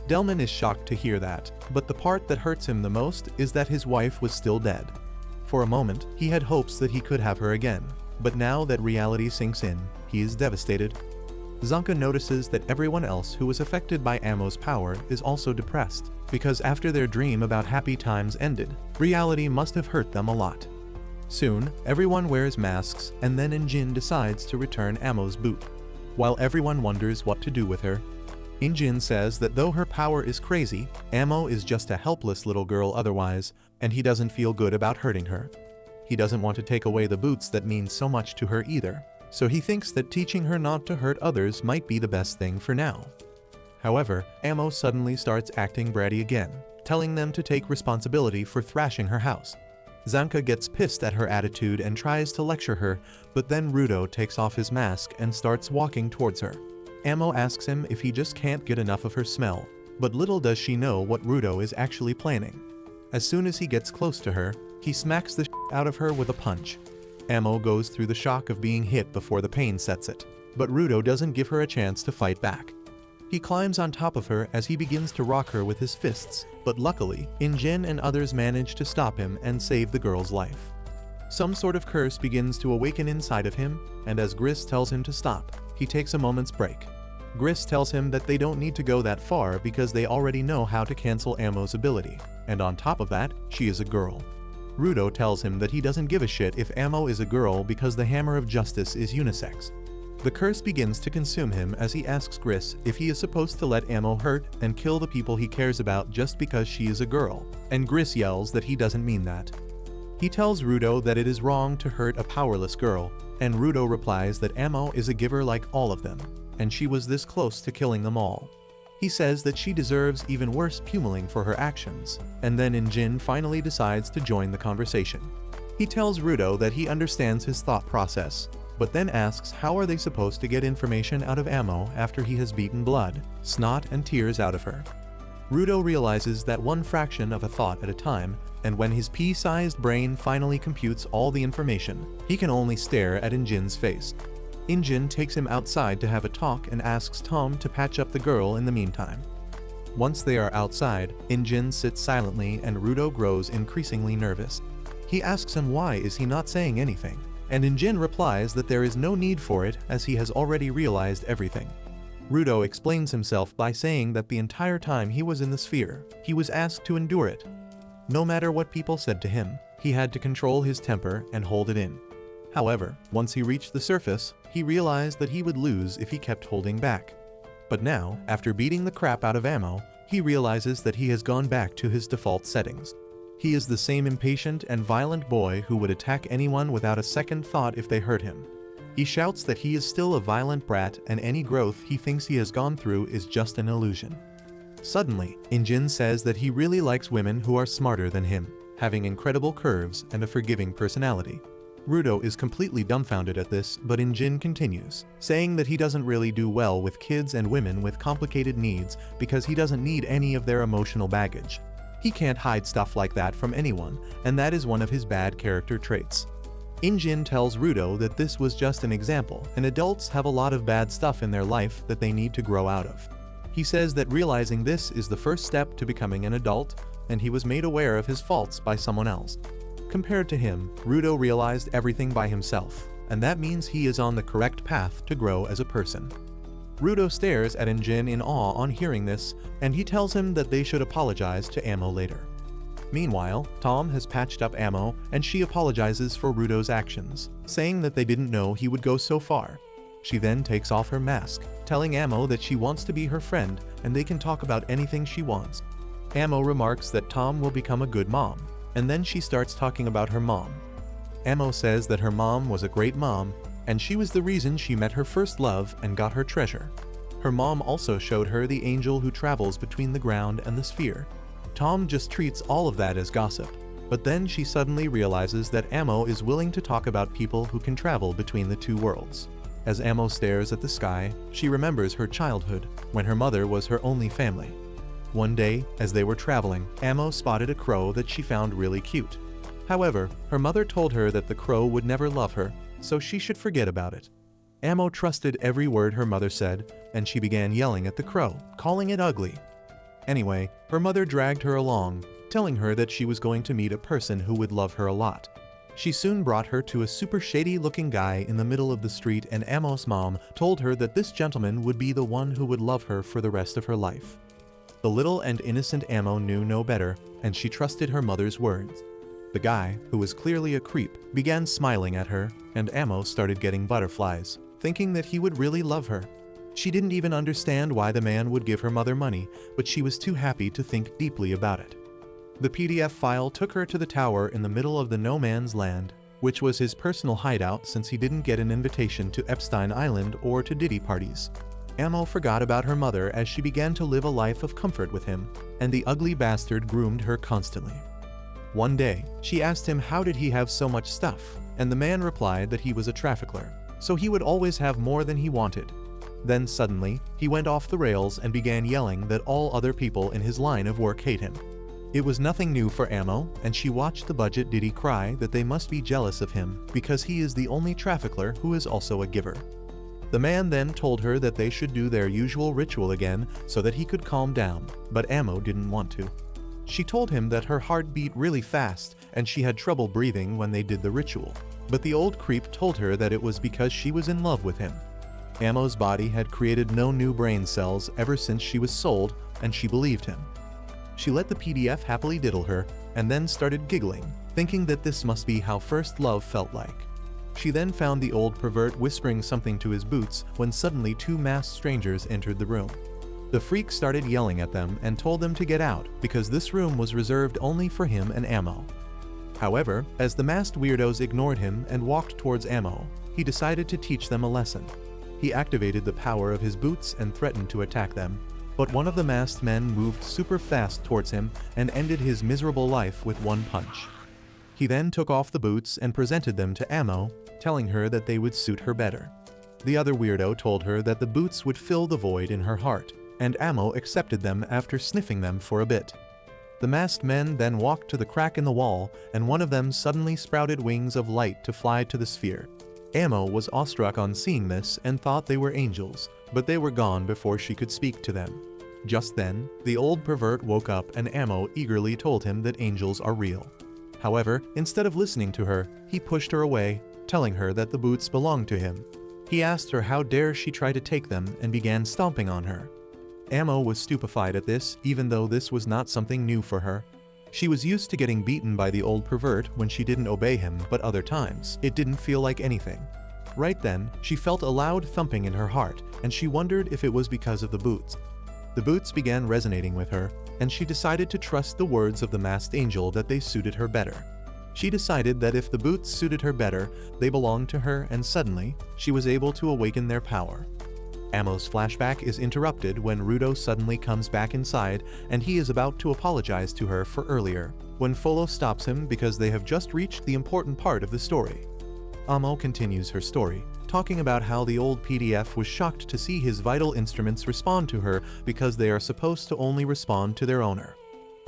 Delman is shocked to hear that, but the part that hurts him the most is that his wife was still dead. For a moment, he had hopes that he could have her again, but now that reality sinks in, he is devastated. Zanka notices that everyone else who was affected by Amo's power is also depressed, because after their dream about happy times ended, reality must have hurt them a lot. Soon, everyone wears masks, and then Injin decides to return Amo's boot. While everyone wonders what to do with her, Injin says that though her power is crazy, Amo is just a helpless little girl otherwise, and he doesn't feel good about hurting her. He doesn't want to take away the boots that mean so much to her either, so he thinks that teaching her not to hurt others might be the best thing for now. However, Amo suddenly starts acting bratty again, telling them to take responsibility for thrashing her house. Zanka gets pissed at her attitude and tries to lecture her, but then Rudo takes off his mask and starts walking towards her. Amo asks him if he just can't get enough of her smell, but little does she know what Rudo is actually planning. As soon as he gets close to her, he smacks the shit out of her with a punch. Amo goes through the shock of being hit before the pain sets it, but Rudo doesn't give her a chance to fight back. He climbs on top of her as he begins to rock her with his fists, but luckily, Injin and others manage to stop him and save the girl's life. Some sort of curse begins to awaken inside of him, and as Gris tells him to stop, he takes a moment's break. Gris tells him that they don't need to go that far because they already know how to cancel Amo's ability, and on top of that, she is a girl. Rudo tells him that he doesn't give a shit if Amo is a girl because the Hammer of Justice is unisex. The curse begins to consume him as he asks Gris if he is supposed to let Amo hurt and kill the people he cares about just because she is a girl, and Gris yells that he doesn't mean that. He tells Rudo that it is wrong to hurt a powerless girl, and Rudo replies that Amo is a giver like all of them, and she was this close to killing them all. He says that she deserves even worse pummeling for her actions, and then Injin finally decides to join the conversation. He tells Rudo that he understands his thought process, but then asks how are they supposed to get information out of Amo after he has beaten blood, snot, and tears out of her. Rudo realizes that one fraction of a thought at a time, and when his pea-sized brain finally computes all the information, he can only stare at Injin's face. Injin takes him outside to have a talk and asks Tom to patch up the girl in the meantime. Once they are outside, Injin sits silently and Rudo grows increasingly nervous. He asks him why is he not saying anything, and Injin replies that there is no need for it as he has already realized everything. Rudo explains himself by saying that the entire time he was in the sphere, he was asked to endure it. No matter what people said to him, he had to control his temper and hold it in. However, once he reached the surface, he realized that he would lose if he kept holding back. But now, after beating the crap out of Amo, he realizes that he has gone back to his default settings. He is the same impatient and violent boy who would attack anyone without a second thought if they hurt him. He shouts that he is still a violent brat and any growth he thinks he has gone through is just an illusion. Suddenly, Injin says that he really likes women who are smarter than him, having incredible curves and a forgiving personality. Rudo is completely dumbfounded at this, but Injin continues, saying that he doesn't really do well with kids and women with complicated needs because he doesn't need any of their emotional baggage. He can't hide stuff like that from anyone, and that is one of his bad character traits. Injin tells Rudo that this was just an example, and adults have a lot of bad stuff in their life that they need to grow out of. He says that realizing this is the first step to becoming an adult, and he was made aware of his faults by someone else. Compared to him, Rudo realized everything by himself, and that means he is on the correct path to grow as a person. Rudo stares at Injin in awe on hearing this, and he tells him that they should apologize to Amo later. Meanwhile, Tom has patched up Amo, and she apologizes for Rudo's actions, saying that they didn't know he would go so far. She then takes off her mask, telling Amo that she wants to be her friend and they can talk about anything she wants. Amo remarks that Tom will become a good mom, and then she starts talking about her mom. Amo says that her mom was a great mom, and she was the reason she met her first love and got her treasure. Her mom also showed her the angel who travels between the ground and the sphere. Tom just treats all of that as gossip. But then she suddenly realizes that Amo is willing to talk about people who can travel between the two worlds. As Amo stares at the sky, she remembers her childhood, when her mother was her only family. One day, as they were traveling, Amo spotted a crow that she found really cute. However, her mother told her that the crow would never love her, so she should forget about it. Amo trusted every word her mother said, and she began yelling at the crow, calling it ugly. Anyway, her mother dragged her along, telling her that she was going to meet a person who would love her a lot. She soon brought her to a super shady-looking guy in the middle of the street, and Amo's mom told her that this gentleman would be the one who would love her for the rest of her life. The little and innocent Amo knew no better, and she trusted her mother's words. The guy, who was clearly a creep, began smiling at her, and Amo started getting butterflies, thinking that he would really love her. She didn't even understand why the man would give her mother money, but she was too happy to think deeply about it. The PDF file took her to the tower in the middle of the no man's land, which was his personal hideout since he didn't get an invitation to Epstein Island or to Diddy parties. Amo forgot about her mother as she began to live a life of comfort with him, and the ugly bastard groomed her constantly. One day, she asked him how did he have so much stuff, and the man replied that he was a trafficker, so he would always have more than he wanted. Then suddenly, he went off the rails and began yelling that all other people in his line of work hate him. It was nothing new for Amo, and she watched the budget Diddy cry that they must be jealous of him because he is the only trafficker who is also a giver. The man then told her that they should do their usual ritual again so that he could calm down, but Amo didn't want to. She told him that her heart beat really fast and she had trouble breathing when they did the ritual, but the old creep told her that it was because she was in love with him. Amo's body had created no new brain cells ever since she was sold, and she believed him. She let the PDF happily diddle her, and then started giggling, thinking that this must be how first love felt like. She then found the old pervert whispering something to his boots when suddenly two masked strangers entered the room. The freak started yelling at them and told them to get out because this room was reserved only for him and Amo. However, as the masked weirdos ignored him and walked towards Amo, he decided to teach them a lesson. He activated the power of his boots and threatened to attack them, but one of the masked men moved super fast towards him and ended his miserable life with one punch. He then took off the boots and presented them to Amo, telling her that they would suit her better. The other weirdo told her that the boots would fill the void in her heart, and Amo accepted them after sniffing them for a bit. The masked men then walked to the crack in the wall, and one of them suddenly sprouted wings of light to fly to the sphere. Amo was awestruck on seeing this and thought they were angels, but they were gone before she could speak to them. Just then, the old pervert woke up and Amo eagerly told him that angels are real. However, instead of listening to her, he pushed her away, telling her that the boots belonged to him. He asked her how dare she try to take them and began stomping on her. Amo was stupefied at this, even though this was not something new for her. She was used to getting beaten by the old pervert when she didn't obey him, but other times, it didn't feel like anything. Right then, she felt a loud thumping in her heart, and she wondered if it was because of the boots. The boots began resonating with her, and she decided to trust the words of the masked angel that they suited her better. She decided that if the boots suited her better, they belonged to her, and suddenly, she was able to awaken their power. Amo's flashback is interrupted when Rudo suddenly comes back inside and he is about to apologize to her for earlier, when Folo stops him because they have just reached the important part of the story. Amo continues her story, talking about how the old PDF was shocked to see his vital instruments respond to her because they are supposed to only respond to their owner.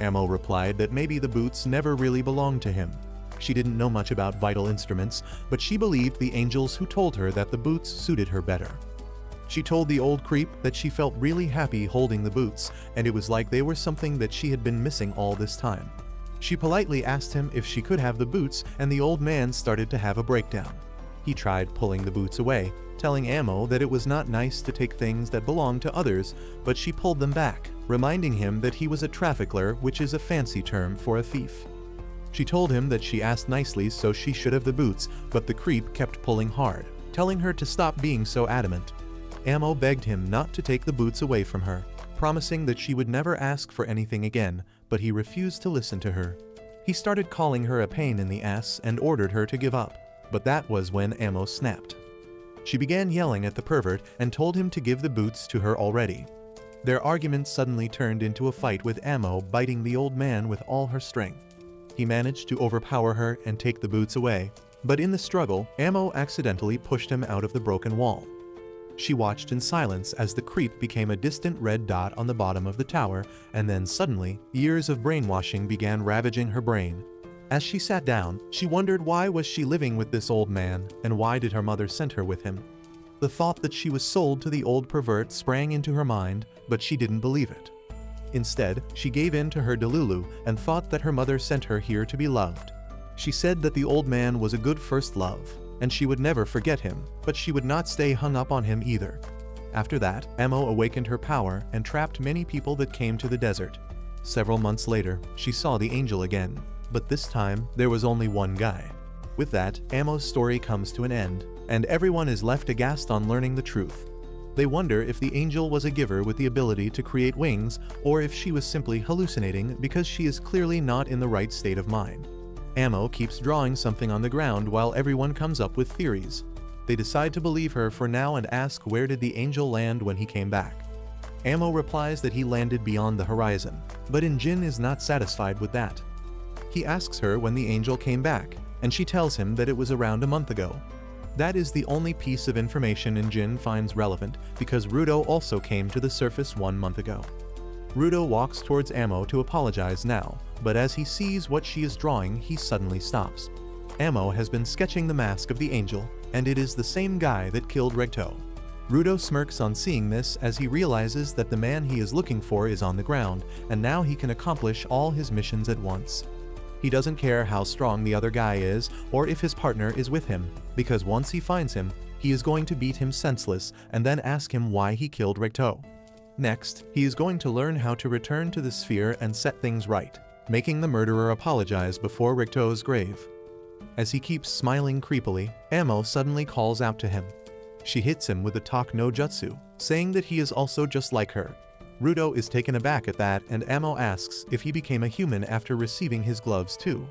Amo replied that maybe the boots never really belonged to him. She didn't know much about vital instruments, but she believed the angels who told her that the boots suited her better. She told the old creep that she felt really happy holding the boots, and it was like they were something that she had been missing all this time. She politely asked him if she could have the boots, and the old man started to have a breakdown. He tried pulling the boots away, telling Amo that it was not nice to take things that belonged to others, but she pulled them back, reminding him that he was a trafficker, which is a fancy term for a thief. She told him that she asked nicely so she should have the boots, but the creep kept pulling hard, telling her to stop being so adamant. Amo begged him not to take the boots away from her, promising that she would never ask for anything again, but he refused to listen to her. He started calling her a pain in the ass and ordered her to give up, but that was when Amo snapped. She began yelling at the pervert and told him to give the boots to her already. Their argument suddenly turned into a fight with Amo biting the old man with all her strength. He managed to overpower her and take the boots away, but in the struggle, Amo accidentally pushed him out of the broken wall. She watched in silence as the creep became a distant red dot on the bottom of the tower, and then suddenly, years of brainwashing began ravaging her brain. As she sat down, she wondered why was she living with this old man, and why did her mother send her with him. The thought that she was sold to the old pervert sprang into her mind, but she didn't believe it. Instead, she gave in to her delulu and thought that her mother sent her here to be loved. She said that the old man was a good first love, and she would never forget him, but she would not stay hung up on him either. After that, Amo awakened her power and trapped many people that came to the desert. Several months later, she saw the angel again, but this time there was only one guy. With that, Amo's story comes to an end, and everyone is left aghast on learning the truth. They wonder if the angel was a giver with the ability to create wings, or if she was simply hallucinating because she is clearly not in the right state of mind. Amo keeps drawing something on the ground while everyone comes up with theories. They decide to believe her for now and ask where did the angel land when he came back. Amo replies that he landed beyond the horizon, but Injin is not satisfied with that. He asks her when the angel came back, and she tells him that it was around a month ago. That is the only piece of information Injin finds relevant because Rudo also came to the surface 1 month ago. Rudo walks towards Amo to apologize now, but as he sees what she is drawing, he suddenly stops. Amo has been sketching the mask of the angel, and it is the same guy that killed Regto. Rudo smirks on seeing this as he realizes that the man he is looking for is on the ground, and now he can accomplish all his missions at once. He doesn't care how strong the other guy is or if his partner is with him, because once he finds him, he is going to beat him senseless and then ask him why he killed Regto. Next, he is going to learn how to return to the sphere and set things right, making the murderer apologize before Regto's grave. As he keeps smiling creepily, Amo suddenly calls out to him. She hits him with a talk no jutsu, saying that he is also just like her. Rudo is taken aback at that, and Amo asks if he became a human after receiving his gloves too.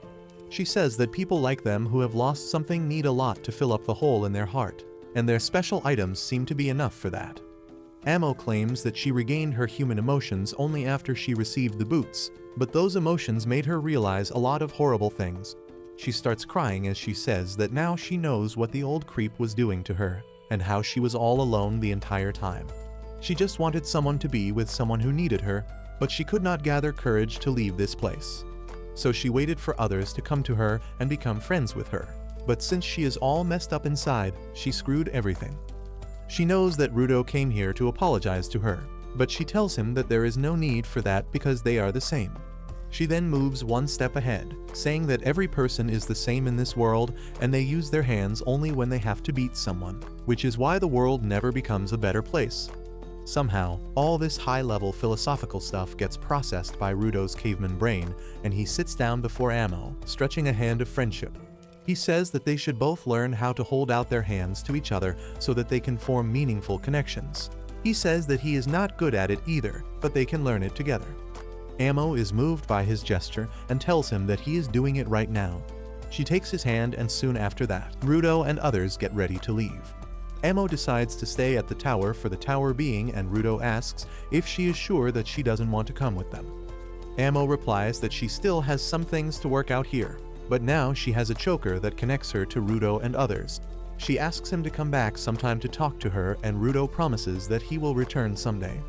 She says that people like them who have lost something need a lot to fill up the hole in their heart, and their special items seem to be enough for that. Amo claims that she regained her human emotions only after she received the boots, but those emotions made her realize a lot of horrible things. She starts crying as she says that now she knows what the old creep was doing to her, and how she was all alone the entire time. She just wanted someone to be with someone who needed her, but she could not gather courage to leave this place. So she waited for others to come to her and become friends with her. But since she is all messed up inside, she screwed everything. She knows that Rudo came here to apologize to her, but she tells him that there is no need for that because they are the same. She then moves one step ahead, saying that every person is the same in this world and they use their hands only when they have to beat someone, which is why the world never becomes a better place. Somehow, all this high-level philosophical stuff gets processed by Rudo's caveman brain, and he sits down before Amo, stretching a hand of friendship. He says that they should both learn how to hold out their hands to each other so that they can form meaningful connections. He says that he is not good at it either, but they can learn it together. Amo is moved by his gesture and tells him that he is doing it right now. She takes his hand, and soon after that, Rudo and others get ready to leave. Amo decides to stay at the tower for the tower being, and Rudo asks if she is sure that she doesn't want to come with them. Amo replies that she still has some things to work out here, but now she has a choker that connects her to Rudo and others. She asks him to come back sometime to talk to her, and Rudo promises that he will return someday.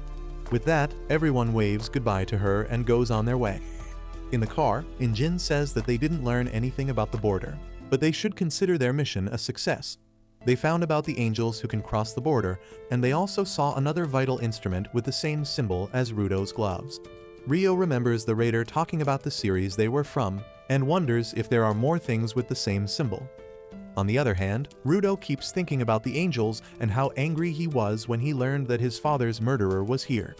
With that, everyone waves goodbye to her and goes on their way. In the car, Injin says that they didn't learn anything about the border, but they should consider their mission a success. They found about the angels who can cross the border, and they also saw another vital instrument with the same symbol as Rudo's gloves. Rio remembers the raider talking about the series they were from, and wonders if there are more things with the same symbol. On the other hand, Rudo keeps thinking about the angels and how angry he was when he learned that his father's murderer was here.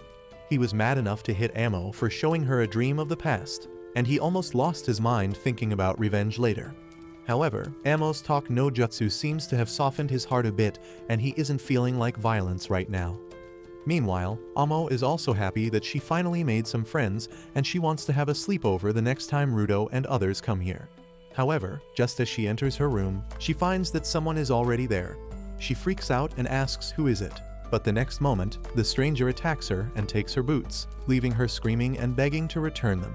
He was mad enough to hit Amo for showing her a dream of the past, and he almost lost his mind thinking about revenge later. However, Amo's talk no jutsu seems to have softened his heart a bit, and he isn't feeling like violence right now. Meanwhile, Amo is also happy that she finally made some friends, and she wants to have a sleepover the next time Rudo and others come here. However, just as she enters her room, she finds that someone is already there. She freaks out and asks who is it, but the next moment, the stranger attacks her and takes her boots, leaving her screaming and begging to return them.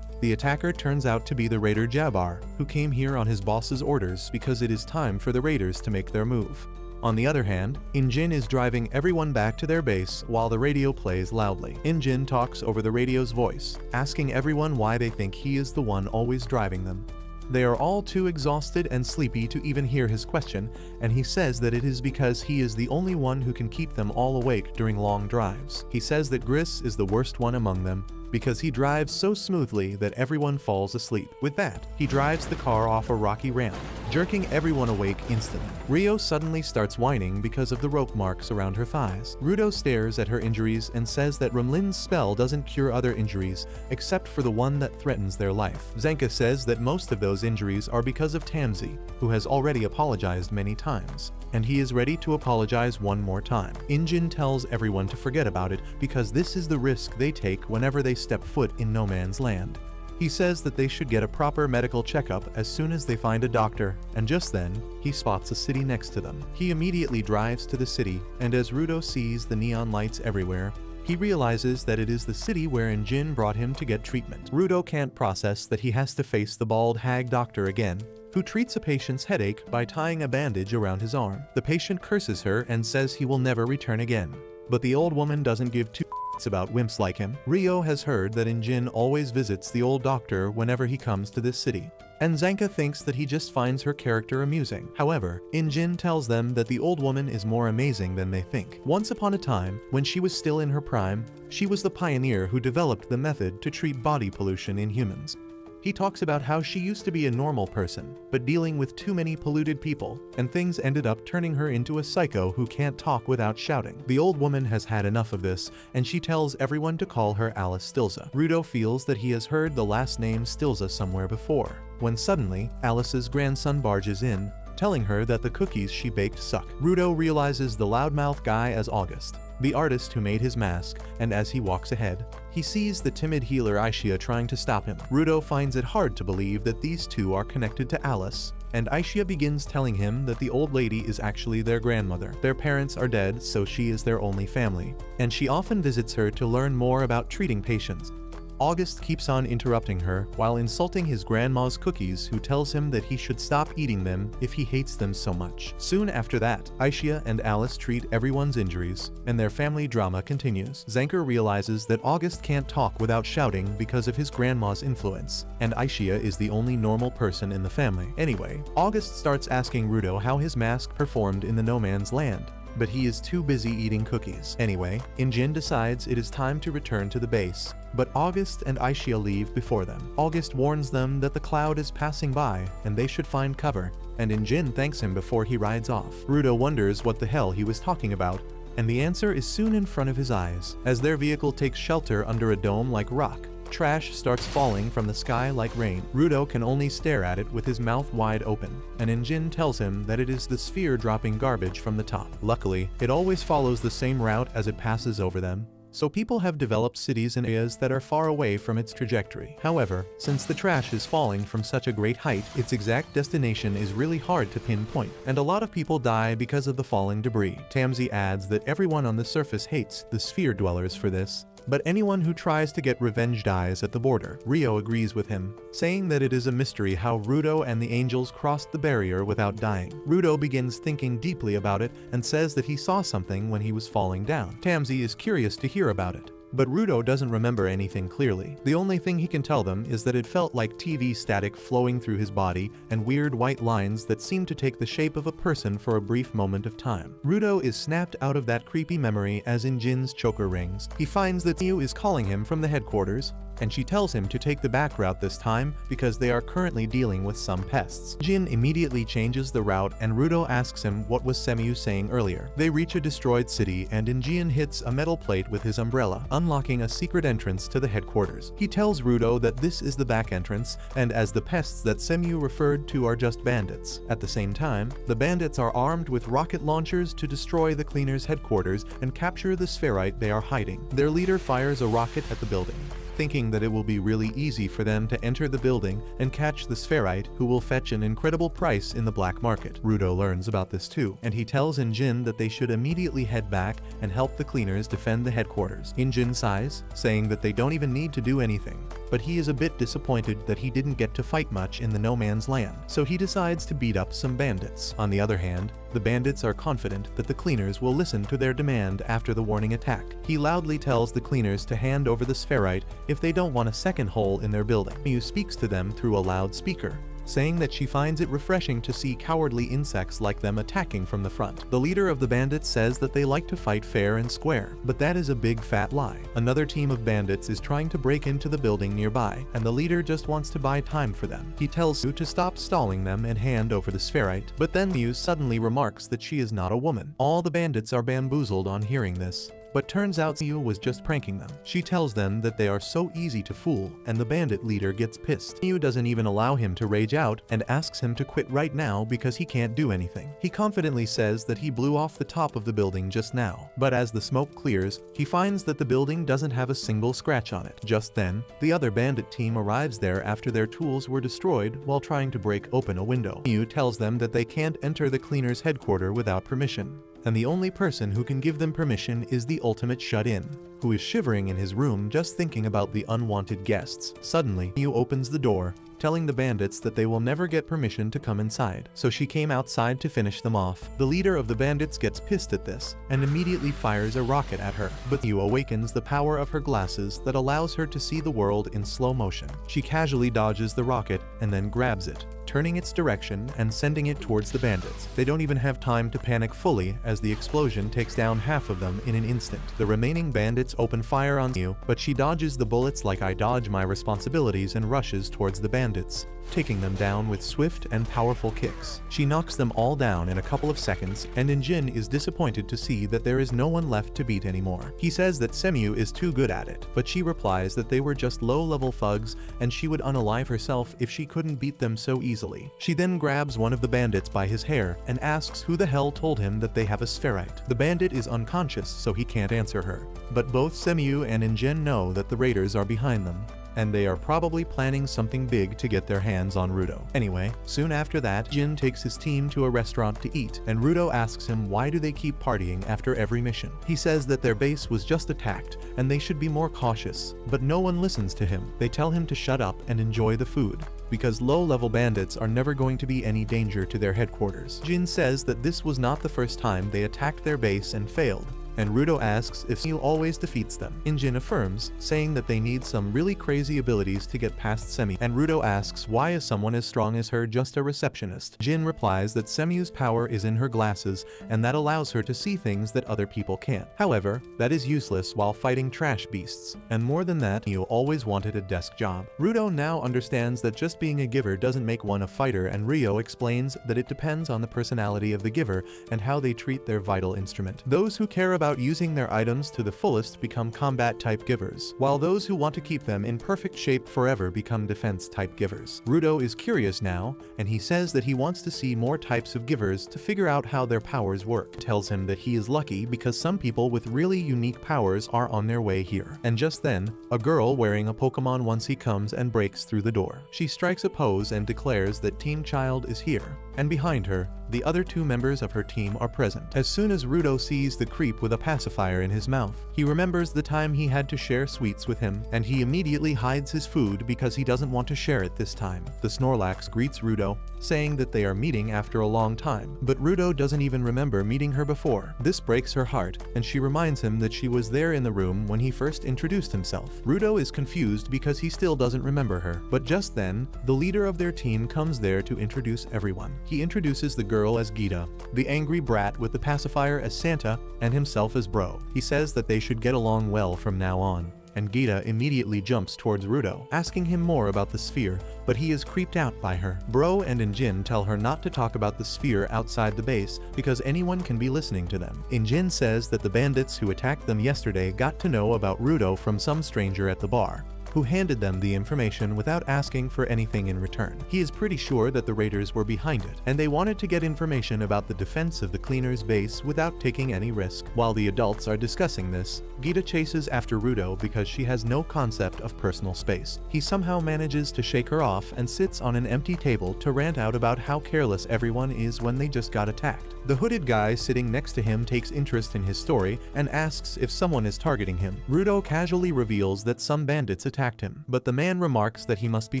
The attacker turns out to be the raider Jabbar, who came here on his boss's orders because it is time for the raiders to make their move. On the other hand, Injin is driving everyone back to their base while the radio plays loudly. Injin talks over the radio's voice, asking everyone why they think he is the one always driving them. They are all too exhausted and sleepy to even hear his question, and he says that it is because he is the only one who can keep them all awake during long drives. He says that Gris is the worst one among them, because he drives so smoothly that everyone falls asleep. With that, he drives the car off a rocky ramp, jerking everyone awake instantly. Rio suddenly starts whining because of the rope marks around her thighs. Rudo stares at her injuries and says that Rumlin's spell doesn't cure other injuries, except for the one that threatens their life. Zenka says that most of those injuries are because of Tamsi, who has already apologized many times, and he is ready to apologize one more time. Injin tells everyone to forget about it because this is the risk they take whenever they step foot in no man's land. He says that they should get a proper medical checkup as soon as they find a doctor, and just then, he spots a city next to them. He immediately drives to the city, and as Rudo sees the neon lights everywhere, he realizes that it is the city where Injin brought him to get treatment. Rudo can't process that he has to face the bald hag doctor again, who treats a patient's headache by tying a bandage around his arm. The patient curses her and says he will never return again. But the old woman doesn't give two about wimps like him. Rio has heard that Injin always visits the old doctor whenever he comes to this city, and Zanka thinks that he just finds her character amusing. However, Injin tells them that the old woman is more amazing than they think. Once upon a time, when she was still in her prime, she was the pioneer who developed the method to treat body pollution in humans. He talks about how she used to be a normal person, but dealing with too many polluted people, and things ended up turning her into a psycho who can't talk without shouting. The old woman has had enough of this, and she tells everyone to call her Alice Stilza. Rudo feels that he has heard the last name Stilza somewhere before, when suddenly, Alice's grandson barges in, telling her that the cookies she baked suck. Rudo realizes the loudmouth guy as August, the artist who made his mask, and as he walks ahead, he sees the timid healer Aishia trying to stop him. Rudo finds it hard to believe that these two are connected to Alice, and Aishia begins telling him that the old lady is actually their grandmother. Their parents are dead, so she is their only family, and she often visits her to learn more about treating patients. August keeps on interrupting her while insulting his grandma's cookies, who tells him that he should stop eating them if he hates them so much. Soon after that, Aishia and Alice treat everyone's injuries, and their family drama continues. Zanker realizes that August can't talk without shouting because of his grandma's influence, and Aishia is the only normal person in the family. Anyway, August starts asking Rudo how his mask performed in the no man's land, but he is too busy eating cookies. Anyway, Injin decides it is time to return to the base, but August and Aishia leave before them. August warns them that the cloud is passing by and they should find cover, and Injin thanks him before he rides off. Rudo wonders what the hell he was talking about, and the answer is soon in front of his eyes. As their vehicle takes shelter under a dome like rock, trash starts falling from the sky like rain. Rudo can only stare at it with his mouth wide open, and Injin tells him that it is the sphere dropping garbage from the top. Luckily, it always follows the same route as it passes over them, so people have developed cities in areas that are far away from its trajectory. However, since the trash is falling from such a great height, its exact destination is really hard to pinpoint, and a lot of people die because of the falling debris. Tamsi adds that everyone on the surface hates the sphere dwellers for this, but anyone who tries to get revenge dies at the border. Rio agrees with him, saying that it is a mystery how Rudo and the angels crossed the barrier without dying. Rudo begins thinking deeply about it and says that he saw something when he was falling down. Tamsi is curious to hear about it, but Rudo doesn't remember anything clearly. The only thing he can tell them is that it felt like TV static flowing through his body and weird white lines that seemed to take the shape of a person for a brief moment of time. Rudo is snapped out of that creepy memory as Injin's choker rings. He finds that Miu is calling him from the headquarters, and she tells him to take the back route this time because they are currently dealing with some pests. Jin immediately changes the route, and Rudo asks him what was Semiu saying earlier. They reach a destroyed city, and Injin hits a metal plate with his umbrella, unlocking a secret entrance to the headquarters. He tells Rudo that this is the back entrance, and as the pests that Semiu referred to are just bandits. At the same time, the bandits are armed with rocket launchers to destroy the cleaners' headquarters and capture the spherite they are hiding. Their leader fires a rocket at the building, thinking that it will be really easy for them to enter the building and catch the spherite, who will fetch an incredible price in the black market. Rudo learns about this too, and he tells Injin that they should immediately head back and help the cleaners defend the headquarters. Injin sighs, saying that they don't even need to do anything, but he is a bit disappointed that he didn't get to fight much in the no man's land, so he decides to beat up some bandits. On the other hand, the bandits are confident that the cleaners will listen to their demand after the warning attack. He loudly tells the cleaners to hand over the spherite if they don't want a second hole in their building. Miu speaks to them through a loudspeaker, saying that she finds it refreshing to see cowardly insects like them attacking from the front. The leader of the bandits says that they like to fight fair and square, but that is a big fat lie. Another team of bandits is trying to break into the building nearby, and the leader just wants to buy time for them. He tells Miu to stop stalling them and hand over the spherite, but then Miu suddenly remarks that she is not a woman. All the bandits are bamboozled on hearing this, but turns out Miu was just pranking them. She tells them that they are so easy to fool, and the bandit leader gets pissed. Miu doesn't even allow him to rage out and asks him to quit right now because he can't do anything. He confidently says that he blew off the top of the building just now, but as the smoke clears, he finds that the building doesn't have a single scratch on it. Just then, the other bandit team arrives there after their tools were destroyed while trying to break open a window. Miu tells them that they can't enter the cleaner's headquarters without permission, and the only person who can give them permission is the ultimate shut-in, who is shivering in his room just thinking about the unwanted guests. Suddenly, Miu opens the door, telling the bandits that they will never get permission to come inside, so she came outside to finish them off. The leader of the bandits gets pissed at this, and immediately fires a rocket at her, but Miu awakens the power of her glasses that allows her to see the world in slow motion. She casually dodges the rocket and then grabs it, turning its direction and sending it towards the bandits. They don't even have time to panic fully as the explosion takes down half of them in an instant. The remaining bandits open fire on Miu, but she dodges the bullets like I dodge my responsibilities and rushes towards the bandits, taking them down with swift and powerful kicks. She knocks them all down in a couple of seconds, and Injin is disappointed to see that there is no one left to beat anymore. He says that Semiu is too good at it, but she replies that they were just low-level thugs and she would unalive herself if she couldn't beat them so easily. She then grabs one of the bandits by his hair and asks who the hell told him that they have a spherite. The bandit is unconscious, so he can't answer her, but both Semiu and Injin know that the raiders are behind them, and they are probably planning something big to get their hands on Rudo. Anyway, soon after that, Jin takes his team to a restaurant to eat, and Rudo asks him why do they keep partying after every mission. He says that their base was just attacked, and they should be more cautious, but no one listens to him. They tell him to shut up and enjoy the food, because low-level bandits are never going to be any danger to their headquarters. Jin says that this was not the first time they attacked their base and failed, and Rudo asks if Semiu always defeats them. Injin affirms, saying that they need some really crazy abilities to get past Semiu, and Rudo asks why is someone as strong as her just a receptionist. Jin replies that Semiu's power is in her glasses, and that allows her to see things that other people can't. However, that is useless while fighting trash beasts, and more than that, Semiu always wanted a desk job. Rudo now understands that just being a giver doesn't make one a fighter, and Rio explains that it depends on the personality of the giver and how they treat their vital instrument. Those who care about using their items to the fullest become combat-type givers, while those who want to keep them in perfect shape forever become defense-type givers. Rudo is curious now, and he says that he wants to see more types of givers to figure out how their powers work. Tells him that he is lucky because some people with really unique powers are on their way here. And just then, a girl wearing a Pokemon onesie comes and breaks through the door. She strikes a pose and declares that Team Child is here, and behind her, the other two members of her team are present. As soon as Rudo sees the creep with a pacifier in his mouth, he remembers the time he had to share sweets with him, and he immediately hides his food because he doesn't want to share it this time. The Snorlax greets Rudo, saying that they are meeting after a long time, but Rudo doesn't even remember meeting her before. This breaks her heart, and she reminds him that she was there in the room when he first introduced himself. Rudo is confused because he still doesn't remember her, but just then, the leader of their team comes there to introduce everyone. He introduces the girl as Gita, the angry brat with the pacifier as Santa, and himself as Bro. He says that they should get along well from now on, and Gita immediately jumps towards Rudo, asking him more about the sphere, but he is creeped out by her. Bro and Injin tell her not to talk about the sphere outside the base because anyone can be listening to them. Injin says that the bandits who attacked them yesterday got to know about Rudo from some stranger at the bar, who handed them the information without asking for anything in return. He is pretty sure that the raiders were behind it, and they wanted to get information about the defense of the cleaner's base without taking any risk. While the adults are discussing this, Gita chases after Rudo because she has no concept of personal space. He somehow manages to shake her off and sits on an empty table to rant out about how careless everyone is when they just got attacked. The hooded guy sitting next to him takes interest in his story and asks if someone is targeting him. Rudo casually reveals that some bandits attacked attacked him, but the man remarks that he must be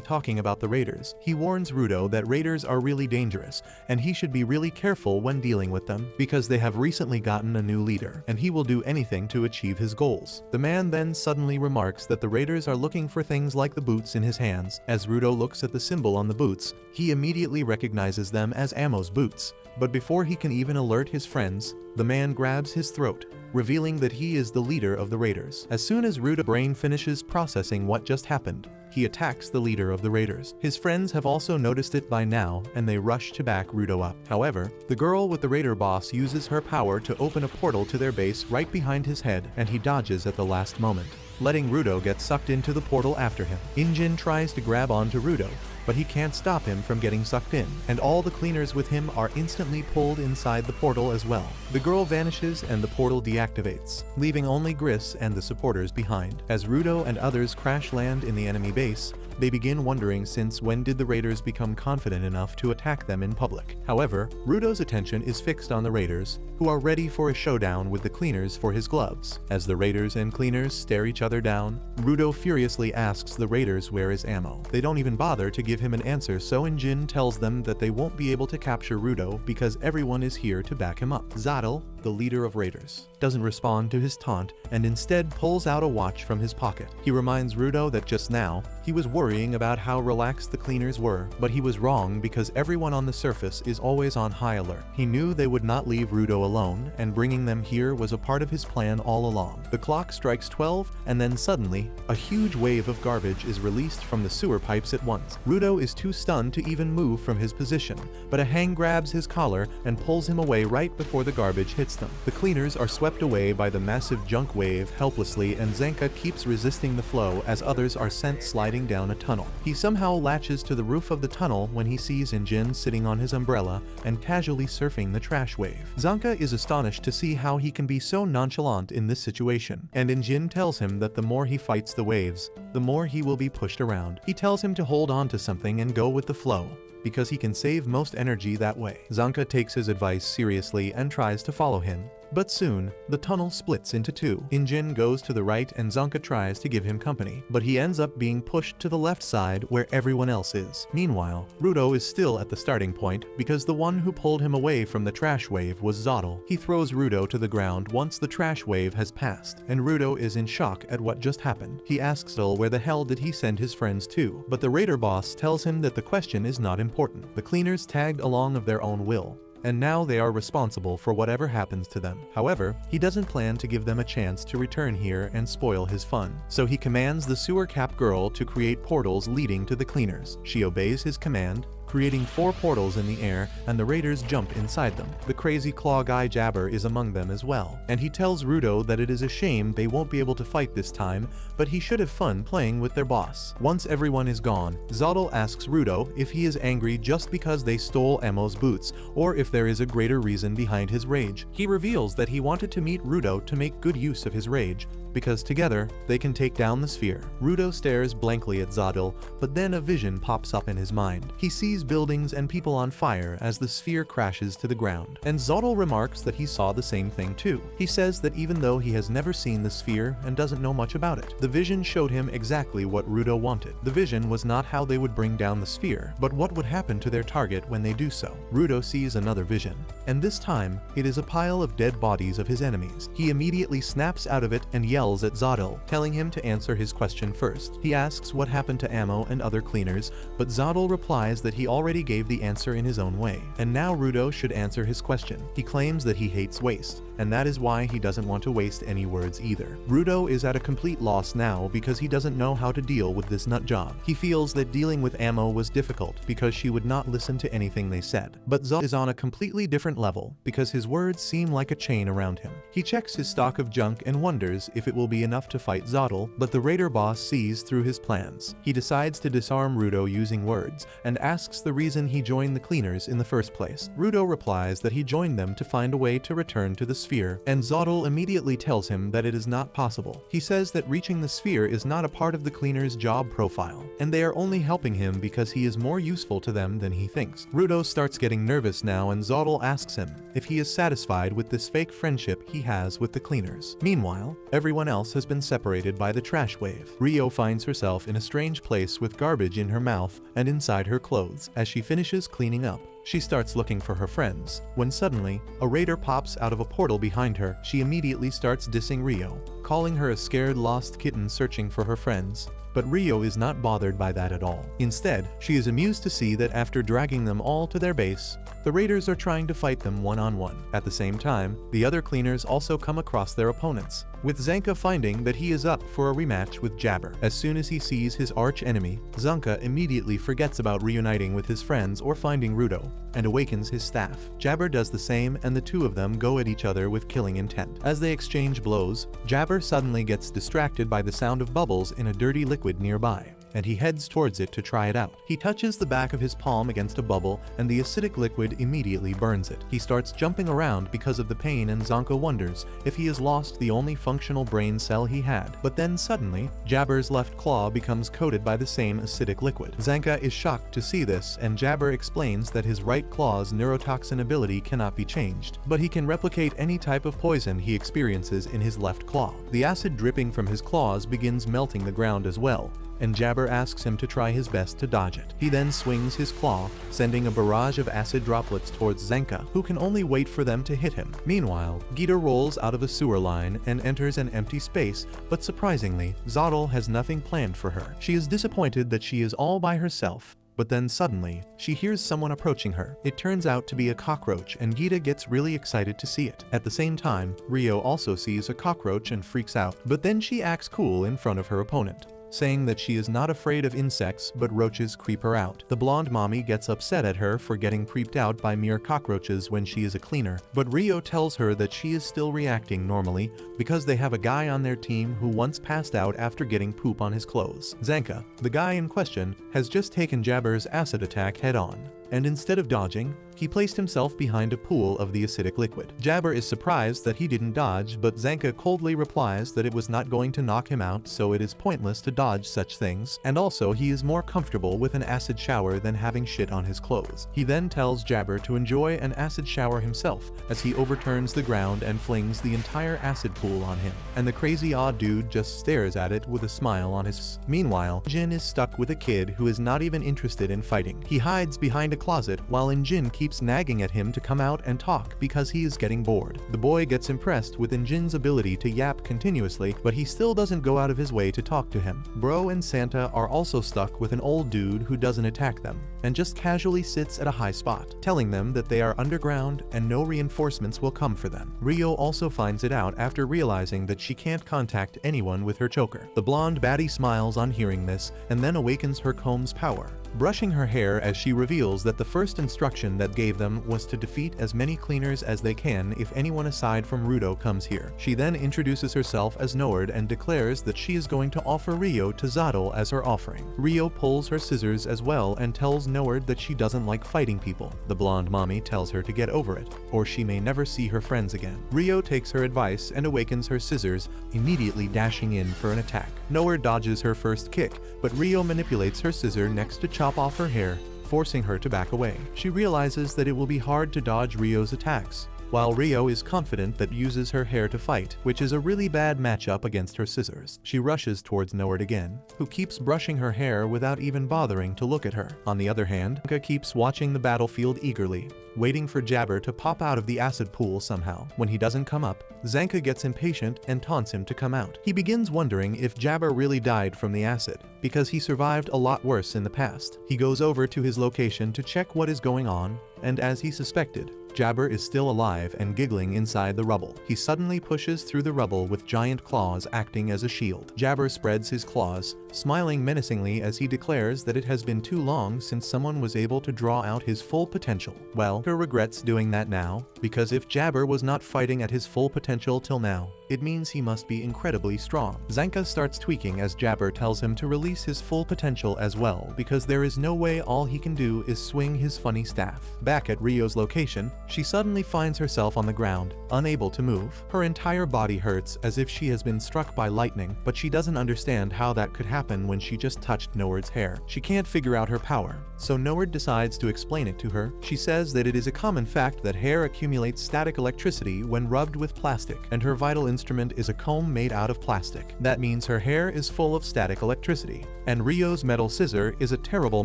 talking about the raiders. He warns Rudo that raiders are really dangerous, and he should be really careful when dealing with them, because they have recently gotten a new leader, and he will do anything to achieve his goals. The man then suddenly remarks that the raiders are looking for things like the boots in his hands. As Rudo looks at the symbol on the boots, he immediately recognizes them as Amo's boots. But before he can even alert his friends, the man grabs his throat, revealing that he is the leader of the raiders. As soon as Rudo's brain finishes processing what just happened, he attacks the leader of the raiders. His friends have also noticed it by now, and they rush to back Rudo up. However, the girl with the raider boss uses her power to open a portal to their base right behind his head, and he dodges at the last moment, letting Rudo get sucked into the portal after him. Injin tries to grab onto Rudo, but he can't stop him from getting sucked in, and all the cleaners with him are instantly pulled inside the portal as well. The girl vanishes and the portal deactivates, leaving only Gris and the supporters behind. As Rudo and others crash land in the enemy base, they begin wondering since when did the raiders become confident enough to attack them in public. However, Rudo's attention is fixed on the raiders, who are ready for a showdown with the cleaners for his gloves. As the raiders and cleaners stare each other down, Rudo furiously asks the raiders where is Amo. They don't even bother to give him an answer, so Injin tells them that they won't be able to capture Rudo because everyone is here to back him up. Zadal, the leader of raiders, doesn't respond to his taunt and instead pulls out a watch from his pocket. He reminds Rudo that just now, he was worrying about how relaxed the cleaners were, but he was wrong because everyone on the surface is always on high alert. He knew they would not leave Rudo alone, and bringing them here was a part of his plan all along. The clock strikes 12, and then suddenly, a huge wave of garbage is released from the sewer pipes at once. Rudo is too stunned to even move from his position, but a hang grabs his collar and pulls him away right before the garbage hits them. The cleaners are swept away by the massive junk wave helplessly, and Zenka keeps resisting the flow as others are sent sliding down a tunnel. He somehow latches to the roof of the tunnel when he sees Injin sitting on his umbrella and casually surfing the trash wave. Zanka is astonished to see how he can be so nonchalant in this situation, and Injin tells him that the more he fights the waves, the more he will be pushed around. He tells him to hold on to something and go with the flow, because he can save most energy that way. Zanka takes his advice seriously and tries to follow him, but soon, the tunnel splits into two. Injin goes to the right and Zanka tries to give him company, but he ends up being pushed to the left side where everyone else is. Meanwhile, Rudo is still at the starting point because the one who pulled him away from the trash wave was Zottel. He throws Rudo to the ground once the trash wave has passed, and Rudo is in shock at what just happened. He asks Zottel where the hell did he send his friends to, but the raider boss tells him that the question is not important. The cleaners tagged along of their own will, and now they are responsible for whatever happens to them. However, he doesn't plan to give them a chance to return here and spoil his fun. So he commands the sewer cap girl to create portals leading to the cleaners. She obeys his command, creating 4 portals in the air, and the raiders jump inside them. The crazy claw guy Jabber is among them as well, and he tells Rudo that it is a shame they won't be able to fight this time, but he should have fun playing with their boss. Once everyone is gone, Zottel asks Rudo if he is angry just because they stole Emo's boots, or if there is a greater reason behind his rage. He reveals that he wanted to meet Rudo to make good use of his rage, because together, they can take down the sphere. Rudo stares blankly at Zottel, but then a vision pops up in his mind. He sees buildings and people on fire as the sphere crashes to the ground, and Zottel remarks that he saw the same thing too. He says that even though he has never seen the sphere and doesn't know much about it, the vision showed him exactly what Rudo wanted. The vision was not how they would bring down the sphere, but what would happen to their target when they do so. Rudo sees another vision, and this time, it is a pile of dead bodies of his enemies. He immediately snaps out of it and yells at Zottel, telling him to answer his question first. He asks what happened to Amo and other cleaners, but Zottel replies that he already gave the answer in his own way, and now Rudo should answer his question. He claims that he hates waste, and that is why he doesn't want to waste any words either. Rudo is at a complete loss now because he doesn't know how to deal with this nut job. He feels that dealing with Amo was difficult because she would not listen to anything they said, but Zottel is on a completely different level because his words seem like a chain around him. He checks his stock of junk and wonders if it will be enough to fight Zottel, but the raider boss sees through his plans. He decides to disarm Rudo using words, and asks the reason he joined the cleaners in the first place. Rudo replies that he joined them to find a way to return to the sphere, and Zottel immediately tells him that it is not possible. He says that reaching the sphere is not a part of the cleaners' job profile, and they are only helping him because he is more useful to them than he thinks. Rudo starts getting nervous now, and Zottel asks him if he is satisfied with this fake friendship he has with the cleaners. Meanwhile, everyone everyone else has been separated by the trash wave. Rio finds herself in a strange place with garbage in her mouth and inside her clothes. As she finishes cleaning up, she starts looking for her friends, when suddenly, a raider pops out of a portal behind her. She immediately starts dissing Rio, calling her a scared lost kitten searching for her friends. But Rio is not bothered by that at all. Instead, she is amused to see that after dragging them all to their base, the raiders are trying to fight them one-on-one. At the same time, the other cleaners also come across their opponents, with Zanka finding that he is up for a rematch with Jabber. As soon as he sees his arch-enemy, Zanka immediately forgets about reuniting with his friends or finding Rudo, and awakens his staff. Jabber does the same, and the two of them go at each other with killing intent. As they exchange blows, Jabber suddenly gets distracted by the sound of bubbles in a dirty liquid nearby, and he heads towards it to try it out. He touches the back of his palm against a bubble, and the acidic liquid immediately burns it. He starts jumping around because of the pain, and Zanka wonders if he has lost the only functional brain cell he had. But then suddenly, Jabber's left claw becomes coated by the same acidic liquid. Zanka is shocked to see this, and Jabber explains that his right claw's neurotoxin ability cannot be changed, but he can replicate any type of poison he experiences in his left claw. The acid dripping from his claws begins melting the ground as well, and Jabber asks him to try his best to dodge it. He then swings his claw, sending a barrage of acid droplets towards Zanka, who can only wait for them to hit him. Meanwhile, Gita rolls out of a sewer line and enters an empty space, but surprisingly, Zottel has nothing planned for her. She is disappointed that she is all by herself, but then suddenly, she hears someone approaching her. It turns out to be a cockroach, and Gita gets really excited to see it. At the same time, Rio also sees a cockroach and freaks out, but then she acts cool in front of her opponent, saying that she is not afraid of insects, but roaches creep her out. The blonde mommy gets upset at her for getting creeped out by mere cockroaches when she is a cleaner, but Rio tells her that she is still reacting normally because they have a guy on their team who once passed out after getting poop on his clothes. Zanka, the guy in question, has just taken Jabber's acid attack head-on, and instead of dodging, he placed himself behind a pool of the acidic liquid. Jabber is surprised that he didn't dodge, but Zanka coldly replies that it was not going to knock him out, so it is pointless to dodge such things, and also he is more comfortable with an acid shower than having shit on his clothes. He then tells Jabber to enjoy an acid shower himself, as he overturns the ground and flings the entire acid pool on him, and the crazy odd dude just stares at it with a smile on his face. Meanwhile, Jin is stuck with a kid who is not even interested in fighting. He hides behind a closet while Injin keeps nagging at him to come out and talk because he is getting bored. The boy gets impressed with Injin's ability to yap continuously, but he still doesn't go out of his way to talk to him. Bro and Santa are also stuck with an old dude who doesn't attack them, and just casually sits at a high spot, telling them that they are underground and no reinforcements will come for them. Rio also finds it out after realizing that she can't contact anyone with her choker. The blonde baddie smiles on hearing this, and then awakens her comb's power, brushing her hair as she reveals that the first instruction that gave them was to defeat as many cleaners as they can if anyone aside from Rudo comes here. She then introduces herself as Nord and declares that she is going to offer Rio to Zottel as her offering. Rio pulls her scissors as well and tells Nord that she doesn't like fighting people. The blonde mommy tells her to get over it, or she may never see her friends again. Rio takes her advice and awakens her scissors, immediately dashing in for an attack. Nord dodges her first kick, but Rio manipulates her scissor next to chop off her hair, forcing her to back away. She realizes that it will be hard to dodge Rio's attacks, while Rio is confident that uses her hair to fight, which is a really bad matchup against her scissors. She rushes towards Nord again, who keeps brushing her hair without even bothering to look at her. On the other hand, Zanka keeps watching the battlefield eagerly, waiting for Jabber to pop out of the acid pool somehow. When he doesn't come up, Zanka gets impatient and taunts him to come out. He begins wondering if Jabber really died from the acid, because he survived a lot worse in the past. He goes over to his location to check what is going on, and as he suspected, Jabber is still alive and giggling inside the rubble. He suddenly pushes through the rubble with giant claws acting as a shield. Jabber spreads his claws, smiling menacingly as he declares that it has been too long since someone was able to draw out his full potential. Well, he regrets doing that now, because if Jabber was not fighting at his full potential till now, it means he must be incredibly strong. Zanka starts tweaking as Jabber tells him to release his full potential as well, because there is no way all he can do is swing his funny staff. Back at Rio's location, She suddenly finds herself on the ground, unable to move. Her entire body hurts as if she has been struck by lightning, but she doesn't understand how that could happen when she just touched Noward's hair. She can't figure out her power, so Noward decides to explain it to her. She says that it is a common fact that hair accumulates static electricity when rubbed with plastic, and her vital instrument is a comb made out of plastic. That means her hair is full of static electricity, and Rio's metal scissor is a terrible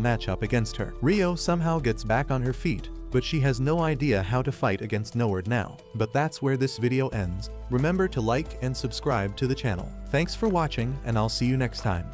matchup against her. Rio somehow gets back on her feet, but she has no idea how to fight against Noward now. But that's where this video ends. Remember to like and subscribe to the channel. Thanks for watching, and I'll see you next time.